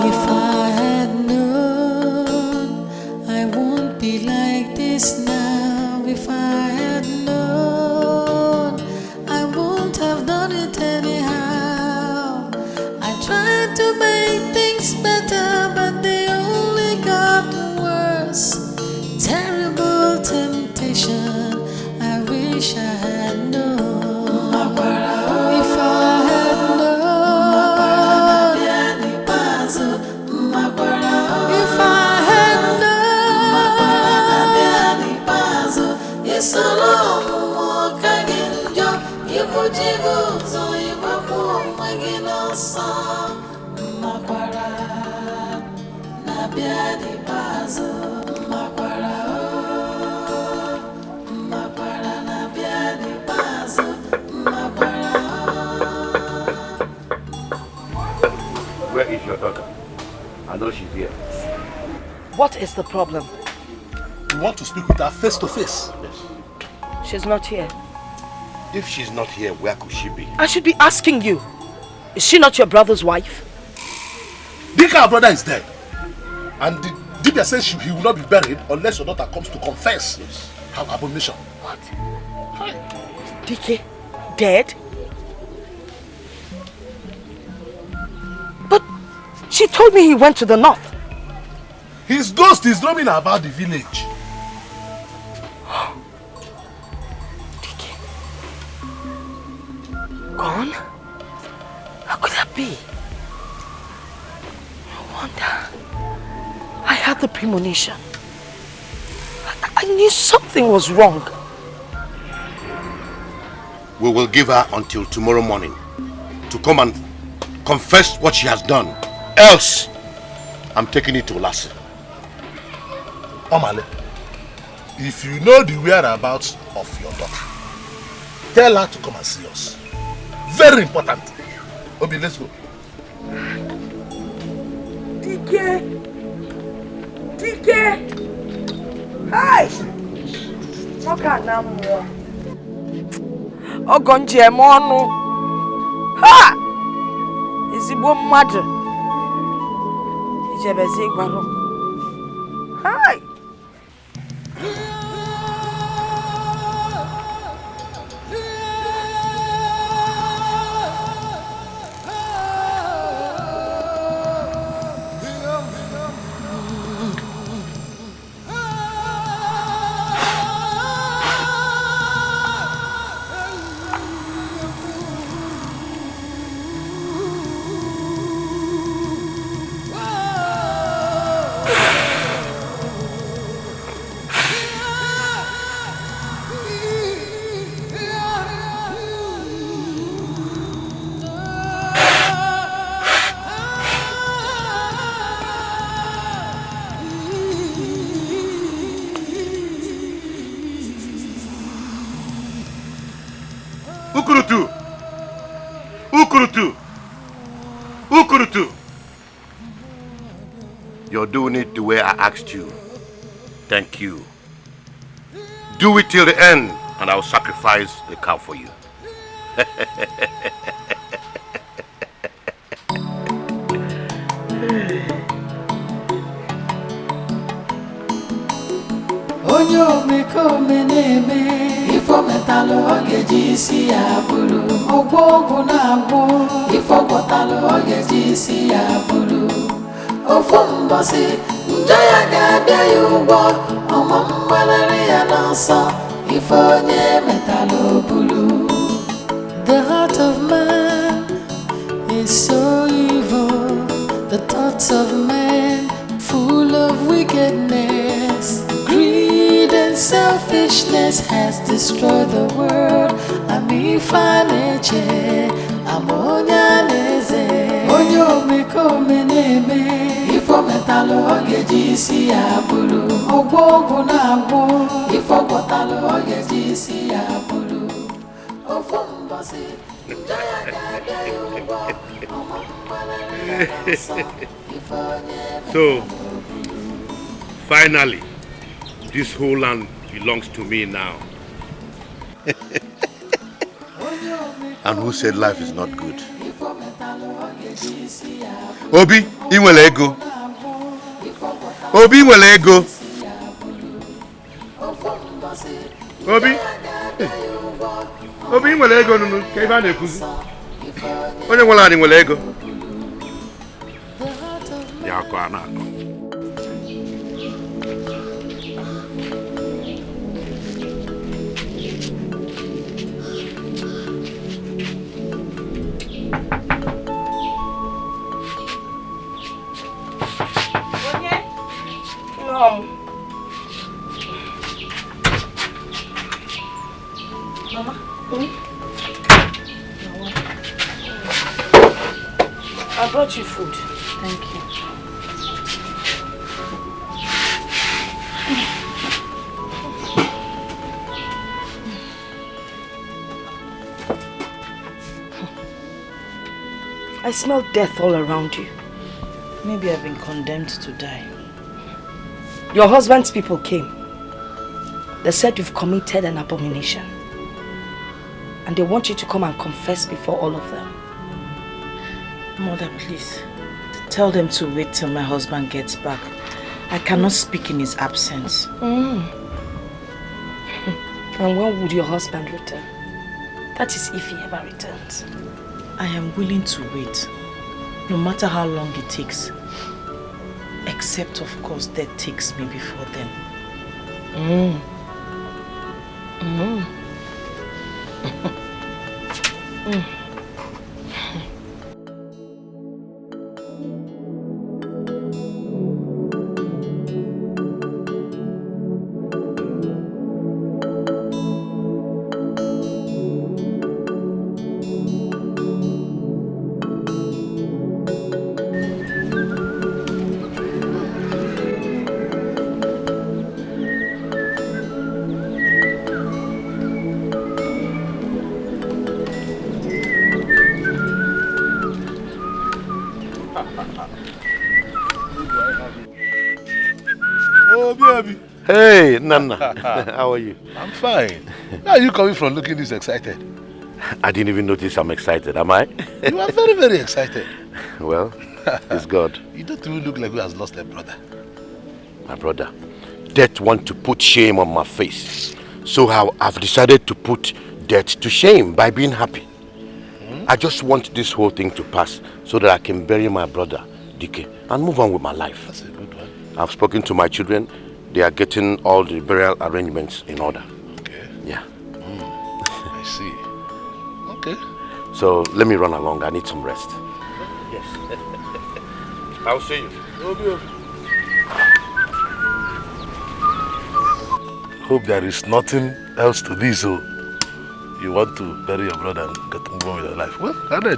H: If I had known, I won't be like this now. If I had known, I won't have done it anyhow. I tried to make things better, but they only got worse. Terrible temptation, I wish I had known. If I had known, if I had known, it's a long walk again. You put your goods on your back, again, also. Makwara, Nabiadi Bazo, Makwara, Makwara, Nabiadi Bazo, Makwara.
J: Where is your daughter? I know she's here.
I: What is the problem?
L: We want to speak with her face to face.
J: Yes.
I: She's not here.
J: If she's not here, where could she be?
I: I should be asking you. Is she not your brother's wife?
L: Dika, our brother, is dead. And the Dibia says he will not be buried unless your daughter comes to confess her abomination.
I: What? Dike, dead? But she told me he went to the north.
L: His ghost is roaming about the village.
I: Dike. Gone? How could that be? No wonder. I had the premonition. I knew something was wrong.
J: We will give her until tomorrow morning to come and confess what she has done. Else, I'm taking it to Lassie.
L: Omale, if you know the whereabouts of your daughter, tell her to come and see us. Very important. Obi, let's go.
I: Dike! Dike! Hi! Moka na mo. Ogonje mo no. Ha! Ezigbo mmadụ. Ijebezi gwaro. Hi!
J: Ukurutu! You're doing it the way I asked you. Thank you. Do it till the end, and I'll sacrifice the cow for you.
H: Onyo me come neme ifo metalo ogeji si abulu ogwo na agwo ifo kotalo ogeji si abulu ofo mbosi njaya ga bia yugo omo mbalare ya nanso ifo nye metalo bulu. The heart of man is so evil, the thoughts of man full of wickedness. Greed and selfishness has destroyed the world. Ami faneche, amonya leze. Onyo me come neme, ifo metalo ogeji si abulu. Ogwo na agwo, ifo kotalo ogeji si abulu. Ofo mbasi, njaya gaga yugo, omo mbalare yansa, ifo nye.
E: So, finally, this whole land belongs to me now.
L: And who said life is not good?
B: Obi, inwele ego. Obi, inwele ego.
E: Obi? Obi, inwele ego nunu, ka ibe a na-ekuzi. Onye nwere anyị nwere ego. Ya akọ a na-akọ.
F: Mama.
I: I brought you food.
F: Thank you.
I: I smell death all around you.
F: Maybe I've been condemned to die.
I: Your husband's people came. They said you've committed an abomination. And they want you to come and confess before all of them.
F: Mother, please. Tell them to wait till my husband gets back. I cannot speak in his absence.
I: And when would your husband return? That is if he ever returns.
F: I am willing to wait, no matter how long it takes. Except, of course, death takes me before then.
L: Hey, Nana. How are you?
E: I'm fine. Where are you coming from looking this excited?
L: I didn't even notice I'm excited, am I?
E: You are very, very excited.
L: Well, it's God.
E: You don't even look like who has lost a brother.
L: My brother, death wants to put shame on my face. So I've decided to put death to shame by being happy. I just want this whole thing to pass so that I can bury my brother, Dike, and move on with my life.
E: That's a good one.
L: I've spoken to my children. They are getting all the burial arrangements in order.
E: Okay.
L: Yeah.
E: I see. Okay.
L: So let me run along. I need some rest.
E: Yes.
L: I'll see you.
E: Hope there is nothing else to this. So you want to bury your brother and get to move on with your life. Well, I know.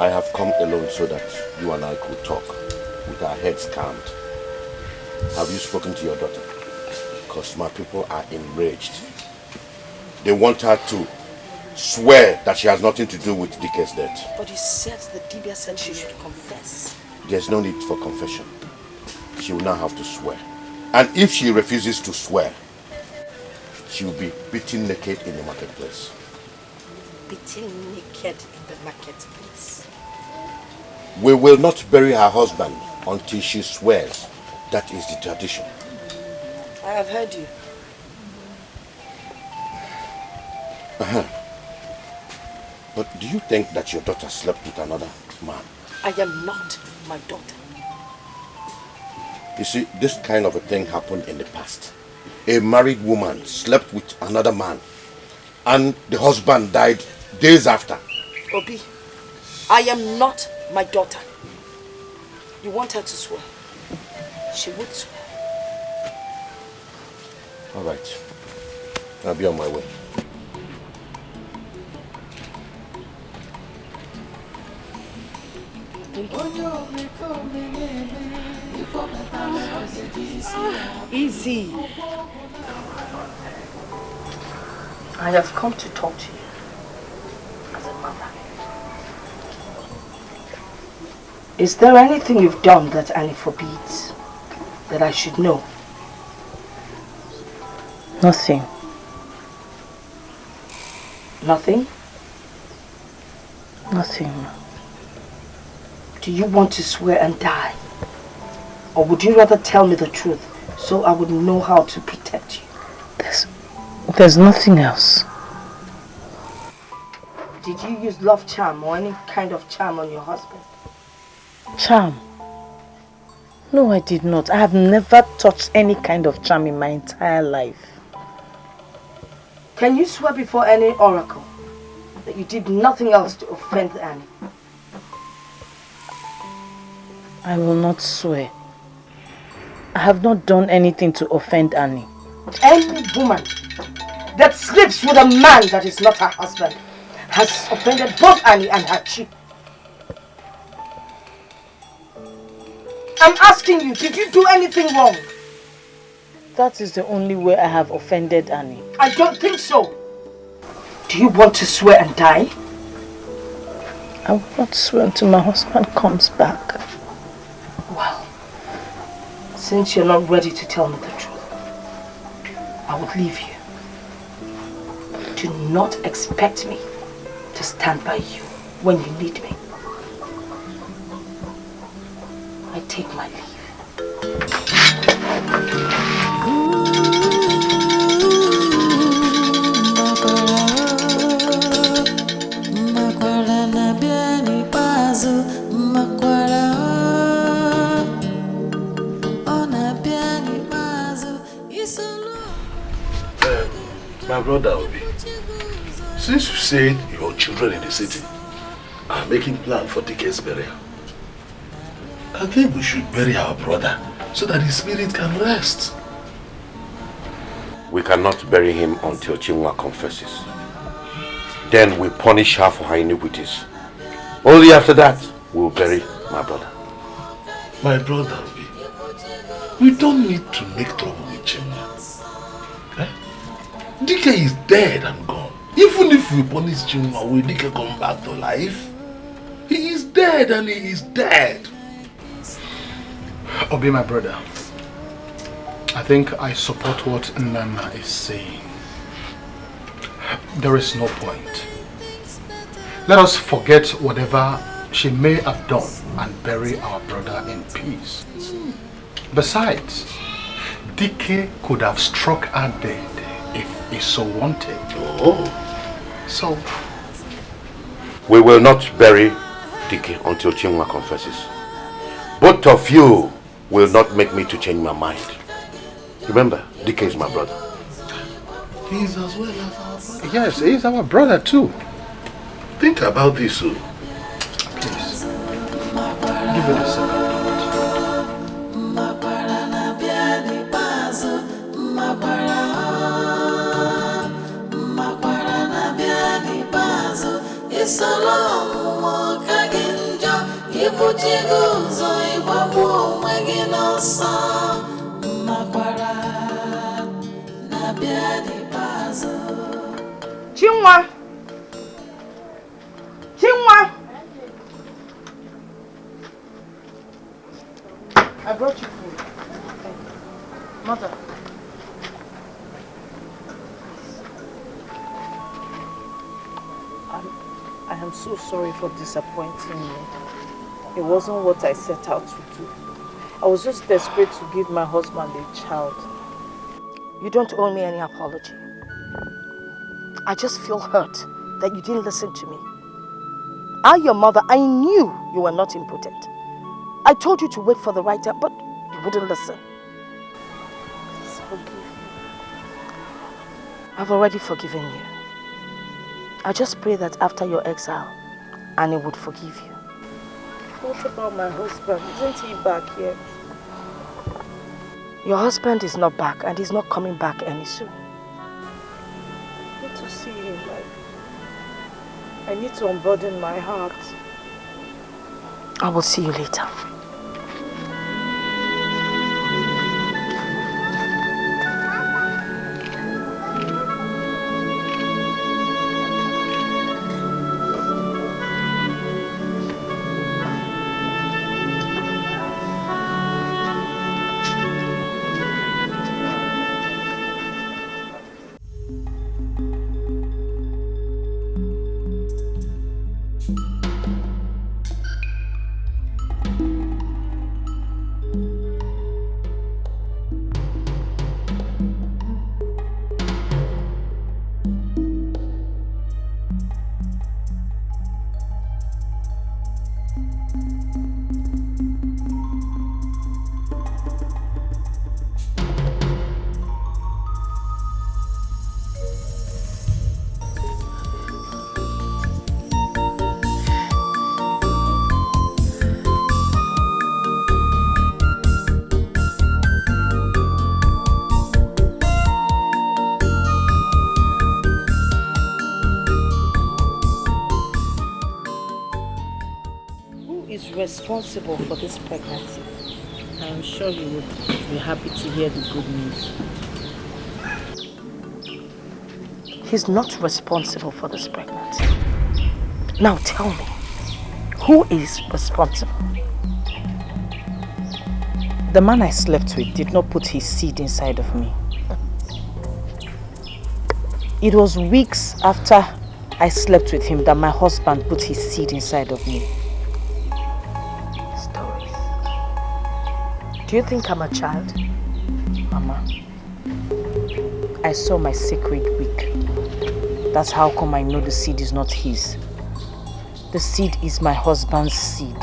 J: I have come alone so that you and I could talk with our heads calmed. Have you spoken to your daughter? Because my people are enraged. They want her to swear that she has nothing to do with Dike's death.
I: But you said the Dibia said she should confess.
J: There's no need for confession. She will now have to swear. And if she refuses to swear, she will be beaten naked in the marketplace.
I: Beaten naked in the marketplace?
J: We will not bury her husband until she swears. That is the tradition.
I: I have heard you.
J: But do you think that your daughter slept with another man?
I: I am not my daughter.
J: You see, this kind of a thing happened in the past. A married woman slept with another man and the husband died days after.
I: Obi, I am not my daughter. You want her to swear? She would swear.
J: All right. I'll be on my way.
I: Easy. I have come to talk to you as a mother. Is there anything you've done that Annie forbids that I should know?
G: Nothing.
I: Nothing?
G: Nothing.
I: Do you want to swear and die? Or would you rather tell me the truth so I would know how to protect you?
G: There's nothing else.
I: Did you use love charm or any kind of charm on your husband?
G: Charm? No, I did not. I have never touched any kind of charm in my entire life.
I: Can you swear before any oracle that you did nothing else to offend Annie?
G: I will not swear. I have not done anything to offend Annie.
I: Any woman that sleeps with a man that is not her husband has offended both Annie and her chief. I'm asking you, did you do anything wrong?
G: That is the only way I have offended Annie.
I: I don't think so. Do you want to swear and die?
G: I will not swear until my husband comes back.
I: Well, since you're not ready to tell me the truth, I would leave you. Do not expect me to stand by you when you need me. I take my leave.
L: My brother Obi, since you said your children in the city are making plans for Dike's burial, I think we should bury our brother so that his spirit can rest.
J: We cannot bury him until Chinua confesses. Then we punish her for her iniquities. Only after that, we'll bury my brother.
L: My brother Obi, we don't need to make trouble with Chinua. Dike is dead and gone. Even if we punish Chinua, will Dike come back to life? He is dead and he is dead.
P: Obi, my brother, I think I support what Nana is saying. There is no point. Let us forget whatever she may have done and bury our brother in peace. Besides, Dike could have struck her dead if he so wanted.
L: Oh.
P: So,
J: we will not bury Dike until Chinua confesses. Both of you will not make me to change my mind. Remember, Dike is my brother.
L: He is as well as our brother.
P: Yes, he is our brother too.
L: Think about this, so.
P: Please, give it a second.
H: It's a long walk again.
I: Chinwa! Chinwa! I brought you food. Mother. I am so sorry for disappointing you. It wasn't what I set out to do. I was just desperate to give my husband a child.
Q: You don't owe me any apology. I just feel hurt that you didn't listen to me. I, your mother, I knew you were not impotent. I told you to wait for the right time, but you wouldn't listen.
I: Please forgive me.
Q: I've already forgiven you. I just pray that after your exile, Annie would forgive you.
I: What about my husband? Isn't he back yet?
Q: Your husband is not back, and he's not coming back any soon.
I: I need to see him. I need to unburden my heart.
Q: I will see you later.
I: Responsible for this pregnancy? I am sure you would be happy to hear the good news.
Q: He's not responsible for this pregnancy. Now tell me, who is responsible?
F: The man I slept with did not put his seed inside of me. It was weeks after I slept with him that my husband put his seed inside of me.
Q: Do you think I'm a child?
F: Mama, I saw my sacred week. That's how come I know the seed is not his. The seed is my husband's seed.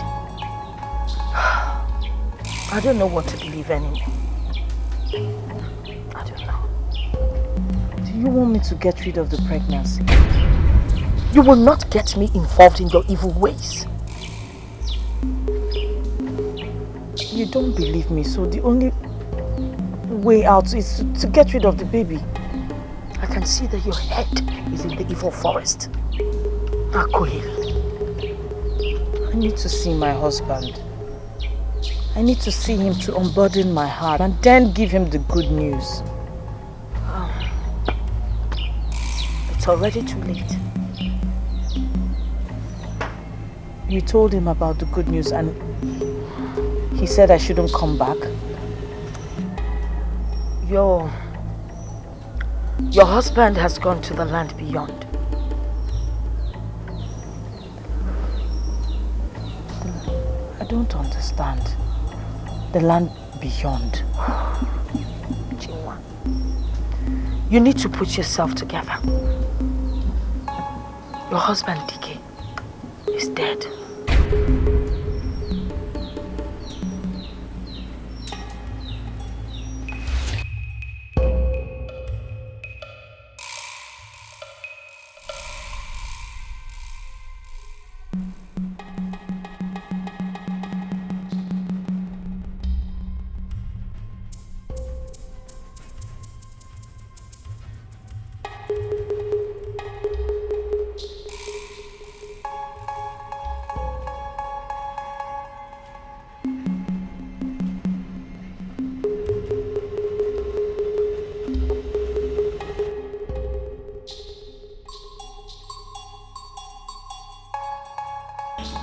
Q: I don't know what to believe anymore. I don't know.
F: Do you want me to get rid of the pregnancy?
Q: You will not get me involved in your evil ways.
F: You don't believe me, so the only way out is to get rid of the baby.
Q: I can see that your head is in the evil forest.
F: I need to see my husband. I need to see him to unburden my heart and then give him the good news.
Q: It's already too late.
F: You told him about the good news and he said I shouldn't come back.
Q: Your husband has gone to the land beyond.
F: I don't understand. The land beyond.
Q: Chinwa, you need to put yourself together. Your husband, Dike, is dead.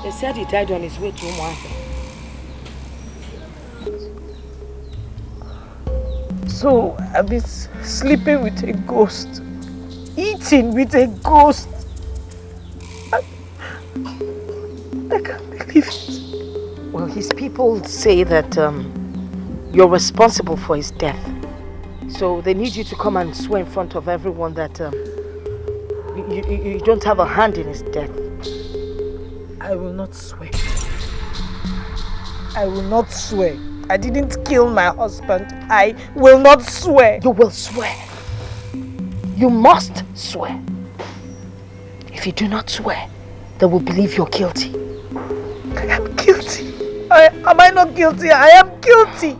I: They said he died on his way to Umuahia.
C: So I've been sleeping with a ghost, eating with a ghost. I can't believe it.
Q: Well, his people say that you're responsible for his death. So they need you to come and swear in front of everyone that you don't have a hand in his death.
C: I will not swear. I will not swear. I didn't kill my husband. I will not swear.
Q: You will swear. You must swear. If you do not swear, they will believe you're guilty.
C: I am guilty. Am I not guilty? I am guilty.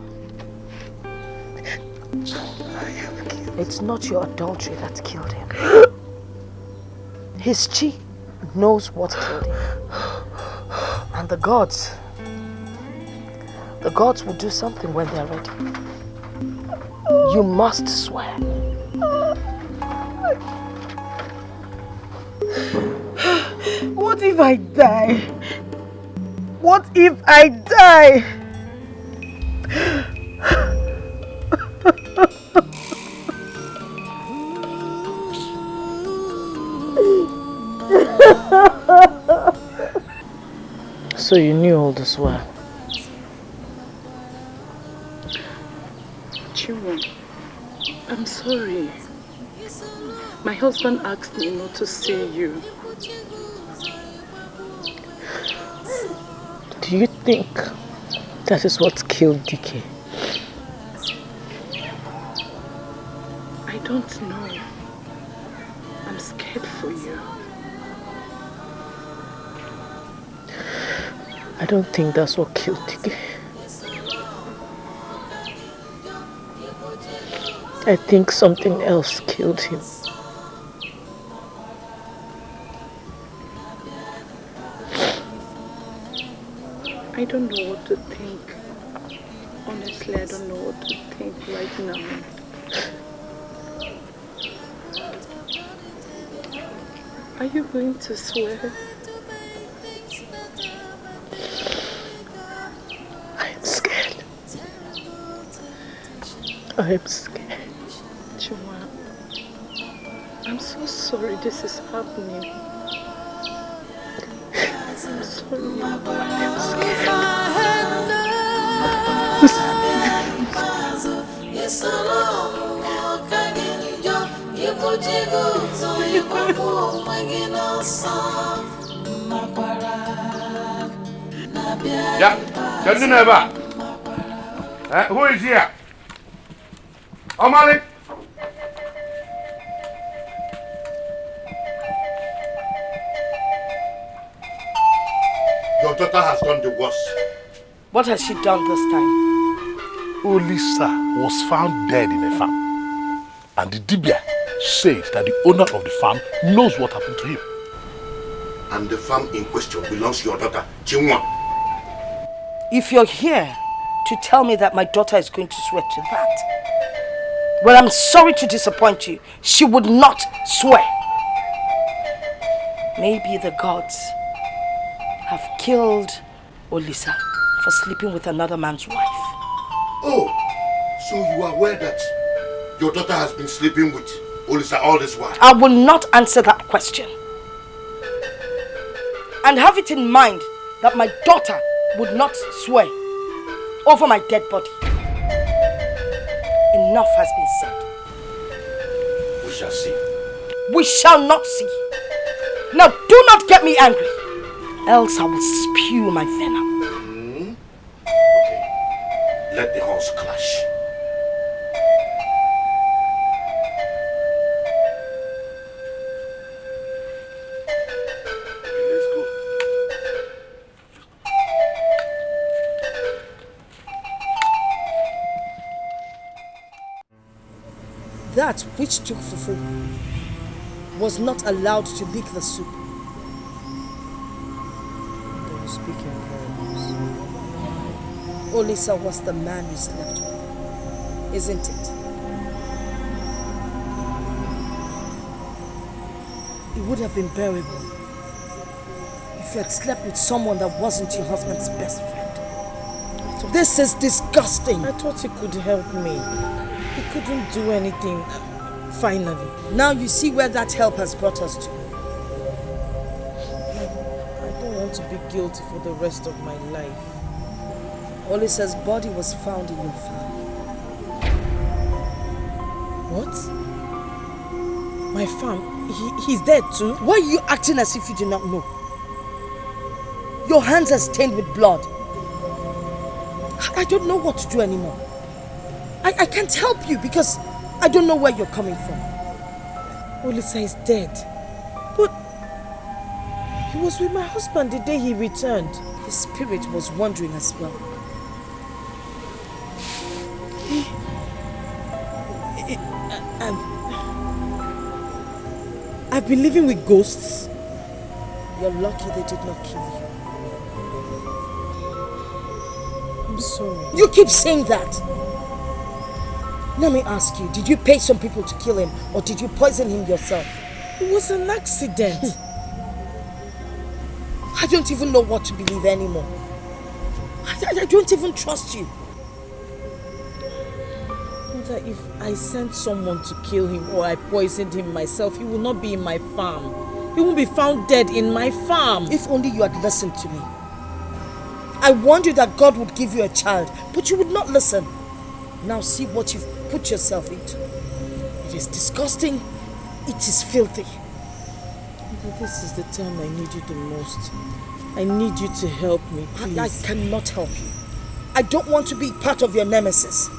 Q: It's not your adultery that killed him. His chi knows what killed him. And the gods will do something when they're ready. You must swear.
C: What if I die? What if I die?
Q: So you knew all this while?
A: Chinwe, I'm sorry. My husband asked me not to see you.
C: Do you think that is what killed DK?
A: I don't know. I'm scared for you.
C: I don't think that's what killed DK. I think something else killed him.
A: I don't know what to think. Honestly, I don't know what to think right now. Are you going to swear?
C: I'm scared. I'm scared.
A: Chuma, I'm so sorry this is happening. I'm sorry. I'm
E: Yeah, can you never? Who is here? Omali?
L: Your daughter has done the worst.
I: What has she done this time?
P: Olisa was found dead in a farm. And the Dibia says that the owner of the farm knows what happened to him.
B: And the farm in question belongs to your daughter, Chinwe.
Q: If you're here to tell me that my daughter is going to swear to that, well, I'm sorry to disappoint you. She would not swear. Maybe the gods have killed Olisa for sleeping with another man's wife.
B: Oh, so you are aware that your daughter has been sleeping with Olisa all this while?
Q: I will not answer that question. And have it in mind that my daughter would not swear over my dead body. Enough has been said.
B: We shall see.
Q: We shall not see. Now do not get me angry, else I will spew my venom.
B: Okay, let the horse clash.
Q: That which took fufu was not allowed to lick the soup.
D: They were speaking parables.
Q: Olisa was the man you slept with, isn't it? It would have been bearable if you had slept with someone that wasn't your husband's best friend. This is disgusting.
D: I thought he could help me. He couldn't do anything. Finally.
Q: Now you see where that help has brought us to.
D: I don't want to be guilty for the rest of my life.
Q: Olisa's body was found in your farm.
D: What? My farm? He's dead too?
Q: Why are you acting as if you do not know? Your hands are stained with blood. I don't know what to do anymore. I can't help you because I don't know where you're coming from.
D: Olisa is dead. But he was with my husband the day he returned.
Q: His spirit was wandering as well.
D: I've been living with ghosts.
Q: You're lucky they did not kill you.
D: I'm sorry.
Q: You keep saying that. Let me ask you, did you pay some people to kill him or did you poison him yourself?
D: It was an accident.
Q: I don't even know what to believe anymore. I don't even trust you.
D: Mother, if I sent someone to kill him or I poisoned him myself, he will not be in my farm. He won't be found dead in my farm.
Q: If only you had listened to me. I warned you that God would give you a child, but you would not listen. Now see what you've put yourself into. It is disgusting. It is filthy.
D: But this is the time I need you the most. I need you to help me, please.
Q: I cannot help you. I don't want to be part of your nemesis.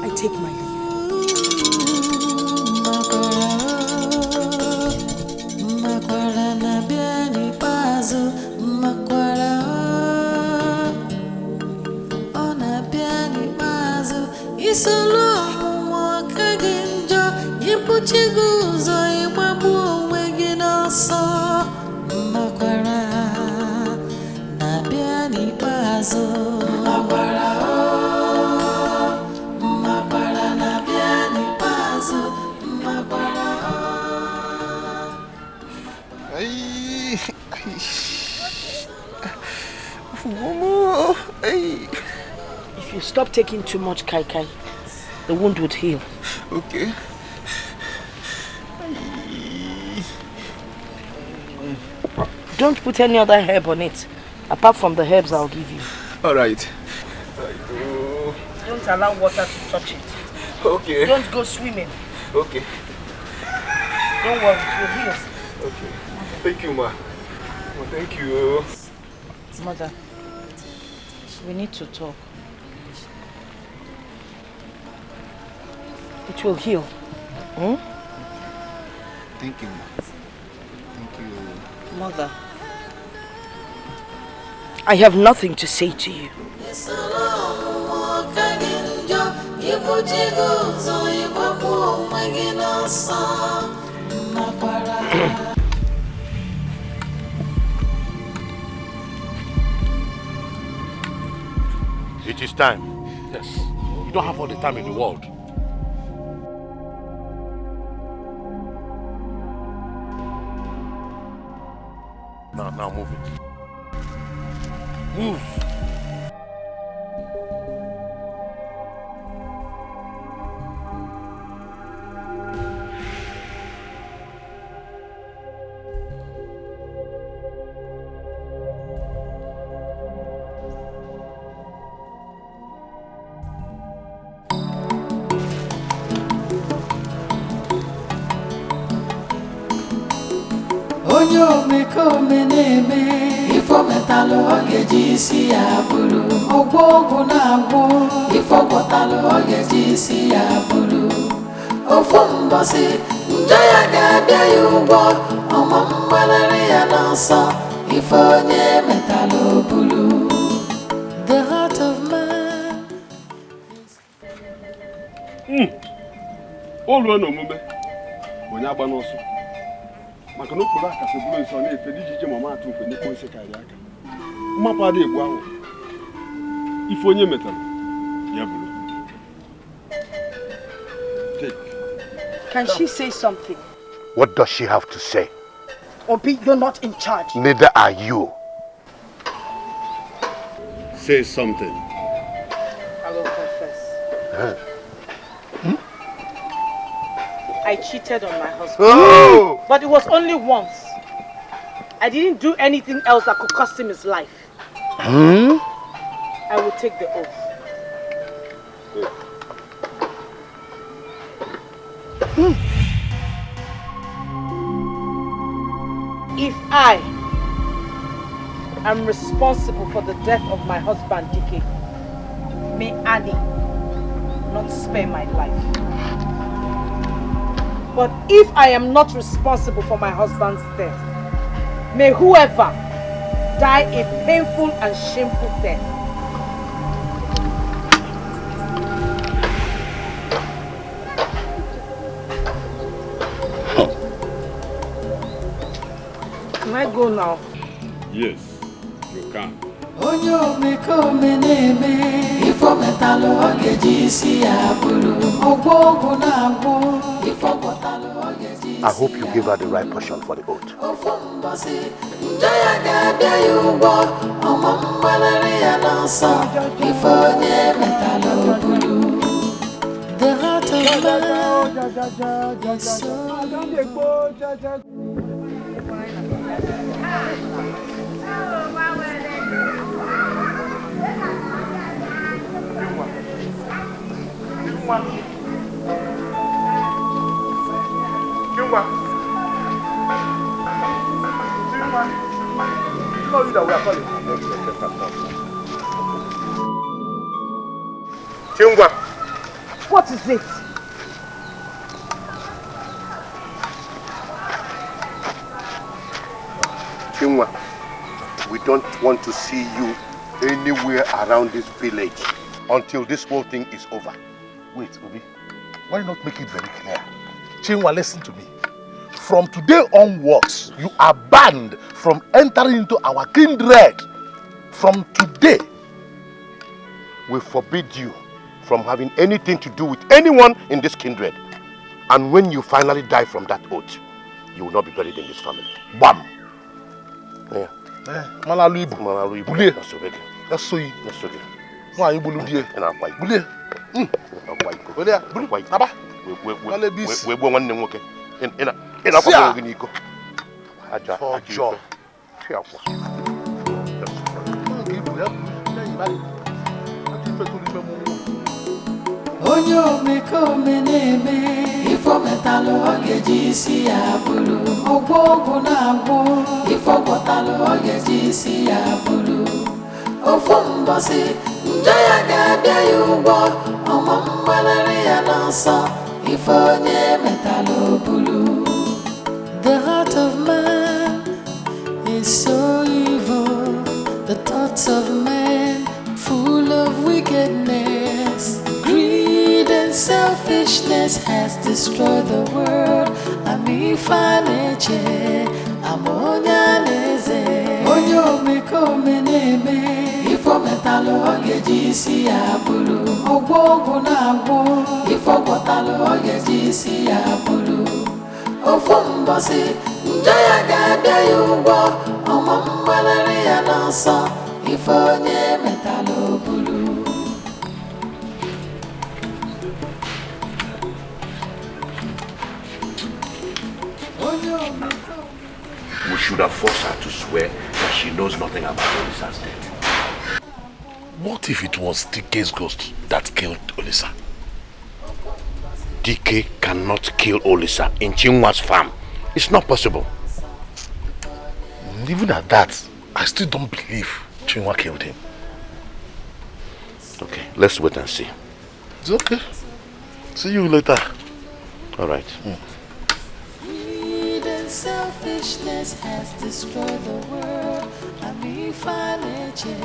Q: I take my leave.
I: If you stop taking too much kai kai, the wound would heal.
J: Okay.
I: Don't put any other herb on it, apart from the herbs I'll give you.
J: All right.
I: Don't allow water to touch it.
J: Okay.
I: Don't go swimming.
J: Okay.
I: Don't worry, it will heal.
J: Okay. Thank you, ma. Well, thank you.
I: Mother, we need to talk. It will heal. Hmm?
J: Thank you, ma. Thank you.
I: Mother, I have nothing to say to you.
L: It is time. Yes. You don't have all the time in the world. Now move it. Move.
H: Onye omekome na-eme ifo metalụ ọ ga-eji isi ya bụrụ ọgwụ ọgwụ na-agwụ ifo gwọtalụ ọ ga-eji isi ya bụrụ ofu mbọsị njọ ya ga-abịa ya ụgwọ ọma mgbalịrị ya n'ọsọ ifo onye metalụ bụrụ. The heart of man.
O: Olu na omume onye agba n'ọsọ maka na okporo aka sebulu nsọ na-efe dijije mama atụ mfe n'ekpo isi karịa aka mmapụ ada egbu ahụ ife onye metara ya bụrụ.
I: Can she say something?
L: What does she have to say?
Q: Obi, you're not in charge.
B: Neither are you.
O: Say something.
Q: I will confess. I cheated on my husband.
B: Oh!
Q: But it was only once. I didn't do anything else that could cost him his life. I will take the oath. If I am responsible for the death of my husband, Dike, may Annie not spare my life. But if I am not responsible for my husband's death, may whoever die a painful and shameful death. Can I go now?
O: Yes, you can.
H: Onyo meko meneme ifo metalo ogeji si abulu ogbogun na agbo ifo metalo ogeji.
B: I hope you give her the right portion for the oath.
H: Ofumbosi njaya gabia yugo omo mbalere ya nansa ifo nye metalo bulu. The heart of man is so.
B: Chingwa.
Q: What is it?
B: Chingwa, we don't want to see you anywhere around this village until this whole thing is over.
L: Wait, Obi. Why not make it very clear? Chinwa, listen to me. From today onwards, you are banned from entering into our kindred. From today,
B: we forbid you from having anything to do with anyone in this kindred. And when you finally die from that oath, you will not be buried in this family.
L: Bam!
B: Yeah.
L: Malalu Ibu.
B: Malalu Ibu.
L: Bule.
B: That's so.
L: That's so. Why you bulu die?
B: And I'm white.
L: Bule.
B: Bule.
L: Bulu.
B: White.
L: Naba.
B: We go one nwoke. In akwa go niko. Aja.
L: Ojo.
H: Onyo meko meneme ifo metalo ogeji si abulu ogbogun na agbo ifo metalo ogeji si abulu ofumbosi njaya gabia yugo omo mbalere ya nansa ifo nye metalo bulu. The heart of man is so evil, the thoughts of man full of wickedness. Greed and selfishness has destroyed the world. Ami faneche, amonya leze. Onyo meko meneme, ifo metalo ogeji si abulu. Ogbogun na agbo, ifo metalo ogeji si abulu. Ofumbosi njaya gabia yugo omo mbalere ya nansa ifo nye metalo bulu.
J: We should have forced her to swear that she knows nothing about Olisa's death.
L: What if it was DK's ghost that killed Olisa?
B: DK cannot kill Olisa in Chinwa's farm. It's not possible.
L: Even at that, I still don't believe Chinwa killed him.
B: Okay, let's wait and see.
L: It's okay. See you later.
B: All right.
H: Greed and selfishness has destroyed the world. Ami faneche,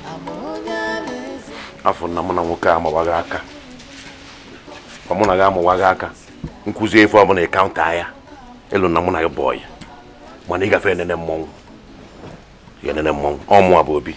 H: amonya leze.
B: Afọ na muna nwoke amawaga aka. Muna ga amawaga aka. Nkuzi efu abụ na account aya. Elu na muna ga boy. Mana ị gafe nene mmọnwụ. Ya nene mmọnwụ. Ọmụ abụ Obi.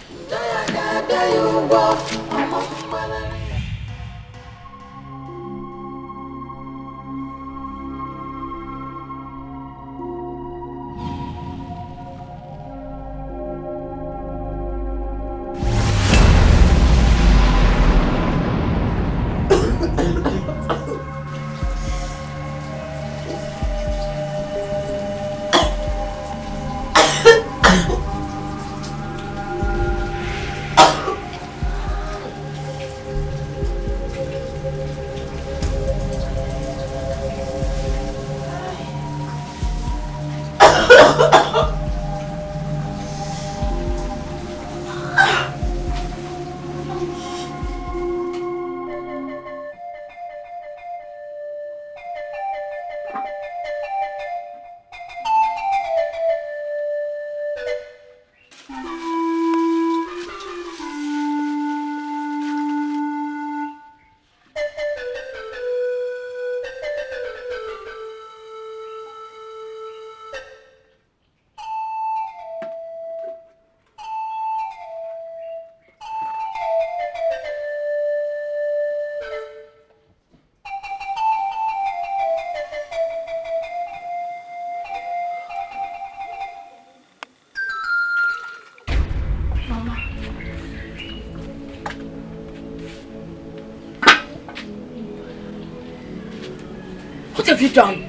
Q: have you done?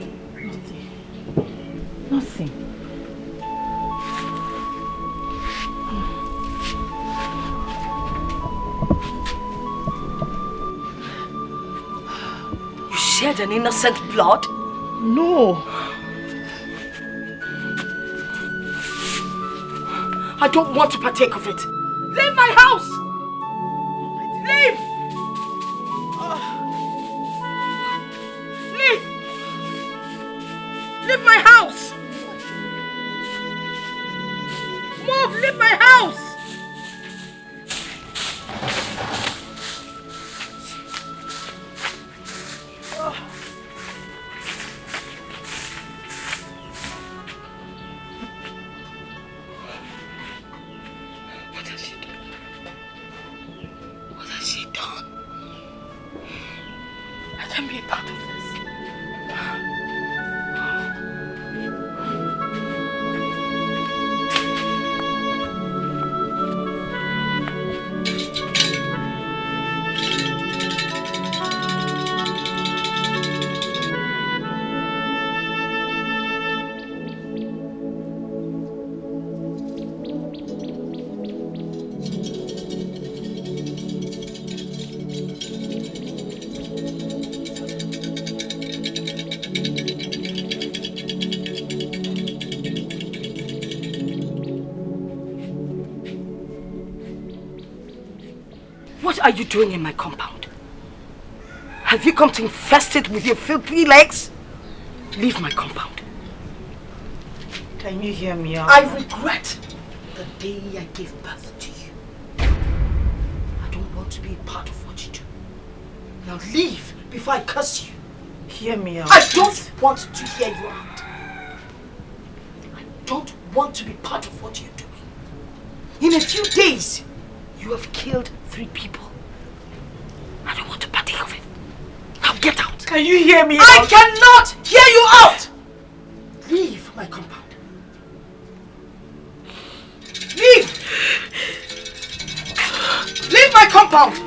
G: Nothing.
Q: You shed an innocent blood?
G: No.
Q: I don't want to partake of it. Leave my house! Leave! Leave! Leave my house! Move! Leave my house!
G: What has she done? What has she done? I can't be a part of this.
Q: What are you doing in my compound? Have you come to infest it with your filthy legs? Leave my compound.
G: Can you hear me out?
Q: I regret the day I gave birth to you. I don't want to be a part of what you do. Now leave before I curse you.
G: Hear me out.
Q: I don't want to hear you out. I don't want to be part of what you're doing. In a few days, you have killed 3 people. I don't want to partake of it. Now get out.
G: Can you hear me out?
Q: I cannot hear you out. Leave my compound. Leave! Leave my compound!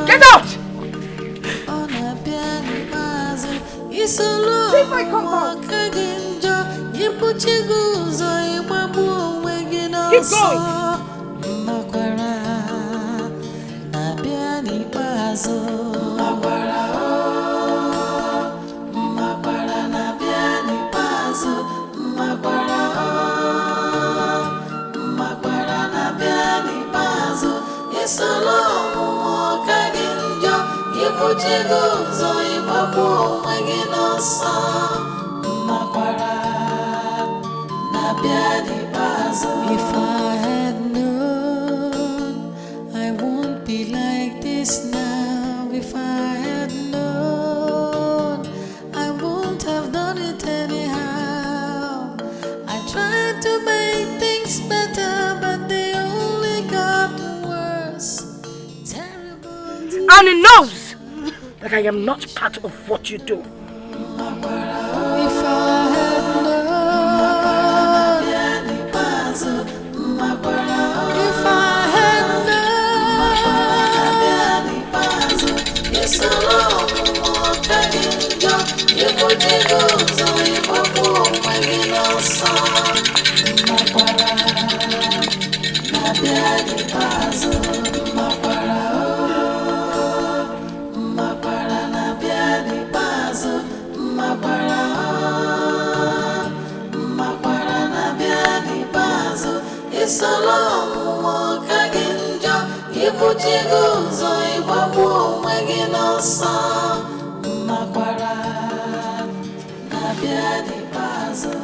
Q: Get out! Leave my compound! Keep going!
H: If I had known, I won't be like this now. If I had known, I won't have done it anyhow. I tried to make things better, but they only got worse. Terrible.
Q: And he knows that I am not part of what you do.
H: If I had known, if I had known, it's a long walk again. You put your goals on your bubble when you know some. My daddy puzzle, my para, na daddy puzzle, my para, na daddy puzzle. It's a long walk again. You put your goals on your bubble when you know some. My para, na daddy puzzle.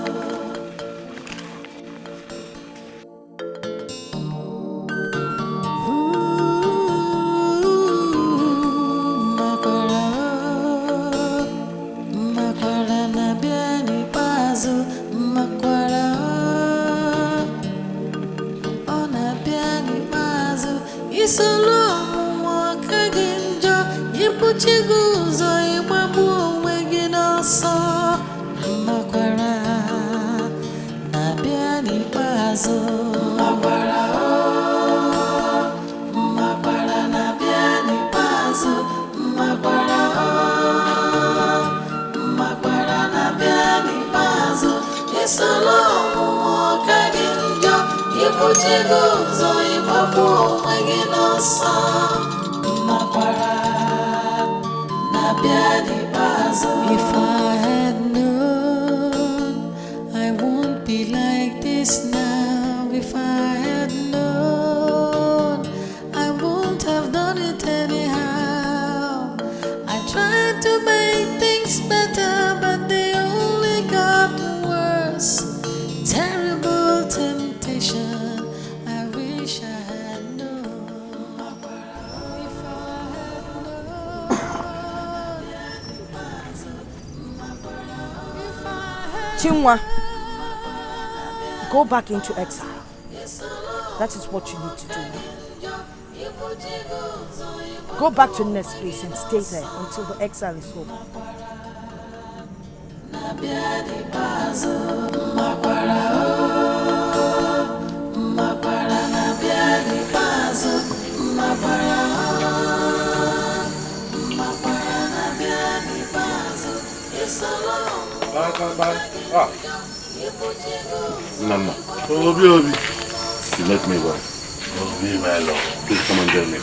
H: If I had known, I won't be like this now. If I had known, I won't have done it anyhow. I tried to make things better, but they only got worse. Terrible temptation, I wish I had known. If I had known,
Q: Chinwa, go back into exile. That is what you need to do. Go back to the next place and stay there until the exile is over.
L: Bye. Ah.
E: Nana.
L: Obi.
E: You let me go.
L: Obi, my love.
E: Please come and join me.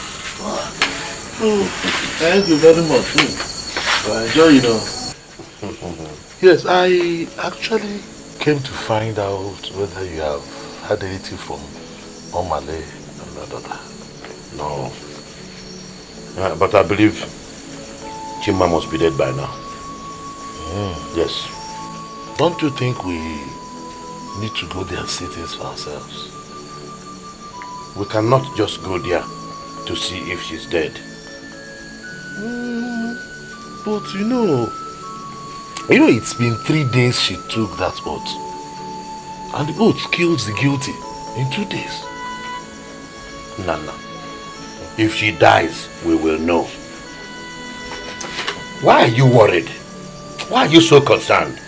L: Thank you very much. I enjoy, Yes, I actually came to find out whether you have had anything from Omale and my daughter.
E: No. But I believe Chima must be dead by now. Yes.
L: Don't you think we need to go there and see things for ourselves?
E: We cannot just go there to see if she's dead.
L: But it's been 3 days she took that oath. And the oath kills the guilty in 2 days.
E: Nana, if she dies, we will know. Why are you worried? Why are you so concerned?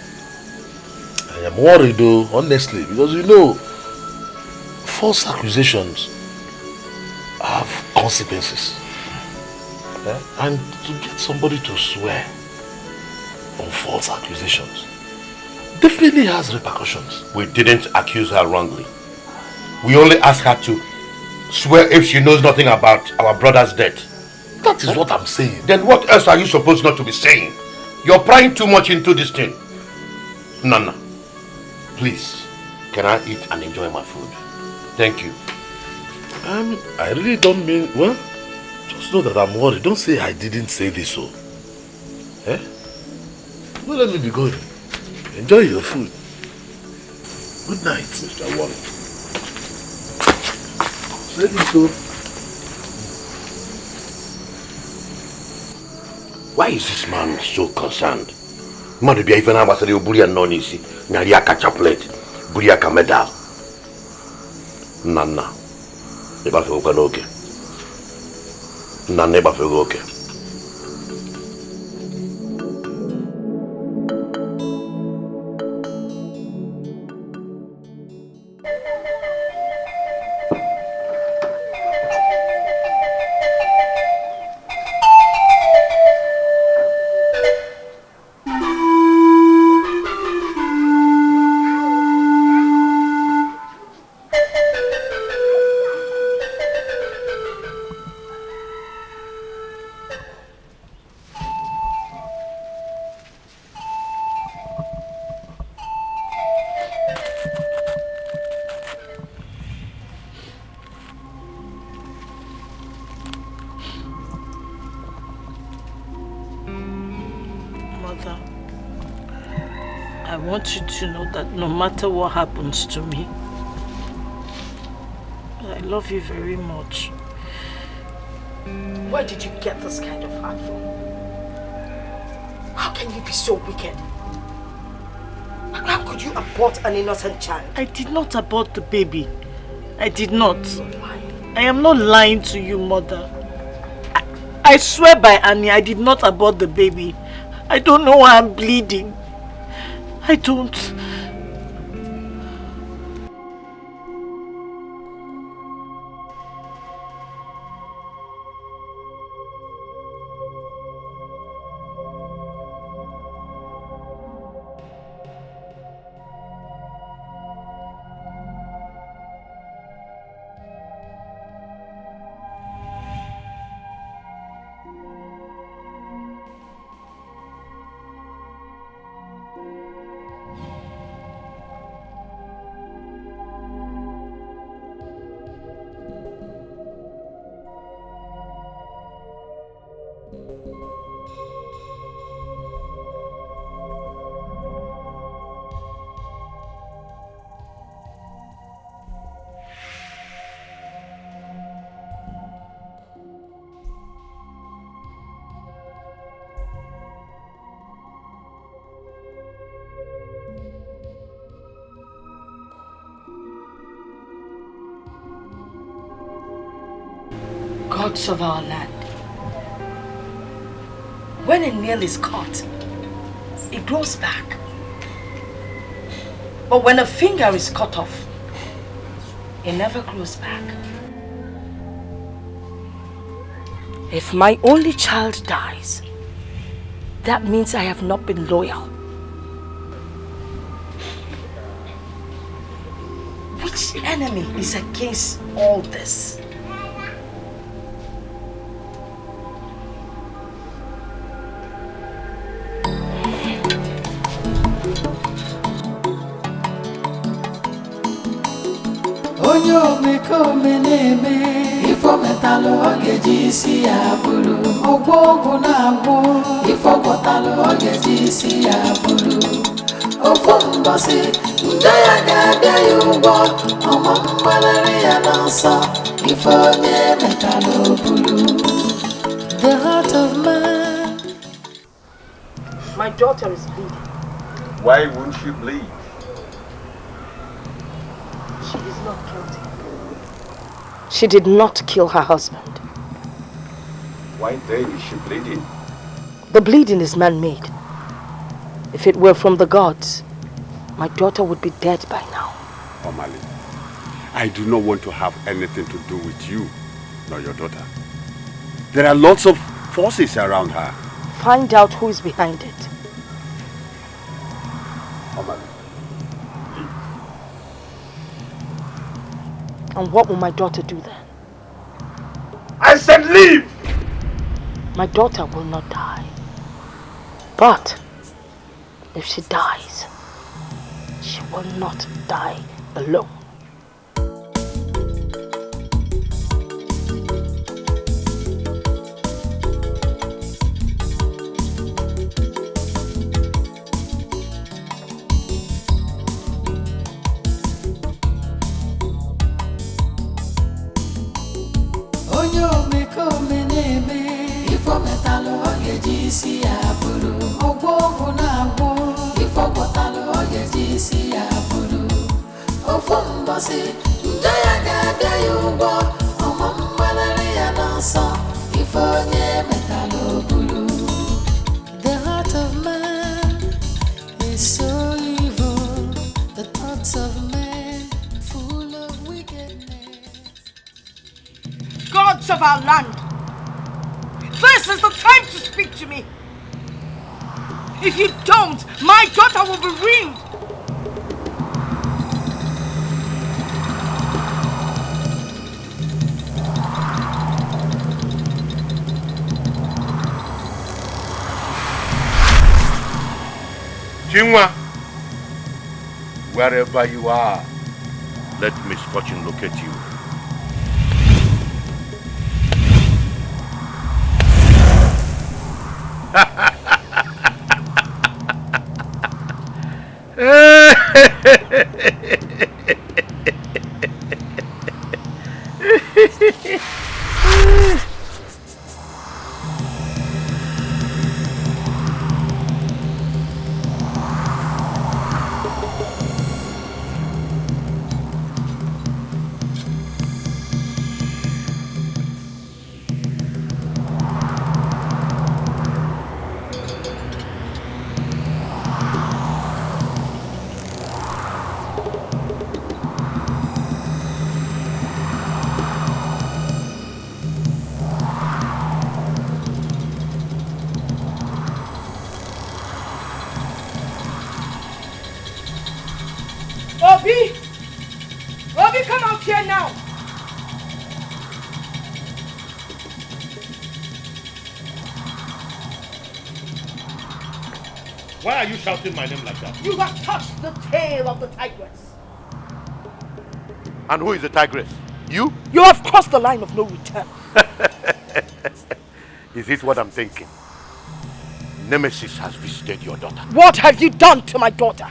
L: I am worried though, honestly, because false accusations have consequences. And to get somebody to swear on false accusations definitely has repercussions.
E: We didn't accuse her wrongly. We only asked her to swear if she knows nothing about our brother's death.
L: That is what I'm saying.
E: Then what else are you supposed not to be saying? You're prying too much into this thing. Nana, please, can I eat and enjoy my food? Thank you.
L: I really don't mean, just know that I'm worried. Don't say I didn't say this so. Well, let me be going. Enjoy your food. Good night, Mr. Warren. Let me go.
E: Why is this man so concerned? Madu bia even abasari oburia no nisi, nyari aka chocolate, buria aka medal. Nana, eba fe oka n'oke. Nana eba fe oke.
F: I want you to know that no matter what happens to me, I love you very much.
Q: Where did you get this kind of heart from? How can you be so wicked? How could you abort an innocent child?
F: I did not abort the baby. I did not. I am not lying to you, mother. I swear by Annie, I did not abort the baby. I don't know why I'm bleeding. I don't.
I: Gods of our land. When a nail is caught, it grows back. But when a finger is cut off, it never grows back. If my only child dies, that means I have not been loyal. Which enemy is against all this?
H: Onyo omekome na-eme ifo metalụ ọ ga-eji isi ya bụrụ ọgwụ ọgwụ na-agwụ ifo gwọtalụ ọ ga-eji isi ya bụrụ ofu mbọsị nje ya ga-abịa ya ụgwọ ọma mgbalịrị ya n'ọsọ ifo onye metalụ bụrụ. The heart of man.
Q: My daughter is bleeding.
J: Why won't she bleed?
Q: She is not guilty. She did not kill her husband.
J: Why then is she bleeding?
Q: The bleeding is man-made. If it were from the gods, my daughter would be dead by now.
O: Omali, I do not want to have anything to do with you, nor your daughter. There are lots of forces around her.
Q: Find out who is behind it.
O: Omali.
Q: And what will my daughter do then?
J: I said leave!
Q: My daughter will not die. But if she dies, she will not die alone.
H: The heart of man is so evil, the thoughts of man full of wickedness.
I: Gods of our land, this is the time to speak to me. If you don't, my daughter will be ruined.
J: Chinwa, wherever you are, let misfortune locate you.
I: Obi, come out here now.
J: Why are you shouting my name like that?
I: You have touched the tail of the tigress.
J: And who is the tigress? You?
I: You have crossed the line of no return.
J: Is it what I'm thinking? Nemesis has visited your daughter.
I: What have you done to my daughter?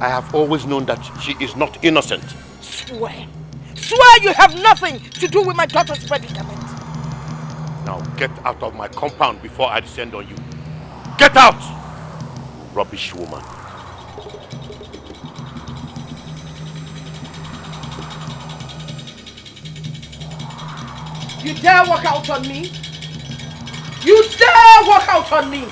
J: I have always known that she is not innocent.
I: Swear. Swear you have nothing to do with my daughter's predicament.
J: Now get out of my compound before I descend on you. Get out! Rubbish woman.
Q: You dare walk out on me? You dare walk out on me?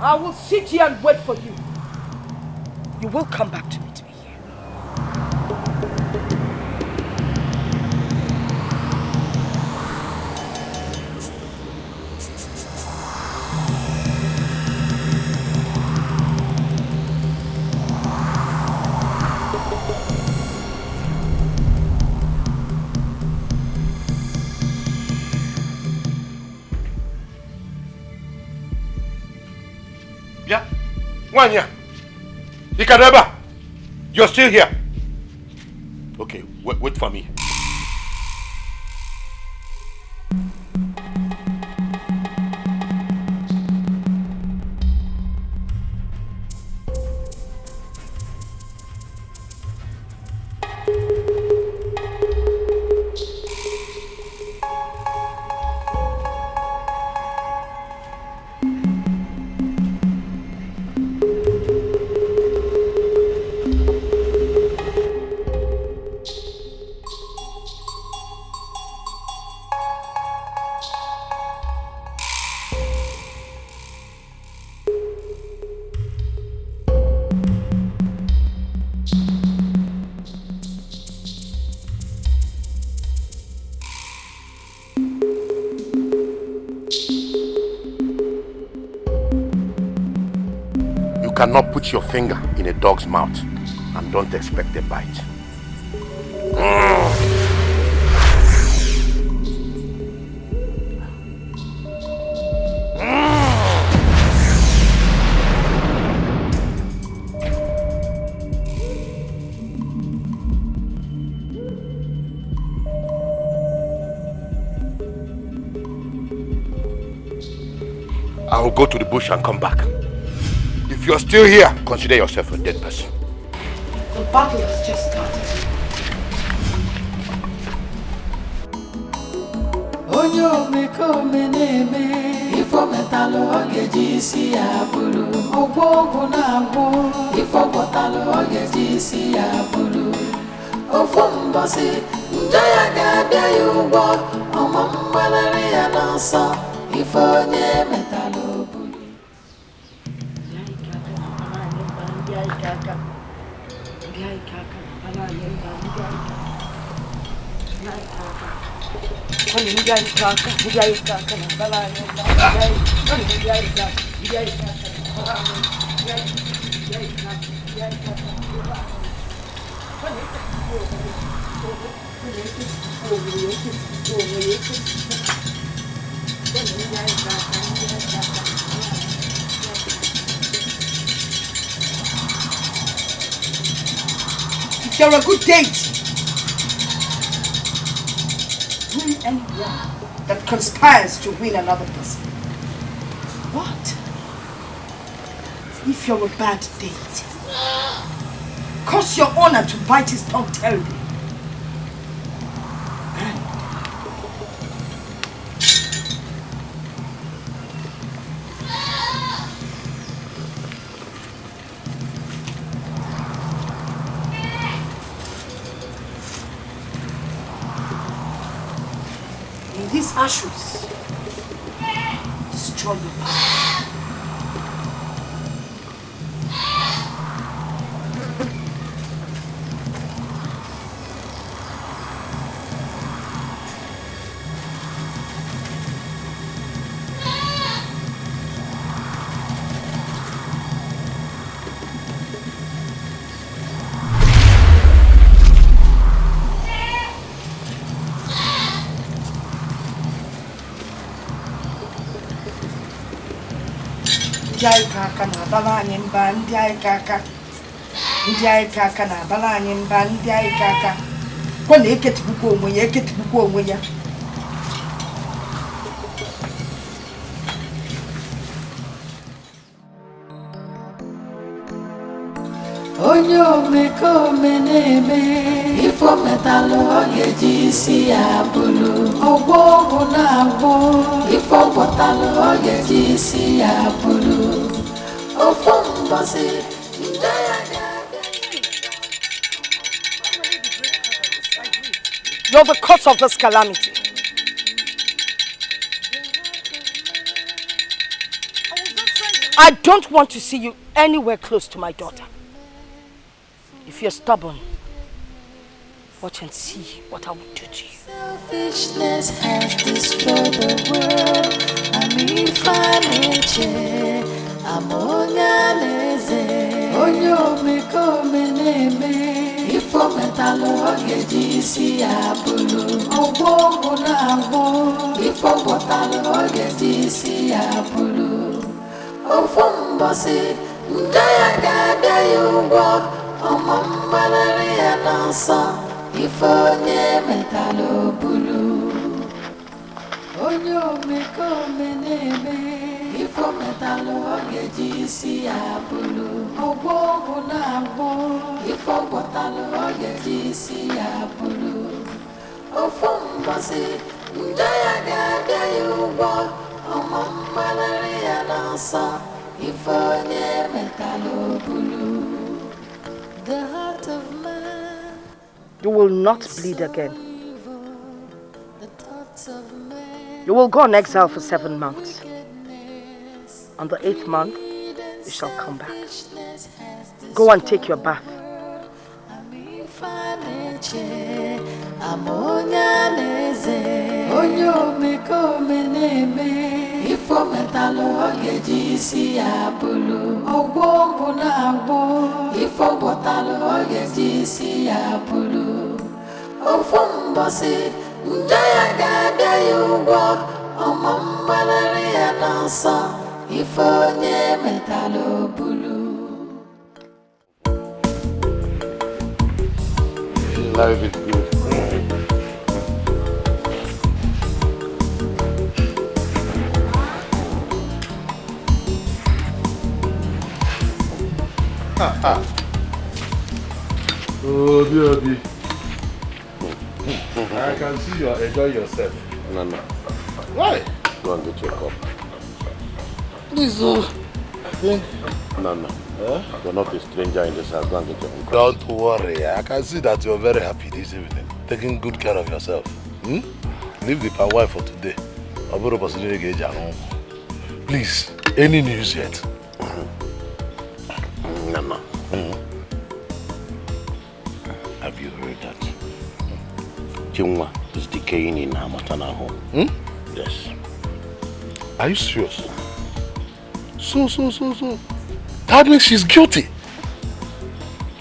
Q: I will sit here and wait for you. You will come back to meet me here.
J: Yeah? Wanya, Ikaneba, you're still here. Okay, wait for me.
B: You cannot put your finger in a dog's mouth and don't expect a bite. I will go to the bush and come back. If you're still here, consider yourself a dead person.
Q: The battle has just started.
H: Onyo meko meneme ifo metalo ogeji si abulu ogbogu na agbo ifo botalo ogeji si abulu ofo mbosi njoya ga-abịa ya ugbo ọmọ mgbalari ya n'ọsọ ifo onye metalo
Q: If you're a good date, win anyone that conspires to win another person. What? If you're a bad date, cause your owner to bite his tongue terribly. These ashes destroy your body. Ndị kaka na abala anyị mba ndị anyị kaka na abala anyị mba ndị anyị kaka kwa na eketipukwa onwe ya
H: onye omekome na-eme ifo metalụ ogeji isi ya bụrụ Ogo na go, ifo botalo oge jisi ya bulu. Ofo mbasi,
Q: You're the cause of this calamity. I don't want to see you anywhere close to my daughter. If you're stubborn, watch and see what I will do to you.
H: selfishness has destroyed the world. Amonya leze, onyo meko meneme. Ifo metalo ogeji si abulu. Ogo na go, ifo botalo ogeji si abulu. Ofumbosi, ndaya gada yugo. Omambalari anasa, ifo nye metalo bulu. Onyo meko meneme, ifo metalo ogeji si abulu. Ogo na go, ifo botalo ogeji si abulu. Ofumbosi, ndaya gada yugo. Omambalari anasa, ifo nye metalo bulu. The heart of man.
Q: You will not bleed again. You will go on exile for 7 months. On the 8th month, you shall come back. Go and take your bath.
H: Ifo metalo ogeji si abulu. Ogo na go. Ifo botalo ogeji si abulu. Ofumbosi, ndaya gada yugo. Omambalari anasa, ifo nye metalo bulu.
L: Life is good.
E: Oh, baby. I can see you are enjoying yourself.
L: No.
E: Why?
L: Go and get your cup.
E: Please,
L: No. You're not a stranger in this house. Go and get your cup.
E: Don't worry. I can see that you're very happy this evening. Taking good care of yourself. Leave the palm wine for today. Please, any news yet?
L: No. Have you heard that Chinwa is decaying in her maternal home? Yes.
E: Are you serious? So. That means she's guilty.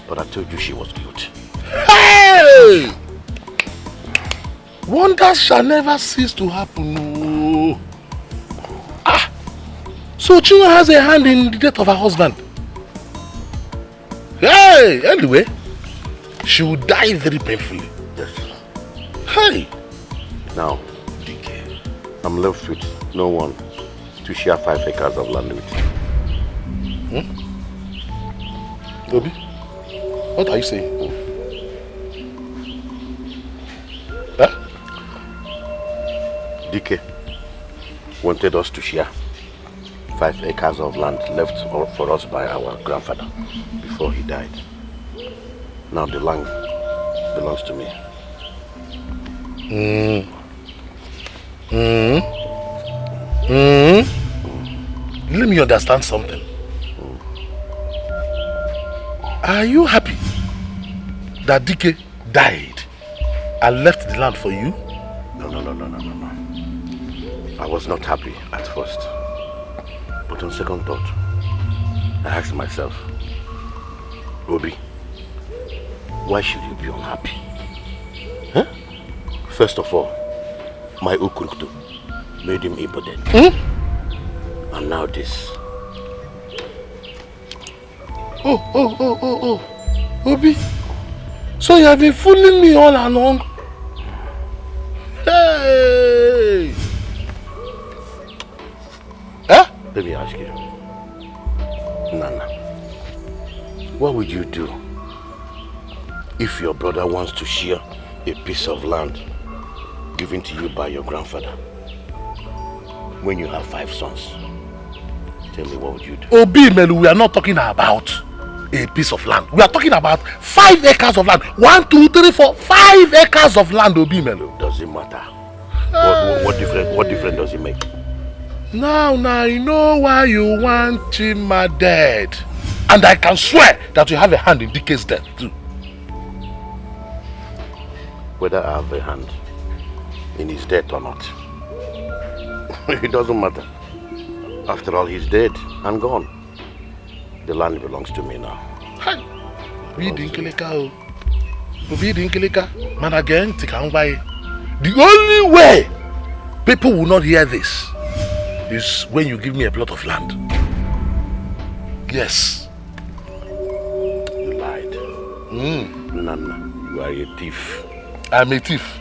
L: But I told you she was guilty.
E: Hey! Wonders shall never cease to happen. So Chinwa has a hand in the death of her husband. Hey! Anyway, she will die very painfully.
L: Yes.
E: Hey!
L: Now, DK, I'm left with no one to share 5 acres of land with.
E: Obi, what are you saying? Huh?
L: DK wanted us to share 5 acres of land left for us by our grandfather before he died. Now the land belongs to me.
E: Let me understand something. Are you happy that DK died and left the land for you?
L: No. I was not happy at first. But on second thought, I asked myself, Obi, why should you be unhappy? Huh? First of all, my Ukuruktu made him impotent. And now this.
E: Oh, Obi. So you have been fooling me all along? Hey! Huh?
L: Let me ask you, Nana, what would you do if your brother wants to share a piece of land
J: given to you by your grandfather when you have 5 sons. Tell me, what would you do?
L: Obi Melu, we are not talking about a piece of land. We are talking about 5 acres of land. 1, 2, 3, 4, 5 acres of land, Obi Melu.
J: Doesn't matter. What difference does it make?
L: Now I know why you want Chima dead. And I can swear that you have a hand in DK's death too.
J: Whether I have a hand in his death or not, it doesn't matter. After all, he's dead and gone. The land belongs to me now.
L: Hi. We didn't kill a man again. The only way people will not hear this is when you give me a plot of land. Yes.
J: You lied. Nana, you are a thief.
L: I'm a thief.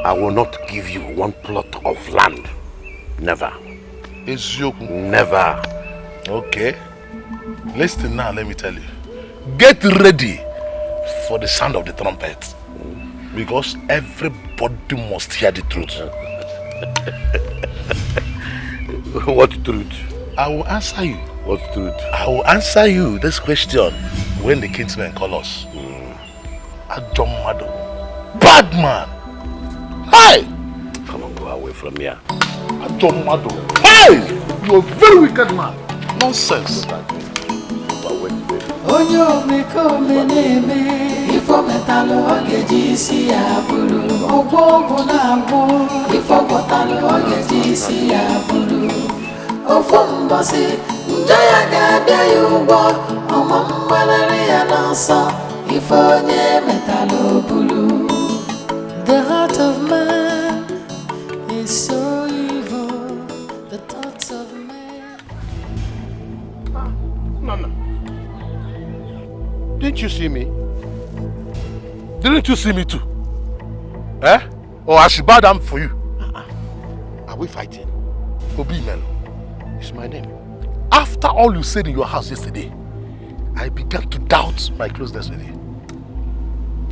J: I will not give you 1 plot of land. Never.
L: Never. Okay. Listen now, let me tell you. Get ready for the sound of the trumpet. Because everybody must hear the truth.
J: What truth?
L: I will answer you.
J: What truth?
L: I will answer you this question when the kinsmen call us. Ajomado. Bad man. Hey!
J: Come on, go away from here.
L: Ajomado. Hey! You're a very wicked man. Nonsense.
H: Onyo meko meneme ifo metalo ogeji si abulu ogbogo na gbo ifo kotalo ogeji si abulu ofo mbosi njaya ga bia yugo omo mbalare ya nanso ifo nye metalo bulu. The heart of man is so evil, the thoughts of man.
L: Nana. Didn't you see me? Didn't you see me too? Eh? Or I should bow down for you?
J: Are we fighting?
L: Obi Melo.
J: It's my name.
L: After all you said in your house yesterday, I began to doubt my closeness with you.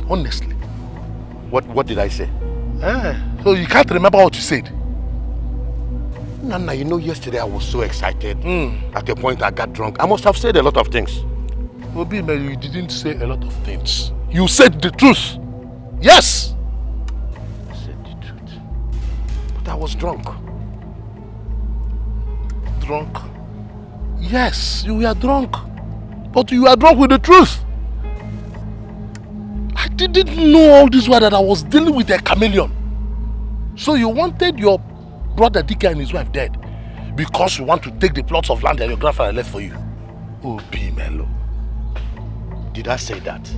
L: Honestly.
J: What did I say?
L: So you can't remember what you said?
J: Nana, you know yesterday I was so excited. At a point I got drunk. I must have said a lot of things.
L: Obi Melo, you didn't say a lot of things. You said the truth. Yes.
J: I said the truth. But I was drunk.
L: Drunk? Yes, you were drunk. But you were drunk with the truth. I didn't know all this while that I was dealing with a chameleon. So you wanted your brother Dike and his wife dead because you want to take the plots of land that your grandfather left for you. Obi Melo.
J: Did I say that?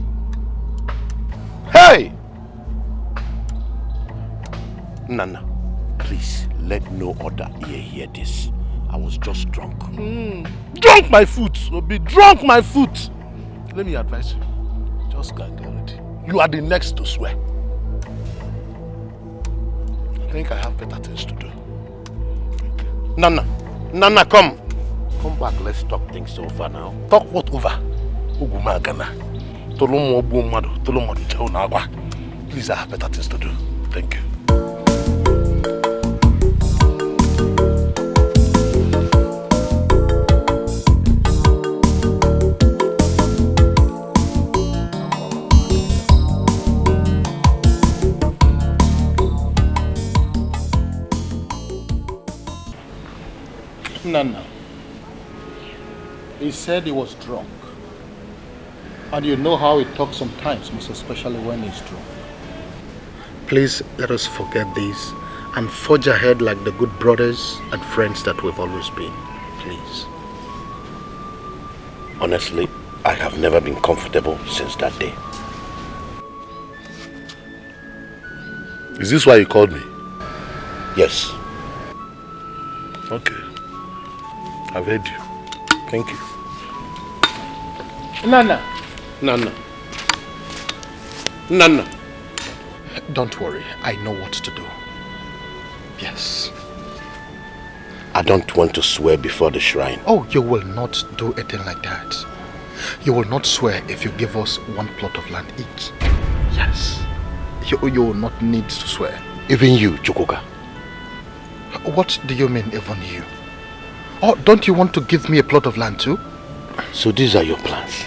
J: Hey! Nana, please let no other ear hear this. I was just drunk.
L: Drunk my foot, Obi, drunk my foot. Let me advise you. Just go and get ready. You are the next to swear. I think I have better things to do.
J: Nana, come. Come back, let's talk things over now.
L: Talk what over? Please, I have better things to do. Thank you.
N: Nana. He said he was drunk. And you know how he talks sometimes, most especially when he's drunk. Please let us forget this and forge ahead like the good brothers and friends that we've always been. Please.
J: Honestly, I have never been comfortable since that day.
L: Is this why you called me?
J: Yes.
L: Okay. I've heard you. Thank you.
N: Nana.
P: Don't worry, I know what to do. Yes.
J: I don't want to swear before the shrine.
P: Oh, you will not do a thing like that. You will not swear if you give us 1 plot of land each. Yes. You will not need to swear.
B: Even you, Chukwuka.
P: What do you mean, even you? Oh, don't you want to give me a plot of land too?
B: So these are your plans.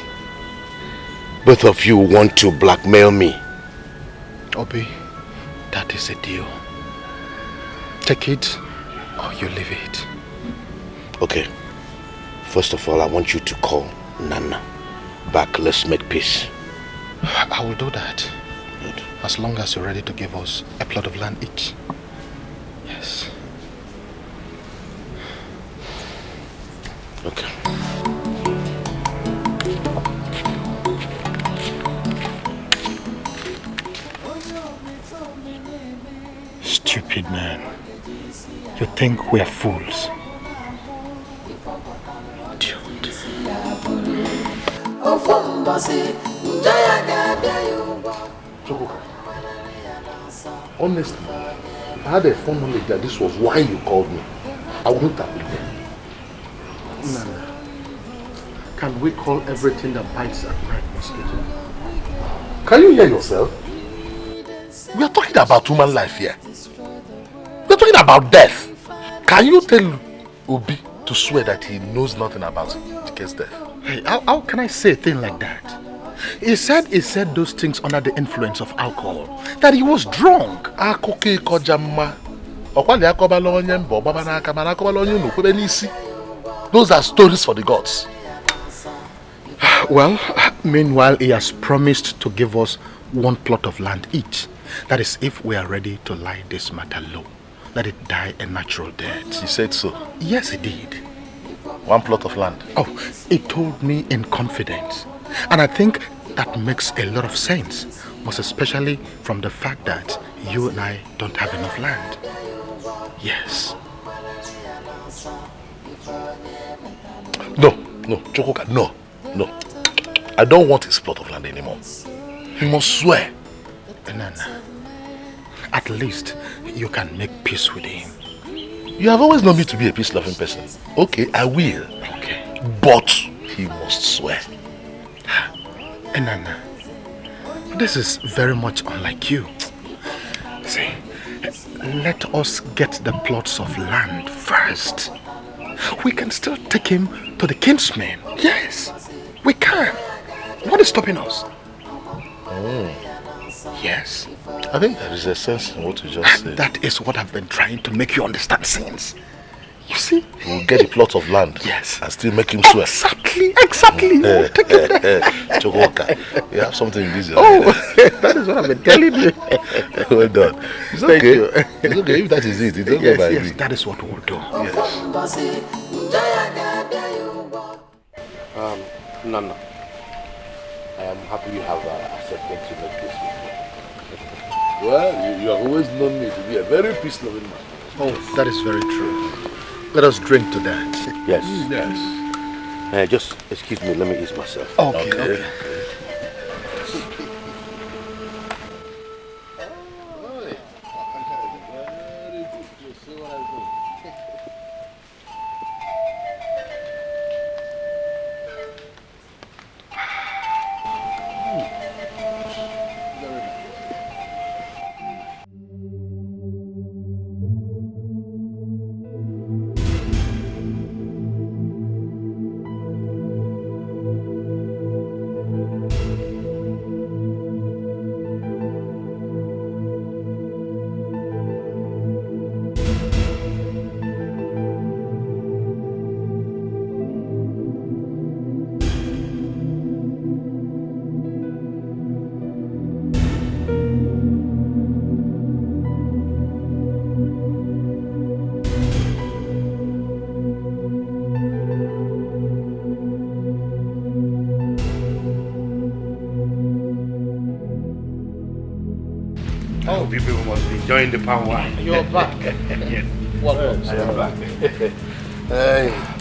B: Both of you want to blackmail me.
P: Obi, that is a deal. Take it or you leave it.
B: Okay. First of all, I want you to call Nana back. Let's make peace.
P: I will do that. Good. As long as you're ready to give us a plot of land each. Yes.
B: Okay.
P: Stupid man. You think we're fools?
L: Honestly, if I had a phone knowledge that this was why you called me, I wouldn't have been there.
P: Nana, can we call everything that bites at night mosquito?
L: Can you hear yourself? We are talking about human life here. We are talking about death. Can you tell Obi to swear that he knows nothing about Chike's death?
P: Hey, how can I say a thing like that? He said those things under the influence of alcohol. That he was drunk.
L: Those are stories for the gods.
P: Well, meanwhile, he has promised to give us one plot of land each. That is, if we are ready to lie this matter low. Let it die a natural death.
L: He said so?
P: Yes, he did.
L: One plot of land?
P: Oh, he told me in confidence. And I think that makes a lot of sense. Most especially from the fact that you and I don't have enough land. Yes.
L: No, Chukwuka, no. I don't want his plot of land anymore. He must swear.
P: Nana, at least you can make peace with him.
L: You have always known me to be a peace-loving person. Okay, I will.
P: Okay.
L: But he must swear.
P: Nana, this is very much unlike you. See, let us get the plots of land first. We can still take him to the kinsmen. Yes, we can. What is stopping us? Yes.
L: I think there is a sense in what you just said.
P: That is what I've been trying to make you understand since. You see?
L: We'll get a plot of land.
P: Yes.
L: And still make him swear.
P: Exactly. We'll take him there.
L: Chukwuka, you have something in this.
P: That is what I've been telling you.
L: Well done. It's okay.
P: Thank you.
L: It's okay if that is it. It's okay by me.
P: That is what we'll do.
L: Yes.
B: Nana, I am happy you have accepted to make this with me.
L: Well, you have always known me to be a very peace-loving man.
P: Oh, that is very true. Let us drink to that.
B: Yes.
L: Yes.
B: Just excuse me, let me ease myself.
P: Okay.
K: Oh, people must be enjoying the palm wine.
L: You're back.
K: Yes.
L: Welcome.
K: I am back.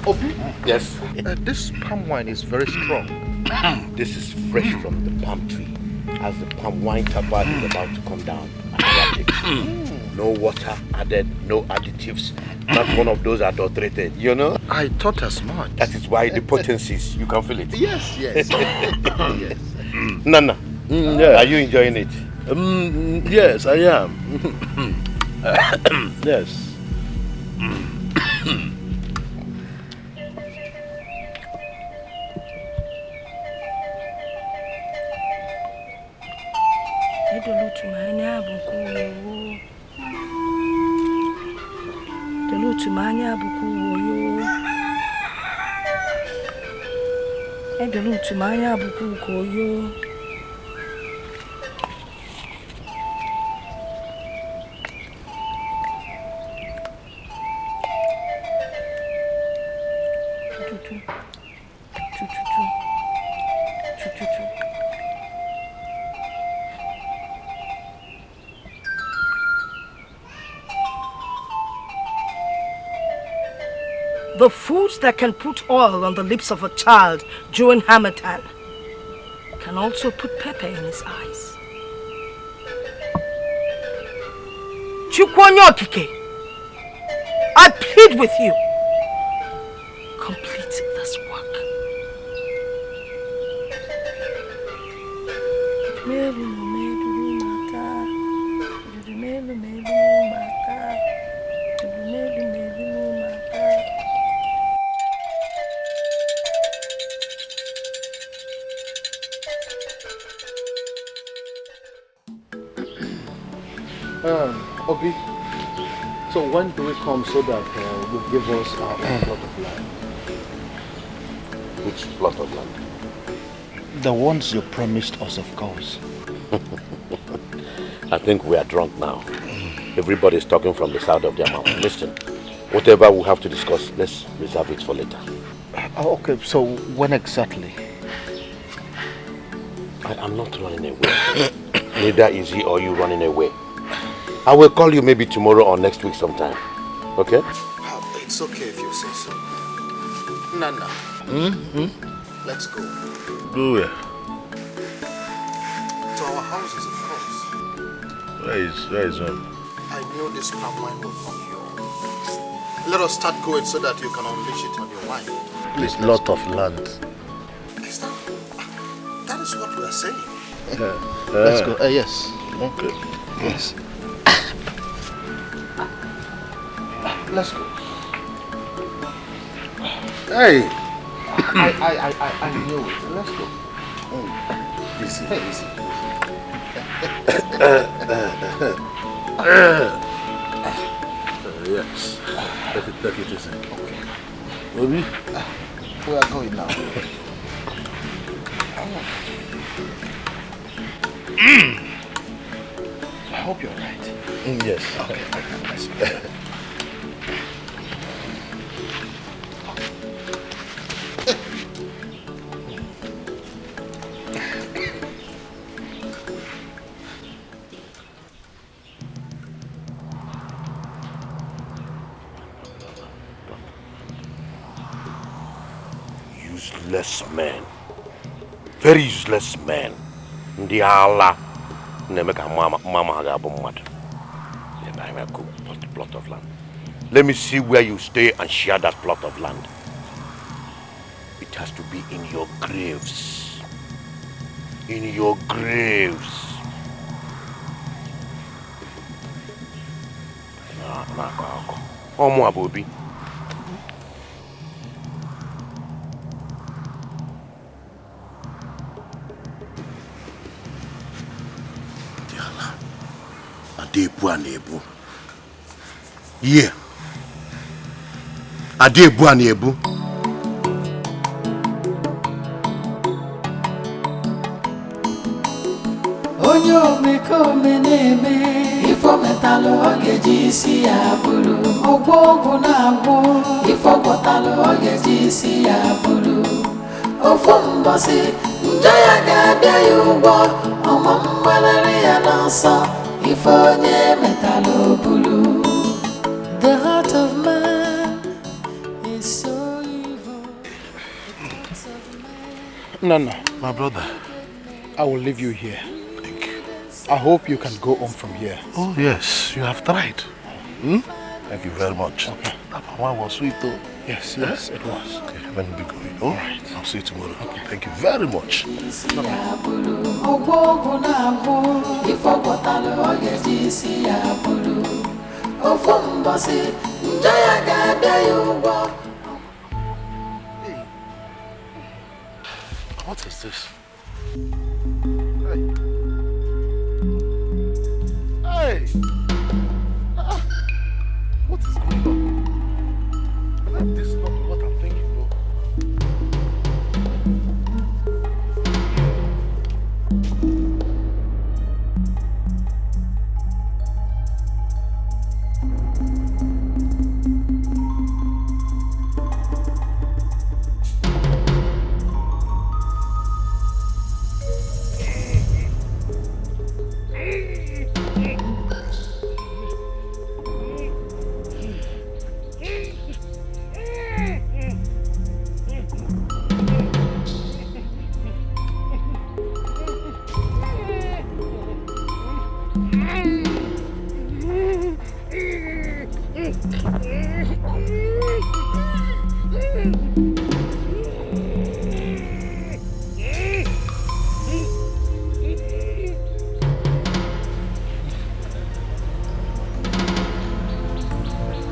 B: Obi? Yes.
P: This palm wine is very strong.
B: This is fresh from the palm tree. As the palm wine tabard is about to come down. No water added, no additives. Not one of those adulterated, you know?
P: I thought as much.
B: That is why the potencies, you can feel it.
P: Yes.
B: Nana, are you enjoying it?
L: Yes, I am. Yes.
Q: The foods that can put oil on the lips of a child during Harmattan can also put pepper in his eyes. Chukwonyo Okike, I plead with you. Complete this work.
N: Obi, so when do we come so that you give us our own plot of land?
B: Which plot of land?
N: The ones you promised us, of course.
J: I think we are drunk now. Everybody's talking from the side of their mouth. Listen, whatever we have to discuss, let's reserve it for later.
N: Okay, so when exactly?
J: I am not running away. Neither is he or you running away. I will call you maybe tomorrow or next week sometime. Okay?
N: It's okay if you say so. Nana. Let's go.
L: Go where?
N: To our houses, of course.
L: Where is home?
N: I know this palm wine will come here. Let us start going so that you can unleash it on your wine.
L: Please, lot of land.
N: That is what we are saying.
L: Let's
N: go. Yes.
L: Okay.
N: Yes. Let's go.
L: Hey!
N: I knew it. Let's go.
L: Easy, easy. Yes. Take it easy.
N: Okay.
L: Obi?
N: We are going now. I hope you're right.
L: Yes.
N: Okay.
J: Useless men. Very useless men. Ndi ala. Nemeka mama hagabu mad. And I will go plot of land. Let me see where you stay and share that plot of land. It has to be in your graves. In your graves. Omo Abobi. Adebu anebu. Yeah. Adebu anebu.
H: Onyo meko meneme ifo metalo ogeji si abulu ogbogu na agbo ifo metalo ogeji si abulu ofo mbosi njaya ga bia yugo omo mbalere ya nanso ifo nye metalo bulu. The heart of man is so evil.
N: Nana,
L: my brother,
N: I will leave you here. I hope you can go home from here.
L: Oh yes, you have tried. Thank you very much. Okay. That one was sweet though.
P: Yes, yes, it was.
L: Okay, let me be going. All right. I'll see you tomorrow. Okay. Thank you very much. What is this? Hey! What is going on? Let this not be what I'm thinking, no.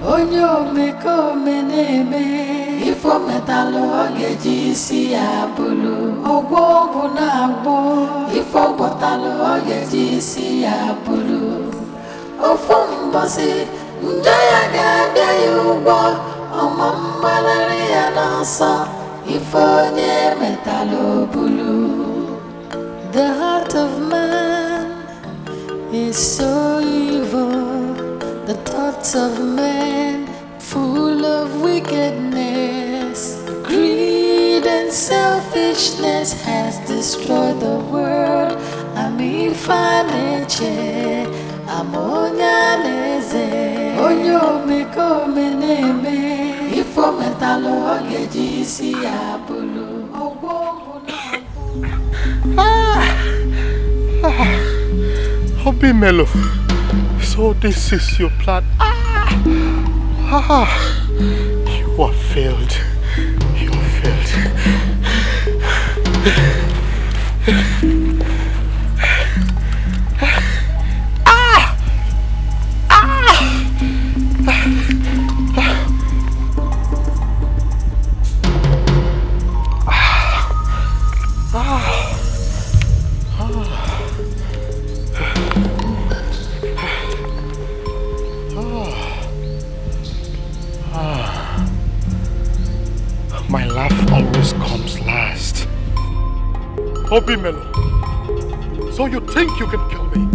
H: Onyo meko meneme ifo metalo ogeji si abulu ogwo na agbo ifo botalo ogeji si abulu ofo mbose njaya gabe yubo omambalari ya nasa ifo nye metalo bulu. The heart of man is so evil. The thoughts of man full of wickedness. Greed and selfishness has destroyed the world. Amifaneche, amonyaneze. Onyo meko meneme, ifo metalo ogeji si abulu.
P: Obi Melo. So this is your plan. You have failed. You have failed. My laugh always comes last. Obi Melo, so you think you can kill me?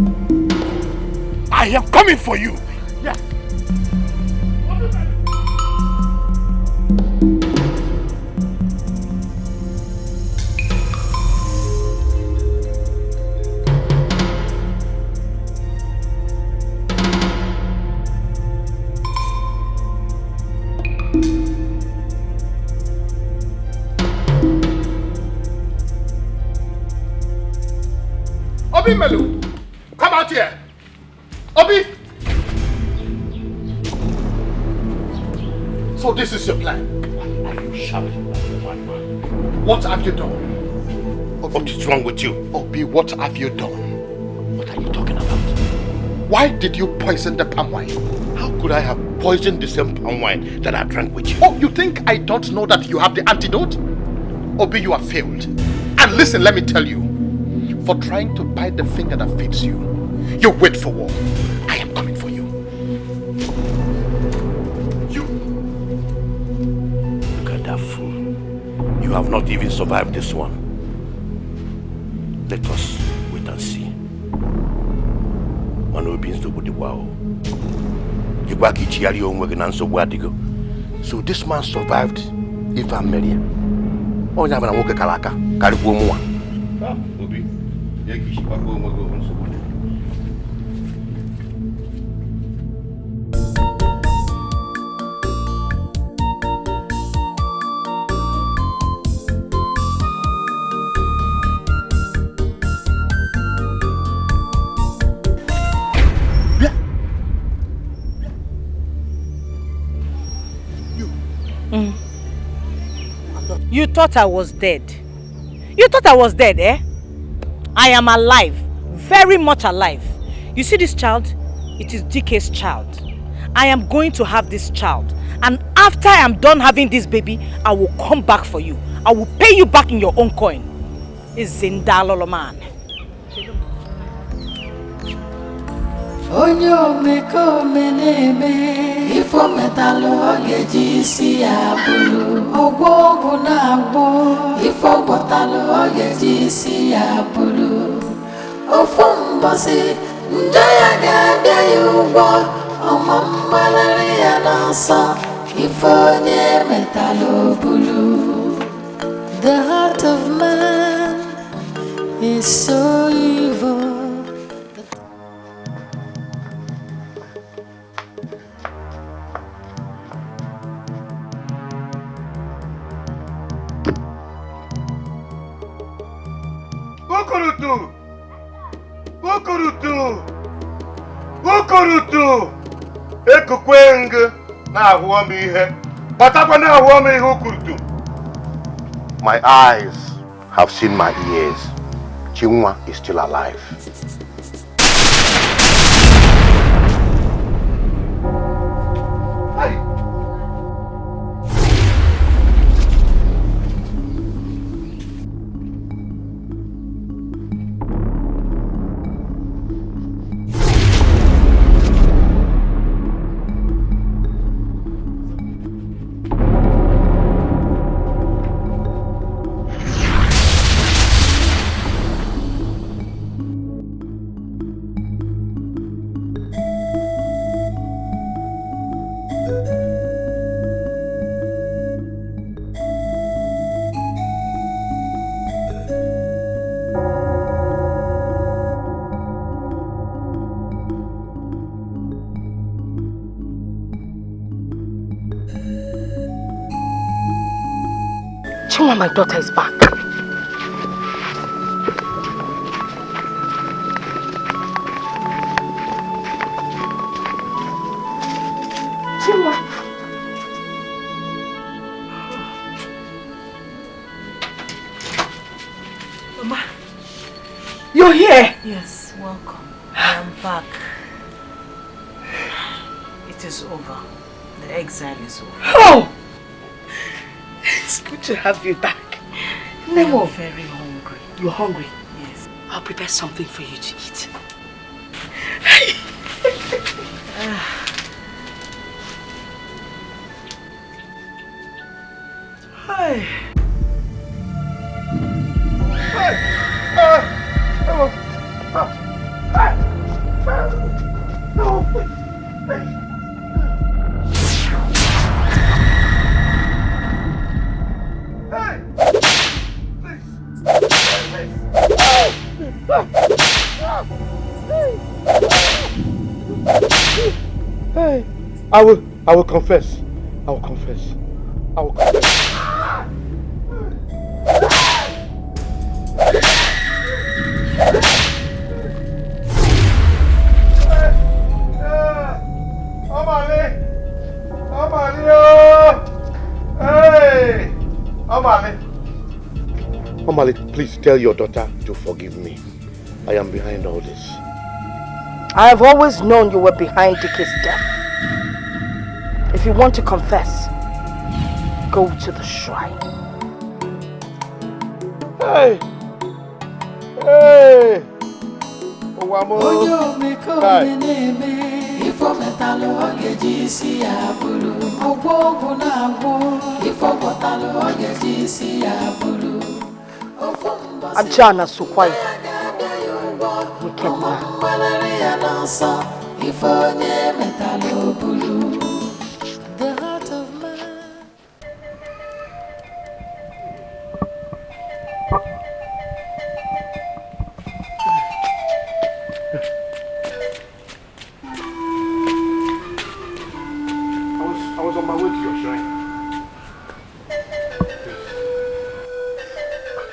P: I am coming for you. Yes. Obi Melu, come out here. Obi! So this is your plan?
J: Why are you shouting like a madman?
P: What have you done?
J: Obi, what is wrong with you?
P: Obi, what have you done?
J: What are you talking about?
P: Why did you poison the palm wine?
J: How could I have poisoned the same palm wine that I drank with you?
P: Oh, you think I don't know that you have the antidote? Obi, you have failed. And listen, let me tell you. For trying to bite the finger that feeds you, you wait for war. I am coming for you.
J: You! Look at that fool. You have not even survived this one. Let us wait and see. So this man survived if I'm married. Oh, I'm going to Kalaka. Obi.
G: You thought I was dead. You thought I was dead, eh? I am alive. Very much alive. You see this child? It is DK's child. I am going to have this child. And after I am done having this baby, I will come back for you. I will pay you back in your own coin. It's Zindalolo man.
H: Onyo meko meneme ifo metalo ogeji si abulu ogwo na agbo ifo botalo ogeji si abulu ofo mbose njaya ga yugo omambalari ya nasa ifo nye metalo bulu. The heart of man is so evil.
J: Bukurutu! Bukurutu! Bukurutu! Ekukweng na ahụọm ihe. Batakwa na ahụọm ihe ukurutu.
B: My eyes have seen my ears. Chinwa is still alive.
Q: Chinwa, my daughter is back. Chinwa.
F: Mama, you're here?
G: Yes, welcome. I am back. It is over. The exile is over.
I: Oh! It's good to have you back. Nemo.
G: I'm very hungry.
I: You're hungry?
G: Yes.
I: I'll prepare something for you to eat.
J: Hi. Hey, I will confess. I will confess. I will confess. Omale, please tell your daughter to forgive me. I am behind all this.
Q: I have always known you were behind Dicky's death. If you want to confess, go to the shrine.
J: Hey! Hey!
H: Onyo meko meneme ifo metalo ogeji si abulu ogwo na agbo ifo botalo ogeji si abulu
Q: Ajana Sukwai. Wicked man.
H: The heart of man.
J: I was on my way to your shrine.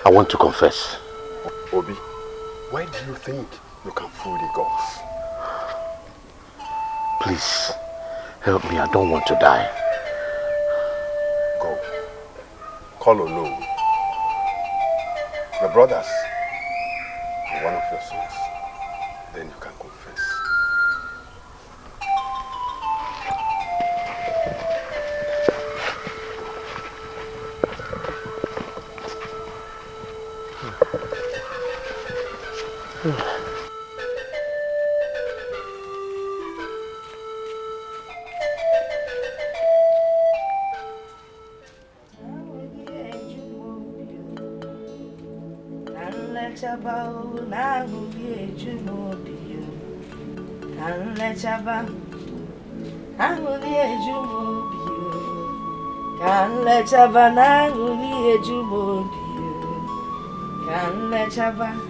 B: I want to confess.
J: Obi, why do you think you can fool the gods?
B: Please, help me. I don't want to die.
J: Go.
B: call alone. Your brothers or one of your sons, then you can confess.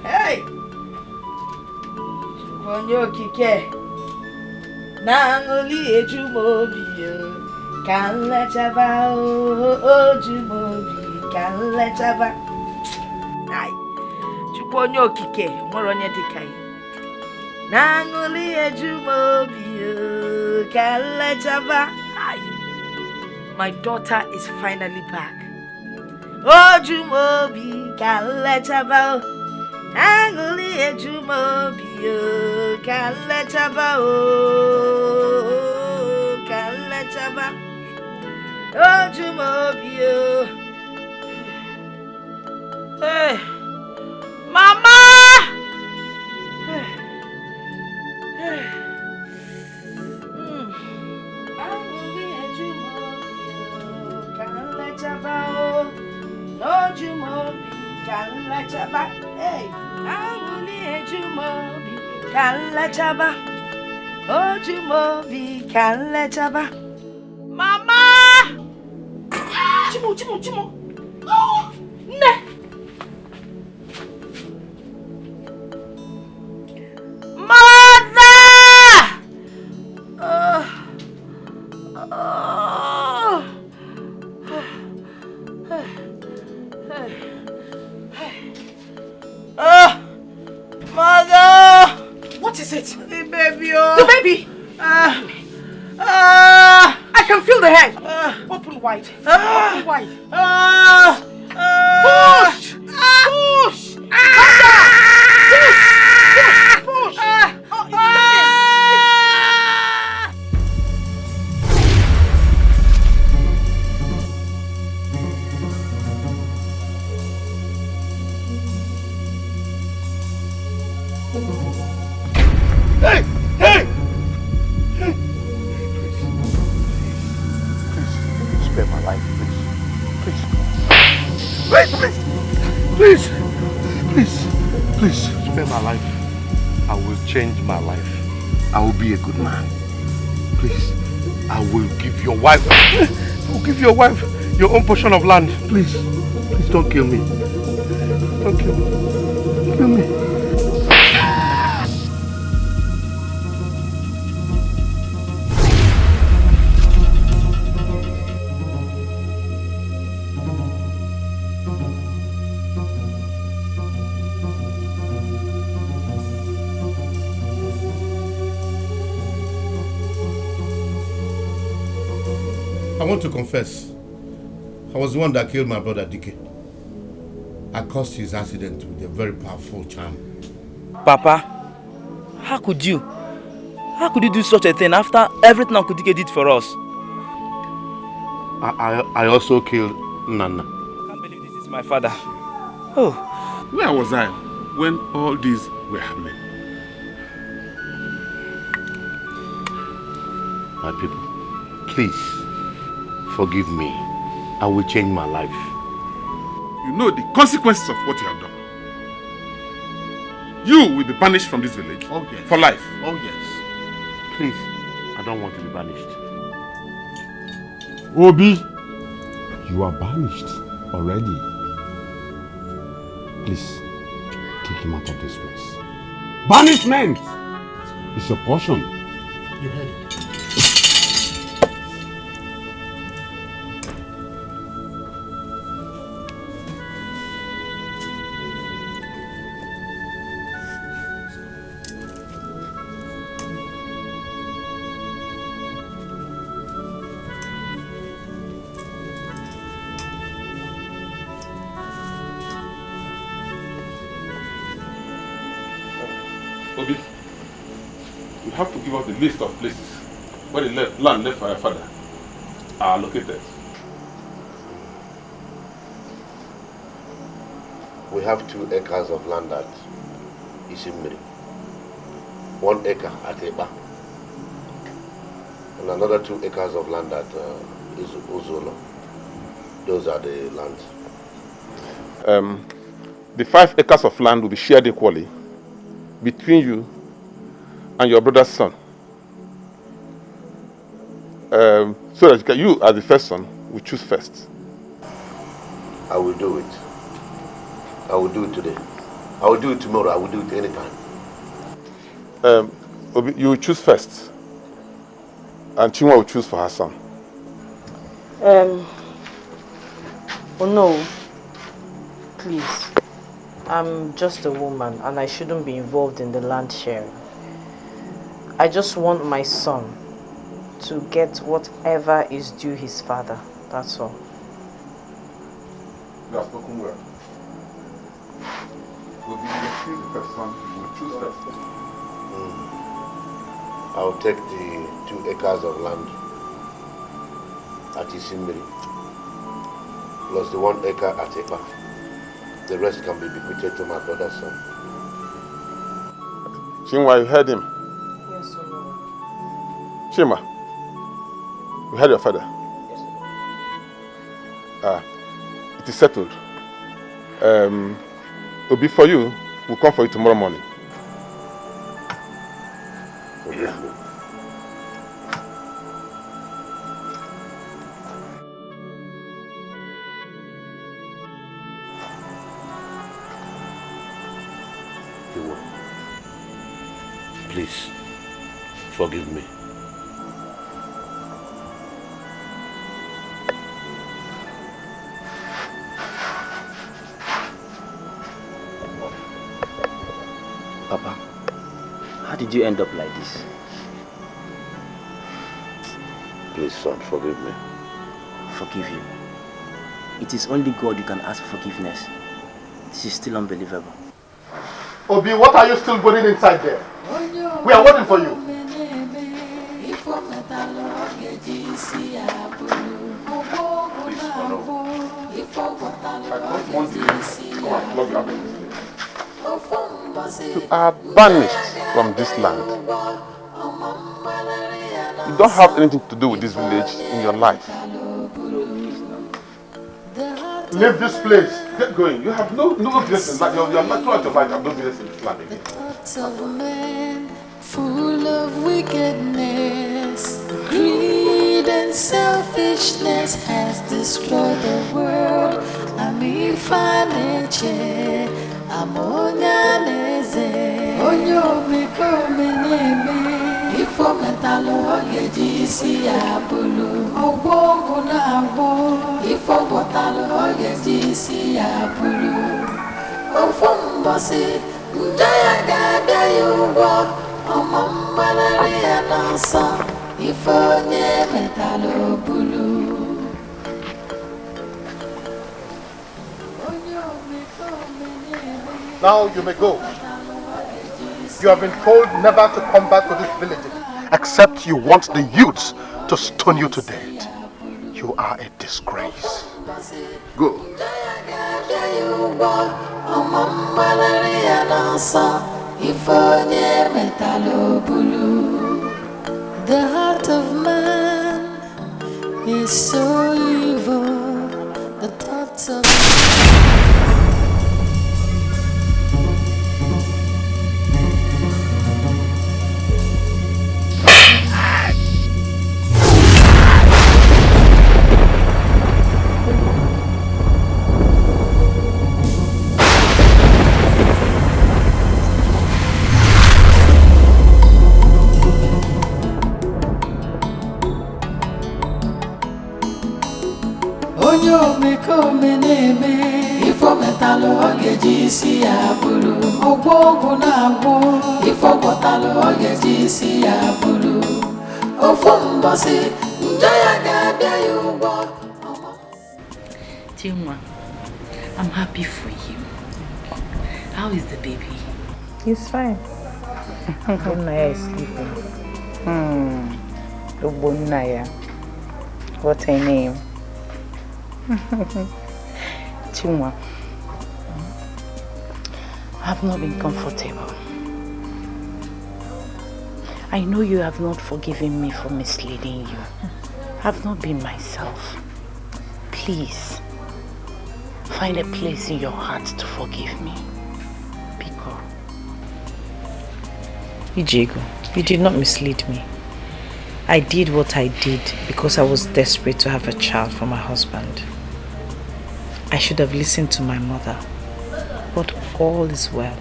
I: Hey! Konyo kike Nangoli ejumobio Can let chava ojumobi Can let chava Ay Chukonyo kike Moronye dikai Nangoli ejumobio Can let chava Ay My daughter is finally back Ojumobi Can let chava Anguli ejumobio Kale chaba o Kale chaba Ojumobio Hey Mama Anguli ejumobio Kale chaba o Ojumobi Kale chaba Hey Anguli ejumobi Kale chaba Ojumobi Kale chaba Mama Chimo Ne Mother Mother!
M: What is it?
I: The baby, oh!
M: The baby! I can feel the head! Open wide. Open wide. Push! Push! Come down! Push! Push! Oh, it's coming!
B: Hey! Hey! Please spare my life, please spare my life. I will change my life. I will be a good man. Please, I will give your wife your own portion of land. Please don't kill me. Don't kill me. Kill me.
L: I want to confess. I was the one that killed my brother Dike. I caused his accident with a very powerful charm.
K: Papa, how could you? How could you do such a thing after everything Uncle Dike did for us?
B: I also killed Nana.
K: I can't believe this is my father. Oh.
O: Where was I when all these were happening?
B: My people, please forgive me. I will change my life.
O: You know the consequences of what you have done. You will be banished from this village.
L: Oh, yes.
O: For life.
L: Oh, yes.
B: Please, I don't want to be banished.
O: Obi, you are banished already. Please, take him out of this place. Banishment is your portion.
L: You heard it.
O: Obi, you have to give us the list of places where the land left by your father are located.
B: We have 2 acres of land at Isimmiri, 1 acre at Eba, and another 2 acres of land at Uzolo. Those are the lands.
O: The 5 acres of land will be shared equally between you and your brother's son. So that you, as the first son, will choose first.
B: I will do it. I will do it today. I will do it tomorrow. I will do it anytime.
O: You will choose first. And Chinua will choose for her son.
I: Oh no. Please. I'm just a woman and I shouldn't be involved in the land sharing. I just want my son to get whatever is due his father. That's all.
O: You have spoken well. Will be the first son who will choose first.
B: I'll take the 2 acres of land at Isimmiri, plus the 1 acre at Eba. The rest can be bequeathed to my brother's son.
O: Chinua, you heard him?
I: Yes, sir.
O: Chima, you heard your father?
I: Yes,
O: sir. It is settled. Obi, for you, we'll come for you tomorrow morning.
B: Please, forgive me.
R: Papa, how did you end up like this?
B: Please, son, forgive me.
R: Forgive you? It is only God you can ask for forgiveness. This is still unbelievable.
P: Obi, what are you still burning inside there? We are waiting for you.
O: You are banished from this land. You don't have anything to do with this village in your life.
P: Leave this place.
O: Get going. You have no business in life. You're not throughout your life. You have no business in this land again.
H: Thoughts of a man full of wickedness, greed and selfishness has destroyed the world. I'm Ifaneche, I'm Onyaneze, Onyo Mikome Neme, Ifo Metalo Ogejisi Abulu, Ogbongo Nabo, Ifo Botalo Ogejisi Abulu, Ofombose. Jaya gada yuwa, omambalari anasa, ifonye metalo bulu.
P: Now you may go. You have been told never to come back to this village, except you want the youths to stone you to death. You are a disgrace. Go.
H: The heart of man is so evil. The thoughts of Onyo Mikome Neme, Ifo Metalo Ogejisi Abulu, Ogbongo Nabo, Ifo Botalo Ogejisi Abulu, Ofombose, Jaya Gada Yuwa.
A: Chinua, I'm happy for you. How is the baby?
I: He's fine.
A: Ogbonnaya is sleeping. Ogbonnaya. What a name. Chimwa. I have not been comfortable. I know you have not forgiven me for misleading you. I have not been myself. Please, find a place in your heart to forgive me. Biko.
F: Ijego, you did not mislead me. I did what I did because I was desperate to have a child for my husband. I should have listened to my mother. But all is well.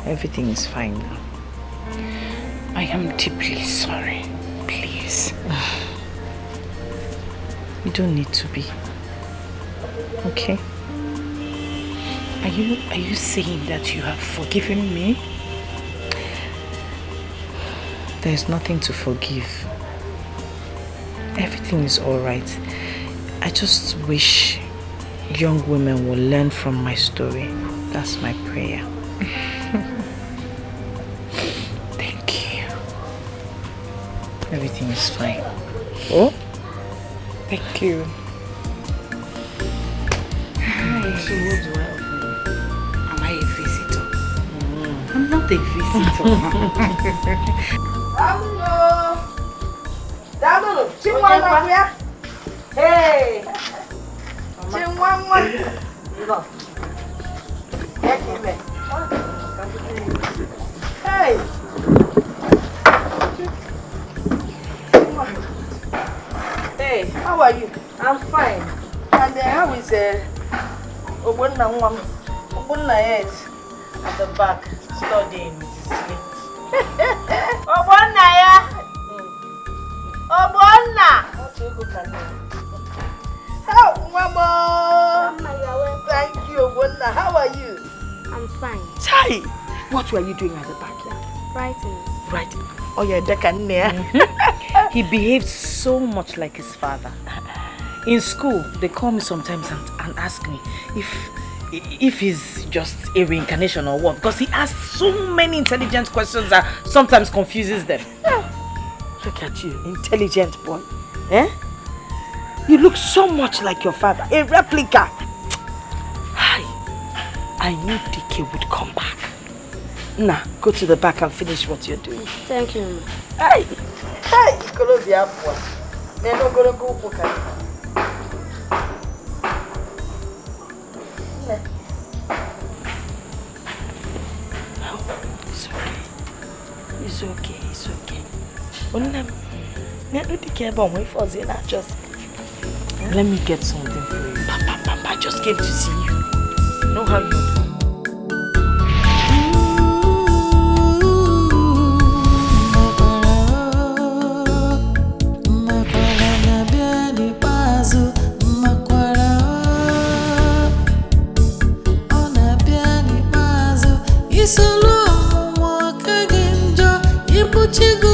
F: Everything is fine now.
A: I am deeply sorry. Please.
F: You don't need to be. Okay?
A: Are you saying that you have forgiven me?
F: There is nothing to forgive. Everything is alright. I just wish young women will learn from my story. That's my prayer.
A: Thank you.
F: Everything is fine.
A: Oh? Thank you.
D: Hi. So what do I offer you?
A: Am I a visitor? I'm not a visitor.
I: Hello. Chimwa. Hey. Chimwa. Hey. Hey, how are you? I'm fine. And how is Ogbonna? Ogbonna is at the back studying with his sleep. Ogbonna, yeah. Ogbonna. Oh, Mama. Thank you, Ogbonna. How are you?
S: I'm fine.
I: Chai, what were you doing at the backyard?
S: Writing.
I: Writing. Oh, yeah,
F: He behaved so much like his father. In school, they call me sometimes and ask me if he's just a reincarnation or what, because he asks so many intelligent questions that sometimes confuses them.
I: Look at you, intelligent boy. Eh? You look so much like your father, a replica. Hi, I knew DK would come back. Now, go to the back and finish what you're doing.
S: Thank you.
I: Hey, hey, Colombia. They're not gonna go for It's okay. It's okay.
F: Let me get something for you.
I: Papa, I just came to see you. You know how you do.
H: Ibu jigo